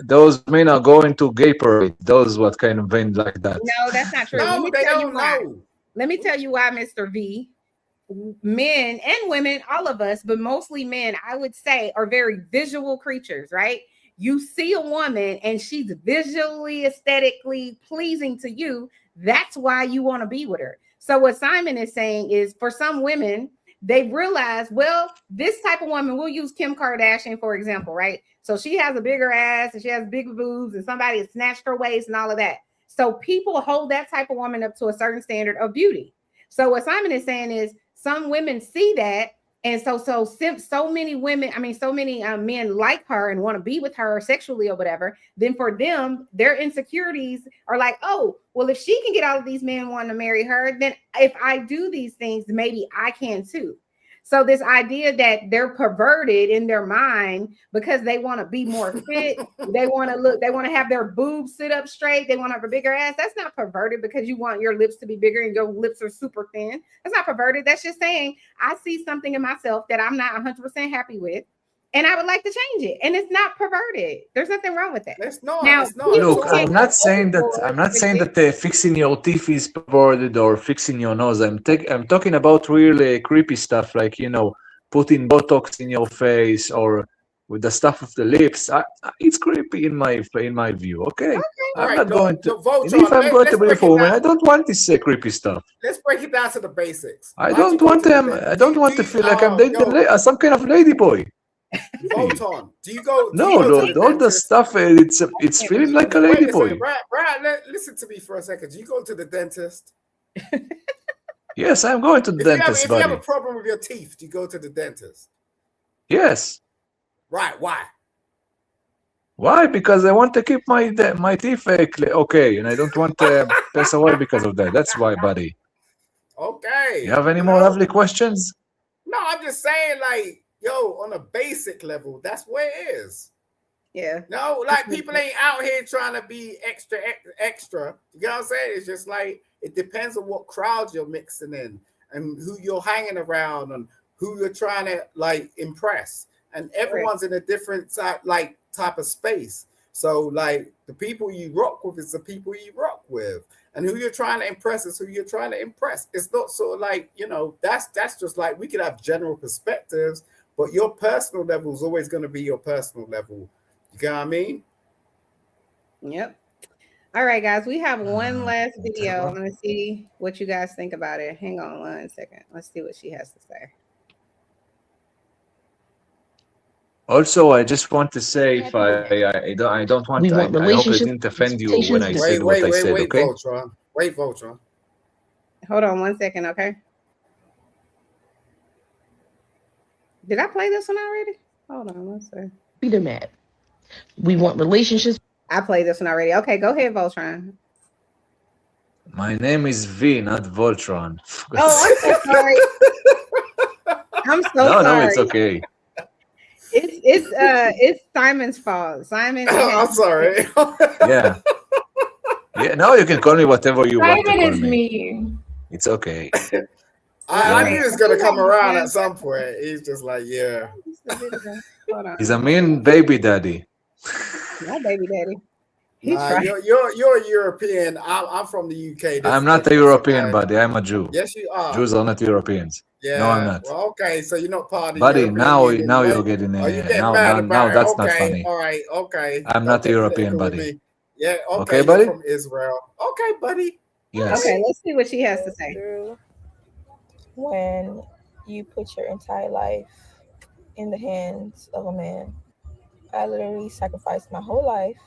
those men are going to gay parade. Those what kind of men like that? No, that's not true. No, they don't know. Let me tell you why, Mr. V. Men and women, all of us, but mostly men, I would say, are very visual creatures, right? You see a woman and she's visually, aesthetically pleasing to you. That's why you want to be with her. So what Simon is saying is, for some women, they realize, well, this type of woman, we'll use Kim Kardashian, for example, right? So she has a bigger ass and she has big boobs and somebody has snatched her waist and all of that. So people hold that type of woman up to a certain standard of beauty. So what Simon is saying is, some women see that, and so many women, so many men like her and want to be with her sexually or whatever. Then for them, their insecurities are like, oh, well, if she can get all of these men wanting to marry her, then if I do these things, maybe I can too. So this idea that they're perverted in their mind because they want to be more fit, they want to have their boobs sit up straight, they want to have a bigger ass. That's not perverted because you want your lips to be bigger and your lips are super thin. That's not perverted. That's just saying I see something in myself that I'm not 100% happy with, and I would like to change it. And it's not perverted. There's nothing wrong with that. It's not. Now, it's not. Look, I'm not saying that fixing your teeth is perverted or fixing your nose. I'm talking about really creepy stuff, like putting Botox in your face or with the stuff of the lips. It's creepy in my view. Okay, I'm not going to. If I'm going to be a woman, I don't want this creepy stuff. Let's break it down to the basics. I don't want to feel like I'm dating some kind of ladyboy. Volton, do you go? All the stuff. It's feeling like a ladyboy. Brad, listen to me for a second. Do you go to the dentist? Yes, I'm going to the dentist. If you have a problem with your teeth, do you go to the dentist? Yes. Right. Why? Why? Because I want to keep my teeth okay, and I don't want to pass away because of that. That's why, buddy. Okay. You have any more lovely questions? No, I'm just saying, like, yo, on a basic level, that's where it is. Yeah. No, like people ain't out here trying to be extra. You know what I'm saying? It's just like it depends on what crowd you're mixing in and who you're hanging around and who you're trying to like impress. And everyone's in a different type of space. So like the people you rock with is the people you rock with. And who you're trying to impress is who you're trying to impress. It's not sort of like, that's just like, we could have general perspectives, but your personal level is always going to be your personal level. You get what I mean? Yep. All right, guys, we have one last video. I'm going to see what you guys think about it. Hang on 1 second. Let's see what she has to say. Also, I just want to say, if I don't want, I hope I didn't offend you when I said what I said, okay? Voltron. Wait, Voltron. Hold on 1 second, okay? Did I play this one already? Hold on, let's see. They're mad. We want relationships. I played this one already. Okay, go ahead, Voltron. My name is V, not Voltron. Oh, I'm so sorry. I'm so sorry. No, it's okay. It's Simon's fault. Simon. I'm sorry. Yeah. Yeah. No, you can call me whatever you want to Simon call is me. me. It's okay. I knew he was gonna come around at some point. He's just like, yeah. He's a mean baby daddy. My baby daddy. You're European. I'm from the UK. I'm not a European, buddy. I'm a Jew. Yes, you are. Jews are not Europeans. Yeah. No, I'm not. Well, okay, so you're not part of the Buddy, European now Union, you're getting right? it. Getting Now mad that's about not it. funny. All right, okay. I'm not a European, buddy. Yeah, Okay, you're buddy? from Israel. Okay, buddy. Yes. Okay, let's see what she has to say. When you put your entire life in the hands of a man. I literally sacrificed my whole life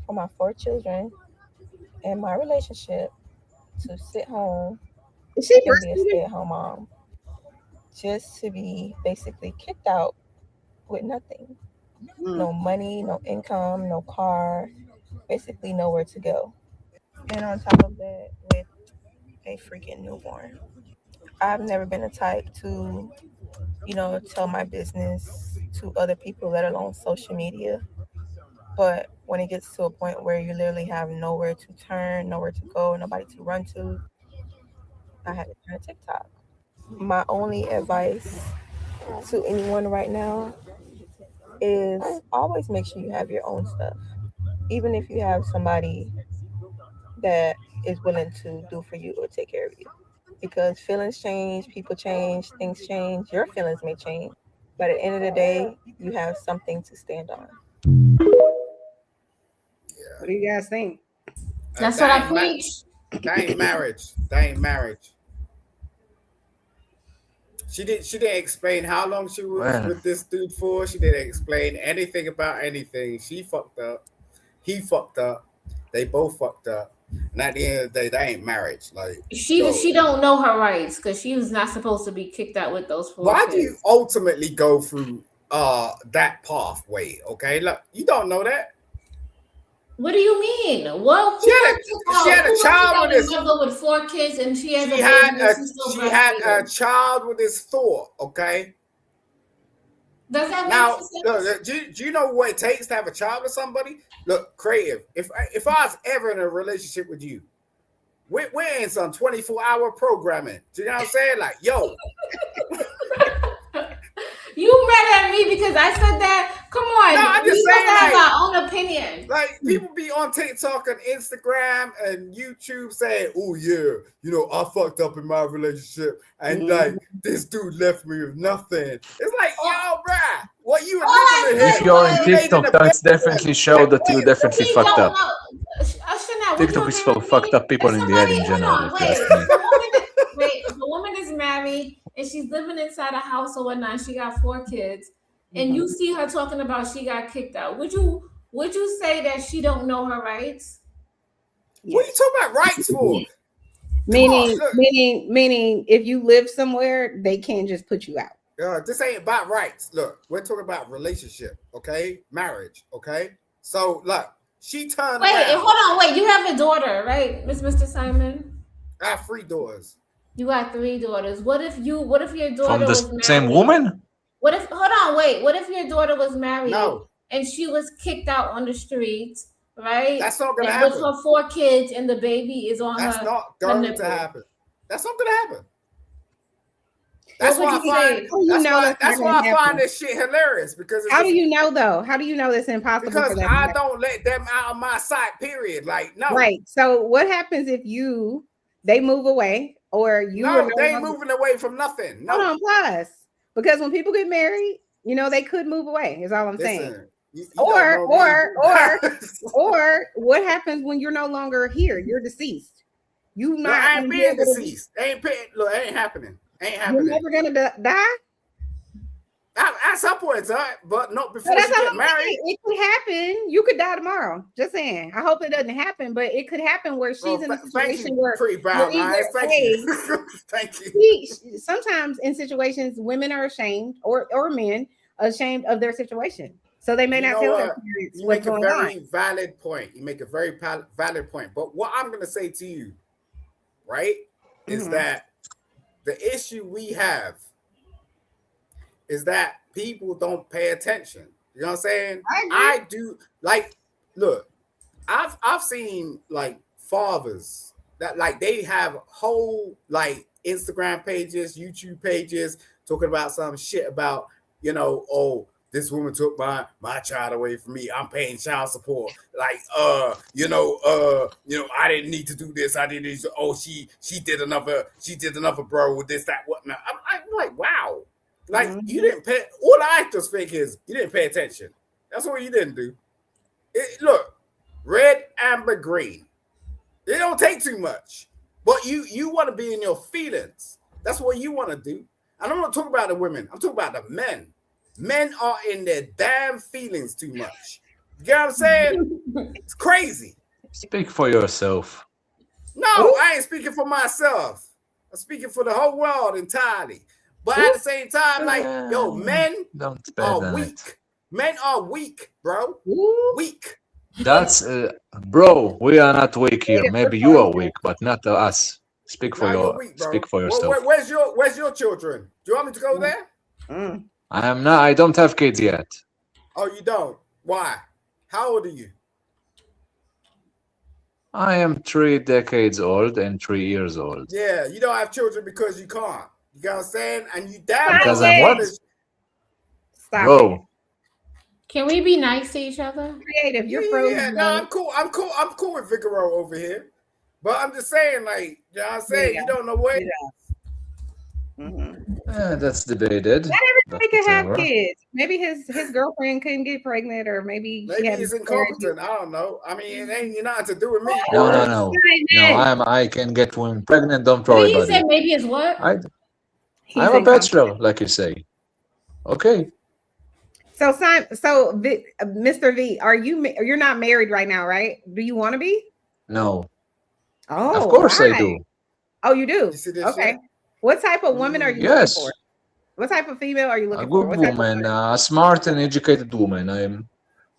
for my 4 children and my relationship to sit home and be a stay-at-home mom, just to be basically kicked out with nothing. No money, no income, no car, basically nowhere to go. And on top of that, with a freaking newborn. I've never been the type to, tell my business to other people, let alone social media. But when it gets to a point where you literally have nowhere to turn, nowhere to go, nobody to run to, I had to turn to TikTok. My only advice to anyone right now is always make sure you have your own stuff. Even if you have somebody that is willing to do for you or take care of you. Because feelings change, people change, things change, your feelings may change. But at the end of the day, you have something to stand on. What do you guys think? That's what I preach. That ain't marriage. That ain't marriage. She didn't explain how long she was with this dude for. She didn't explain anything about anything. She fucked up. He fucked up. They both fucked up. And at the end of the day, that ain't marriage. Like she don't know her rights because she was not supposed to be kicked out with those 4 Why kids. do you ultimately go through that pathway? Okay, look, you don't know that. What do you mean? Well, she had a child with his mother with 4 kids, and she has she had a child with his thought. Okay. Does that now make sense? look? Do you know what it takes to have a child with somebody? Look, creative. If I was ever in a relationship with you, we're in some 24-hour programming. Do you know what I'm saying? Like, yo. You mad at me because I said that? Come on. No, I'm just saying, have like, our own opinion. Like, people be on TikTok and Instagram and YouTube saying, oh, yeah, I fucked up in my relationship and, like, this dude left me with nothing. It's like, yo, bruh, what you were living in If you're on TikTok, that's definitely show that you definitely fucked up. TikTok is for fucked up people in the head in general, if you ask me. The woman is married and she's living inside a house or whatnot. She got 4 kids, and you see her talking about she got kicked out. Would you say that she don't know her rights? What are you talking about rights for? Meaning, if you live somewhere, they can't just put you out. This ain't about rights. Look, we're talking about relationship, okay? Marriage, okay? So, look, she turned around. Hold on, wait. You have a daughter, right, Mr. Simon? I have 3 daughters. You got 3 daughters. What if your daughter From was the married? same woman? What if your daughter was married and she was kicked out on the streets, right? That's not gonna happen. With her 4 kids and the baby is on That's her. not going to happen. That's not gonna happen. That's What why would you I say? find that's why I find this shit hilarious because it's How do just, you know though? How do you know it's impossible because for that to I happen? don't let them out of my sight. Period. Like no, Right. So what happens if they move away or you are no, no they ain't longer? moving away from nothing. No, Hold on, plus because when people get married, they could move away. Is all I'm saying. listen, you don't know me. Or what happens when you're no longer here? You're deceased. You Look, not I gonna ain't be being able to. deceased. Look, ain't happening. Ain't You're happening. never gonna die. At some point, but not So before that's she all get I'm married. saying. It could happen. You could die tomorrow. Just saying. I hope it doesn't happen, but it could happen where she's in a Thank situation you, where pretty you're brown either eyes. Thank you. Thank you. sometimes in situations women are ashamed or men ashamed of their situation. So they may You not know tell their what? parents You what's make a going very on. valid point. You make a very valid point. But what I'm going to say to you, right, is that the issue we have is that people don't pay attention. You know what I'm saying? I do. Like, look, I've seen like fathers that like they have whole like Instagram pages, YouTube pages talking about some shit about, oh, this woman took my child away from me. I'm paying child support. Like, I didn't need to do this. I didn't need to. Oh, she did another bro with this, that, whatnot. I'm like, wow. Like, you didn't pay. All I just think is you didn't pay attention. That's what you didn't do. Look, red, amber, green. It don't take too much. But you want to be in your feelings. That's what you want to do. I don't want to talk about the women. I'm talking about the men. Men are in their damn feelings too much. You get what I'm saying? It's crazy. Speak for yourself. No, I ain't speaking for myself. I'm speaking for the whole world entirely. But at the same time, like, yo, men are weak. Men are weak, bro. Weak. That's bro. We are not weak here. Maybe you are weak, but not us. Speak for you're weak, bro. Speak for yourself. Where's your children? Do you want me to go there? I am not. I don't have kids yet. Oh, you don't? Why? How old are you? I am 3 decades old and 3 years old. Yeah, you don't have children because you can't. You know what I'm saying? And you damn because I'm what? Stop bro. it. Can we be nice to each other? Creative, you're frozen. Yeah, no, I'm cool. I'm cool with Figaro over here. But I'm just saying, like, you know what I'm saying? You don't know what. That's debated. Not everybody can have kids. Maybe his girlfriend couldn't get pregnant, or maybe he's incompetent. I don't know. I mean, it ain't nothing to do with me. No. I can get women pregnant. Don't worry about it. He said maybe it's what? I'm a bachelor, like you say. Okay. So Mr. V, you're not married right now, right? Do you want to be? No. Oh, of course why? I do. Oh, you do? Okay. What type of woman are you looking for? What type of female are you looking for? A good woman, a smart and educated woman. I'm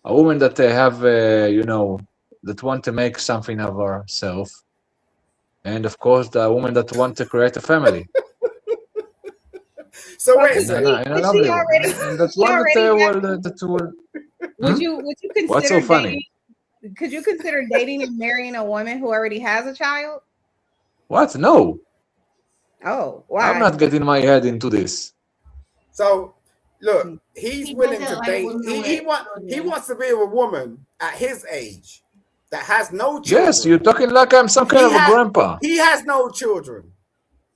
a woman that have, that want to make something of herself. And of course, the woman that want to create a family. So wait a second. Would you consider What's so funny? Could you consider dating and marrying a woman who already has a child? What? No. Oh, why? I'm not getting my head into this. So look, he's willing to date. He wants to be with a woman at his age that has no children. Yes, you're talking like I'm some kind of a grandpa. He has no children,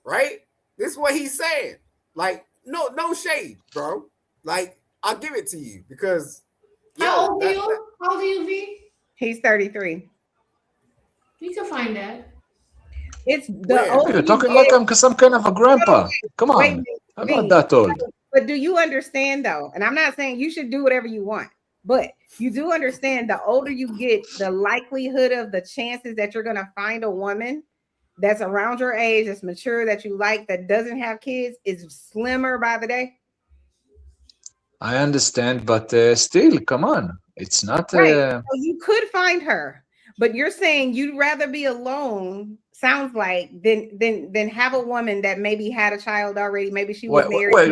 right? This is what he's saying. Like, no shade, bro. Like, I'll give it to you because. How old are you? How old are you, V? He's 33. You can find that. It's the You're talking like I'm some kind of a grandpa. Come on. I'm not that old. But do you understand though? And I'm not saying you should do whatever you want, but you do understand the older you get, the likelihood of the chances that you're going to find a woman that's around your age, that's mature, that you like, that doesn't have kids is slimmer by the day. I understand, but still, come on. It's not. Right. So you could find her, but you're saying you'd rather be alone. Sounds like than have a woman that maybe had a child already. Maybe she was married. Wait.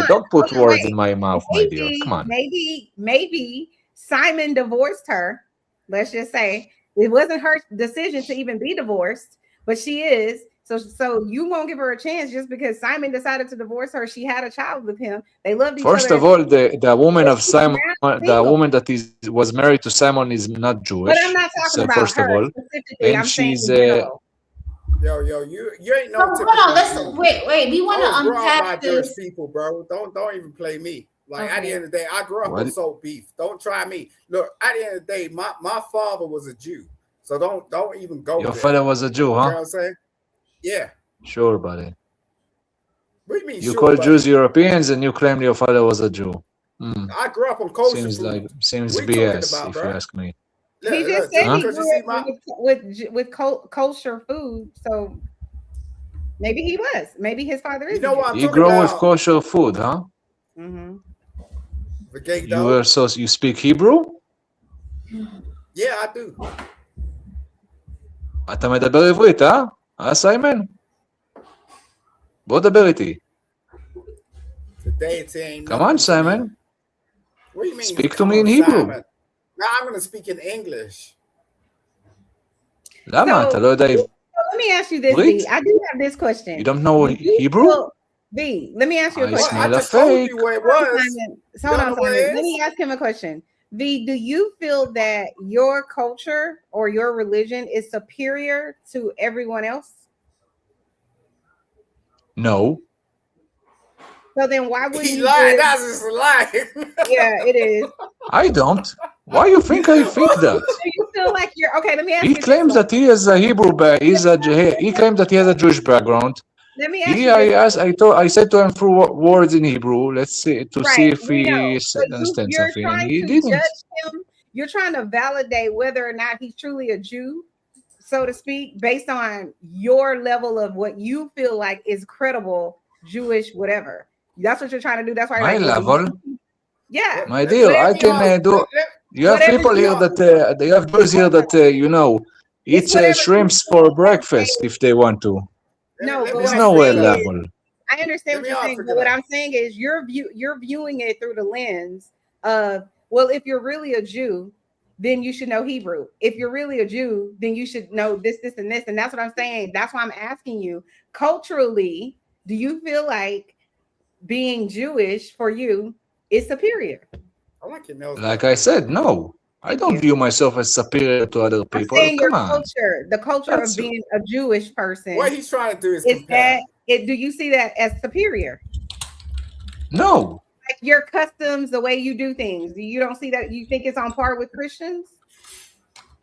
Don't put words in my mouth, my dear. Come on. Maybe Simon divorced her. Let's just say it wasn't her decision to even be divorced, but she is. So you won't give her a chance just because Simon decided to divorce her. She had a child with him. They loved each First other. of all, the woman of She's Simon, now the single. woman that was married to Simon is not Jewish. But I'm not talking So about first of her all, specifically. and I'm saying she's in general. Yo, you ain't no So hold typical on, let's Jew. wait. We want I was to brought up by unpack Jewish this. people, bro. Don't even play me. Like at the Okay. end of the day, I grew up on What? salt beef. Don't try me. Look, at the end of the day, my father was a Jew. So don't even go Your there. father was a Jew, You know what huh? I'm saying? Yeah. Sure, buddy. What do you mean You sure, call buddy? Jews Europeans, and you claim your father was a Jew. Hmm. I grew up on kosher Seems food. seems What are you talking BS, about, if bro? you ask me. He Look, just said Huh? he because grew you see up with kosher food. So maybe he was. Maybe his father is. You know what I'm You talking grow with about? kosher food, huh? Mm-hmm. You speak Hebrew? Yeah, I do. אתה מדבר עברית, סיימון? בוא דבר איתי. The deity ain't Come on, nothing to me. Simon. What do you mean? Speak to Come me in on, Hebrew. Simon. Now I'm gonna speak in English. למה? So, אתה לא יודע let me ask you this, עברית? V. I do have this question. You don't know Do you Hebrew? feel- V, let me ask you a I question. smell a just told fake. you where it Hold on, was. Simon. You Hold don't on, know where Simon. it Let is? me ask him a question. V, do you feel that your culture or your religion is superior to everyone else? No. So then why wouldn't He you lied. give- That's just a lie. Yeah, it is. I don't. Why you think I think that? Do you feel like you're okay? Let me ask He you this claims one. that he is a Hebrew, he claims that he has a Jewish background. Let me ask you this. I said to him through words in Hebrew. Let's see to see if we know. he But understands you're something, and trying he to didn't. judge him. You're trying to validate whether or not he's truly a Jew, so to speak, based on your level of what you feel like is credible Jewish, whatever. That's what you're trying to do. That's why My you're like, well, level, yeah. my dear, I can do. You have whatever people you here want. that you have Jews here that eat shrimps for breakfast if they want to. No, but There's what no I'm saying is, level. I understand what you're saying, but what I'm saying is you're viewing it through the lens of, well, if you're really a Jew, then you should know Hebrew. If you're really a Jew, then you should know this, and this. And that's what I'm saying. That's why I'm asking you, culturally, do you feel like being Jewish for you is superior? I like your nails. Like I said, no. I don't view myself as superior to other I'm people. saying your Come on. culture, the culture That's- of being a Jewish person. What he's trying to do is Is compare. do you see that as superior? No. Like your customs, the way you do things. You don't see that? You think it's on par with Christians?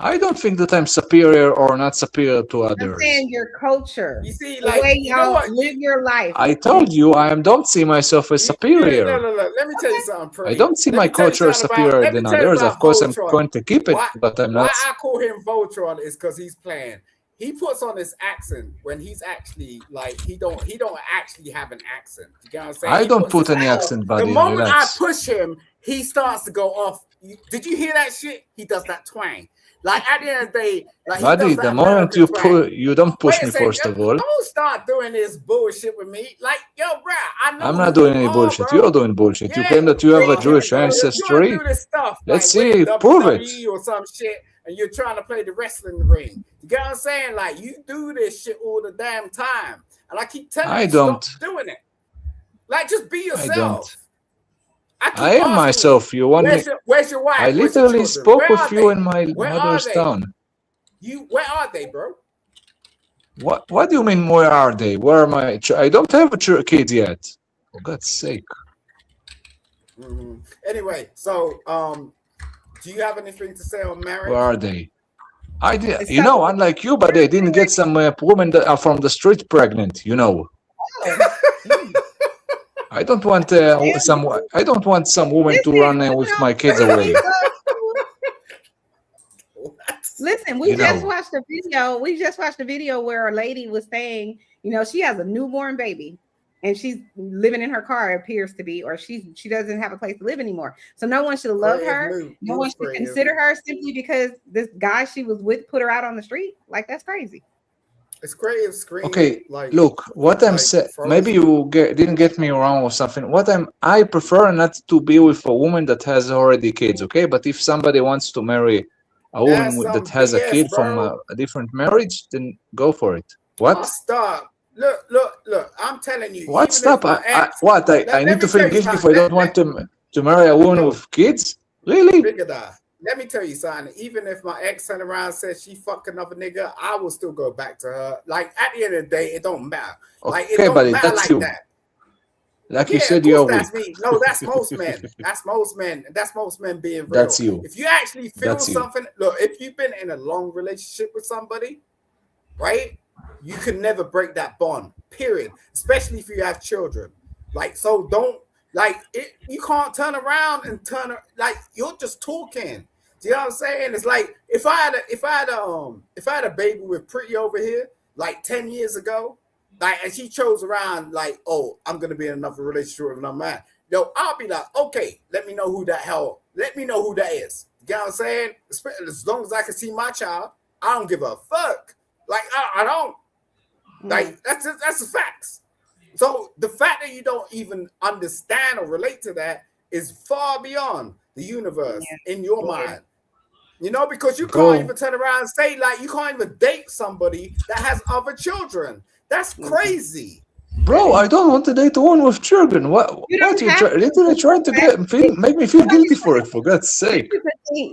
I don't think that I'm superior or not superior to I'm others. saying your culture. You see, the like, way you know y'all what? live your life. I told you I don't see myself as superior. Look. Let me tell you something, Pre. I don't see Let my me tell you culture something superior let me than tell you others. about Of course, I'm Voltron. going to keep it, but I'm Why not. I call him Voltron is because he's playing. He puts on this accent when he's actually like he don't actually have an accent. You get what I'm saying? I He don't puts put this any accent, buddy. The moment Relax. I push him, he starts to go off. Did you hear that shit? He does that twang. Like at the end of the day, like he Buddy, does the that moment American twang. you don't push Wait a me, second, first of all. don't start doing this bullshit with me. Like, yo, bro, I know I'm who not doing you any are, bullshit. bro. You're doing bullshit. You Yeah, claim that you have a bro. Jewish You ancestry. want to do this stuff Let's like see, with prove it. WWE or some shit, and you're trying to play the wrestling ring. You get what I'm saying? Like, you do this shit all the damn time, and I keep telling I you, don't. stop doing it. Like, just be I don't. yourself. I am myself. You want me? Where's your wife? I Where's your literally children? spoke Where with are you they? in my Where mother's are they? town. Where are they, bro? What do you mean? Where are they? Where are my? I don't have a kids yet. For God's sake. Mm-hmm. Anyway, so do you have anything to say on marriage? Where are they? I did. You know, unlike you, but they didn't get some women that are from the street pregnant. You know. I don't want some. I don't want some woman to run with my kids away. Listen, we You just know. watched a video. We just watched a video where a lady was saying, you know, she has a newborn baby and she's living in her car, it appears to be, or she doesn't have a place to live anymore. So no one should love her. No one should consider her simply because this guy she was with put her out on the street. Like, that's crazy. It's creative screen. Okay, like, look, what I'm like saying, frozen. maybe you didn't get me wrong or something. I prefer not to be with a woman that has already kids, okay? But if somebody wants to marry a woman That's that some has a BS, kid from bro. a different marriage, then go for it. What? Oh, stop. Look. I'm telling you. What? Even Stop. if my ex, I need to feel guilty if I don't want to marry a woman with kids? Really? Figure that. Let me tell you something. Even if my ex turned around and said she fucked another nigga, I will still go back to her. Like at the end of the day, it don't matter. Like it Okay, don't buddy, matter that's like you. that. Like you Yeah, said, of you're course that's weak. me. No, that's most men. That's most men. That's most men being real. That's you. If you actually feel That's you. something, look, if you've been in a long relationship with somebody, right? You can never break that bond, period. Especially if you have children. Like, so don't like it, you can't turn around and like you're just talking. Do you know what I'm saying? It's like if I had a baby with Pretty over here, like 10 years ago, like, and she chose around like, oh, I'm gonna be in another relationship with another man. Yo, I'll be like, okay, let me know who that is. You know what I'm saying? As long as I can see my child, I don't give a fuck. Like I don't. Like that's the facts. So the fact that you don't even understand or relate to that is far beyond the universe in your mind. You know, because you can't even turn around and say, like, you can't even date somebody that has other children. That's crazy. Bro, I don't want to date a woman with children. What you literally trying to make me feel guilty for it, for God's sake.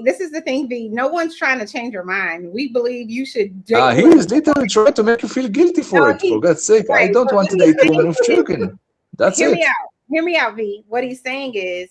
This is the thing, V. No one's trying to change your mind. We believe you should date. He is literally trying to make you feel guilty for it, for God's sake. I don't want to date a woman with children. That's Hear it. me out. Hear me out, V. What he's saying is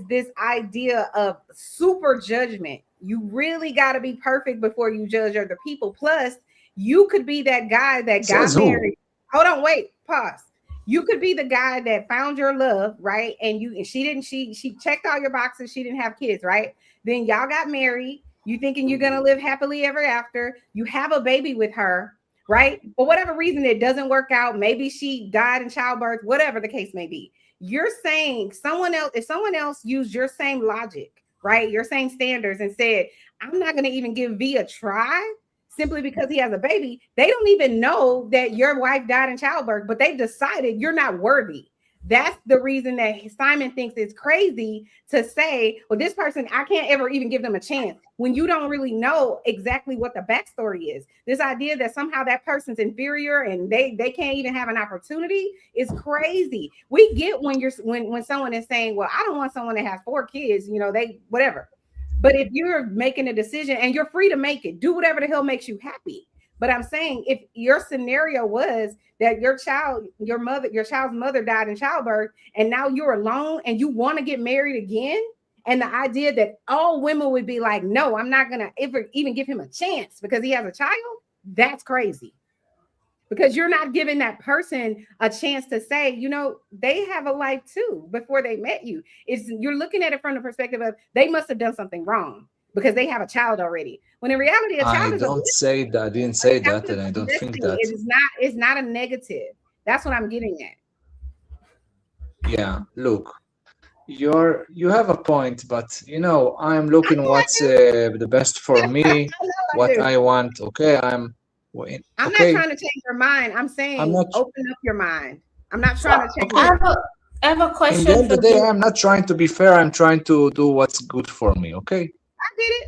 this idea of super judgment. You really got to be perfect before you judge other people. Plus, you could be that guy that got married. Hold on, wait, pause. You could be the guy that found your love, right? And she checked all your boxes. She didn't have kids, right? Then y'all got married. You thinking you're gonna live happily ever after. You have a baby with her, right? For whatever reason, it doesn't work out. Maybe she died in childbirth, whatever the case may be. You're saying if someone else used your same logic, right? Your same standards and said, I'm not gonna even give V a try simply because he has a baby. They don't even know that your wife died in childbirth, but they've decided you're not worthy. That's the reason that Simon thinks it's crazy to say, well, this person, I can't ever even give them a chance when you don't really know exactly what the backstory is. This idea that somehow that person's inferior and they can't even have an opportunity is crazy. We get when someone is saying, well, I don't want someone that has 4 kids, they whatever. But if you're making a decision and you're free to make it, do whatever the hell makes you happy. But I'm saying if your scenario was that your child's mother died in childbirth and now you're alone and you want to get married again, and the idea that all women would be like, no, I'm not going to ever even give him a chance because he has a child, that's crazy. Because you're not giving that person a chance to say, they have a life too before they met you. You're looking at it from the perspective of they must have done something wrong because they have a child already. When in reality, a child I didn't say that, and I don't think that. It's not a negative. That's what I'm getting at. Yeah, look, you have a point, but I'm looking what's the best for me, what I want. Okay, I'm not trying to change your mind. I'm saying open up your mind. I'm not trying to change. I have a question. At the end of the day, I'm not trying to be fair. I'm trying to do what's good for me. Okay.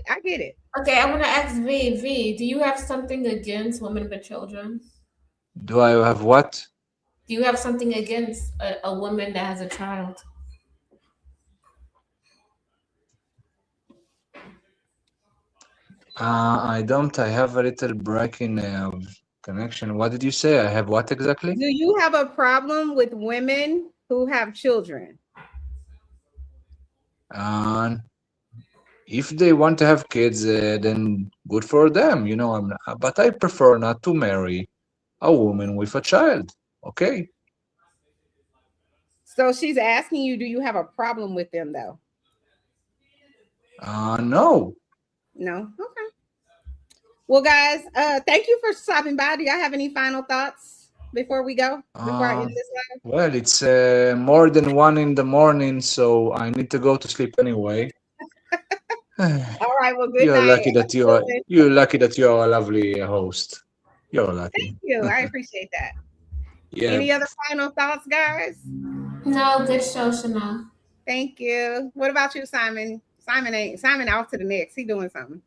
I get it. Okay, I'm gonna ask V. Do you have something against women with children? Do I have what? Do you have something against a woman that has a child? I don't. I have a little breaking connection. What did you say? I have what exactly? Do you have a problem with women who have children? If they want to have kids, then good for them. But I prefer not to marry a woman with a child. Okay. So she's asking you, do you have a problem with them though? No. No. Okay. Well, guys, thank you for stopping by. Do y'all have any final thoughts before we go? Before I end this live? Well, it's more than 1 a.m, so I need to go to sleep anyway. All right. Well, good You're night. lucky that you're lucky that you're a lovely host. You're lucky. Thank you. I appreciate that. Yeah. Any other final thoughts, guys? No, good show, Chanel. Thank you. What about you, Simon? Simon out to the next. He doing something.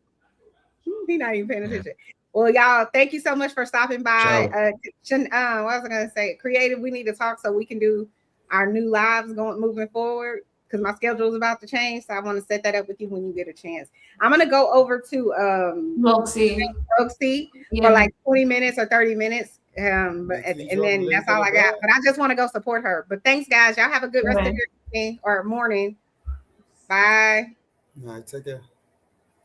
He not even paying attention. Well, y'all, thank you so much for stopping by. What was I gonna say? Creative, we need to talk so we can do our new lives moving forward, because my schedule is about to change. So I want to set that up with you when you get a chance. I'm gonna go over to Roxy for like 20 minutes or 30 minutes. And then that's all I got. But I just want to go support her. But thanks, guys. Y'all have a good rest of your evening or morning. Bye. All right, take care.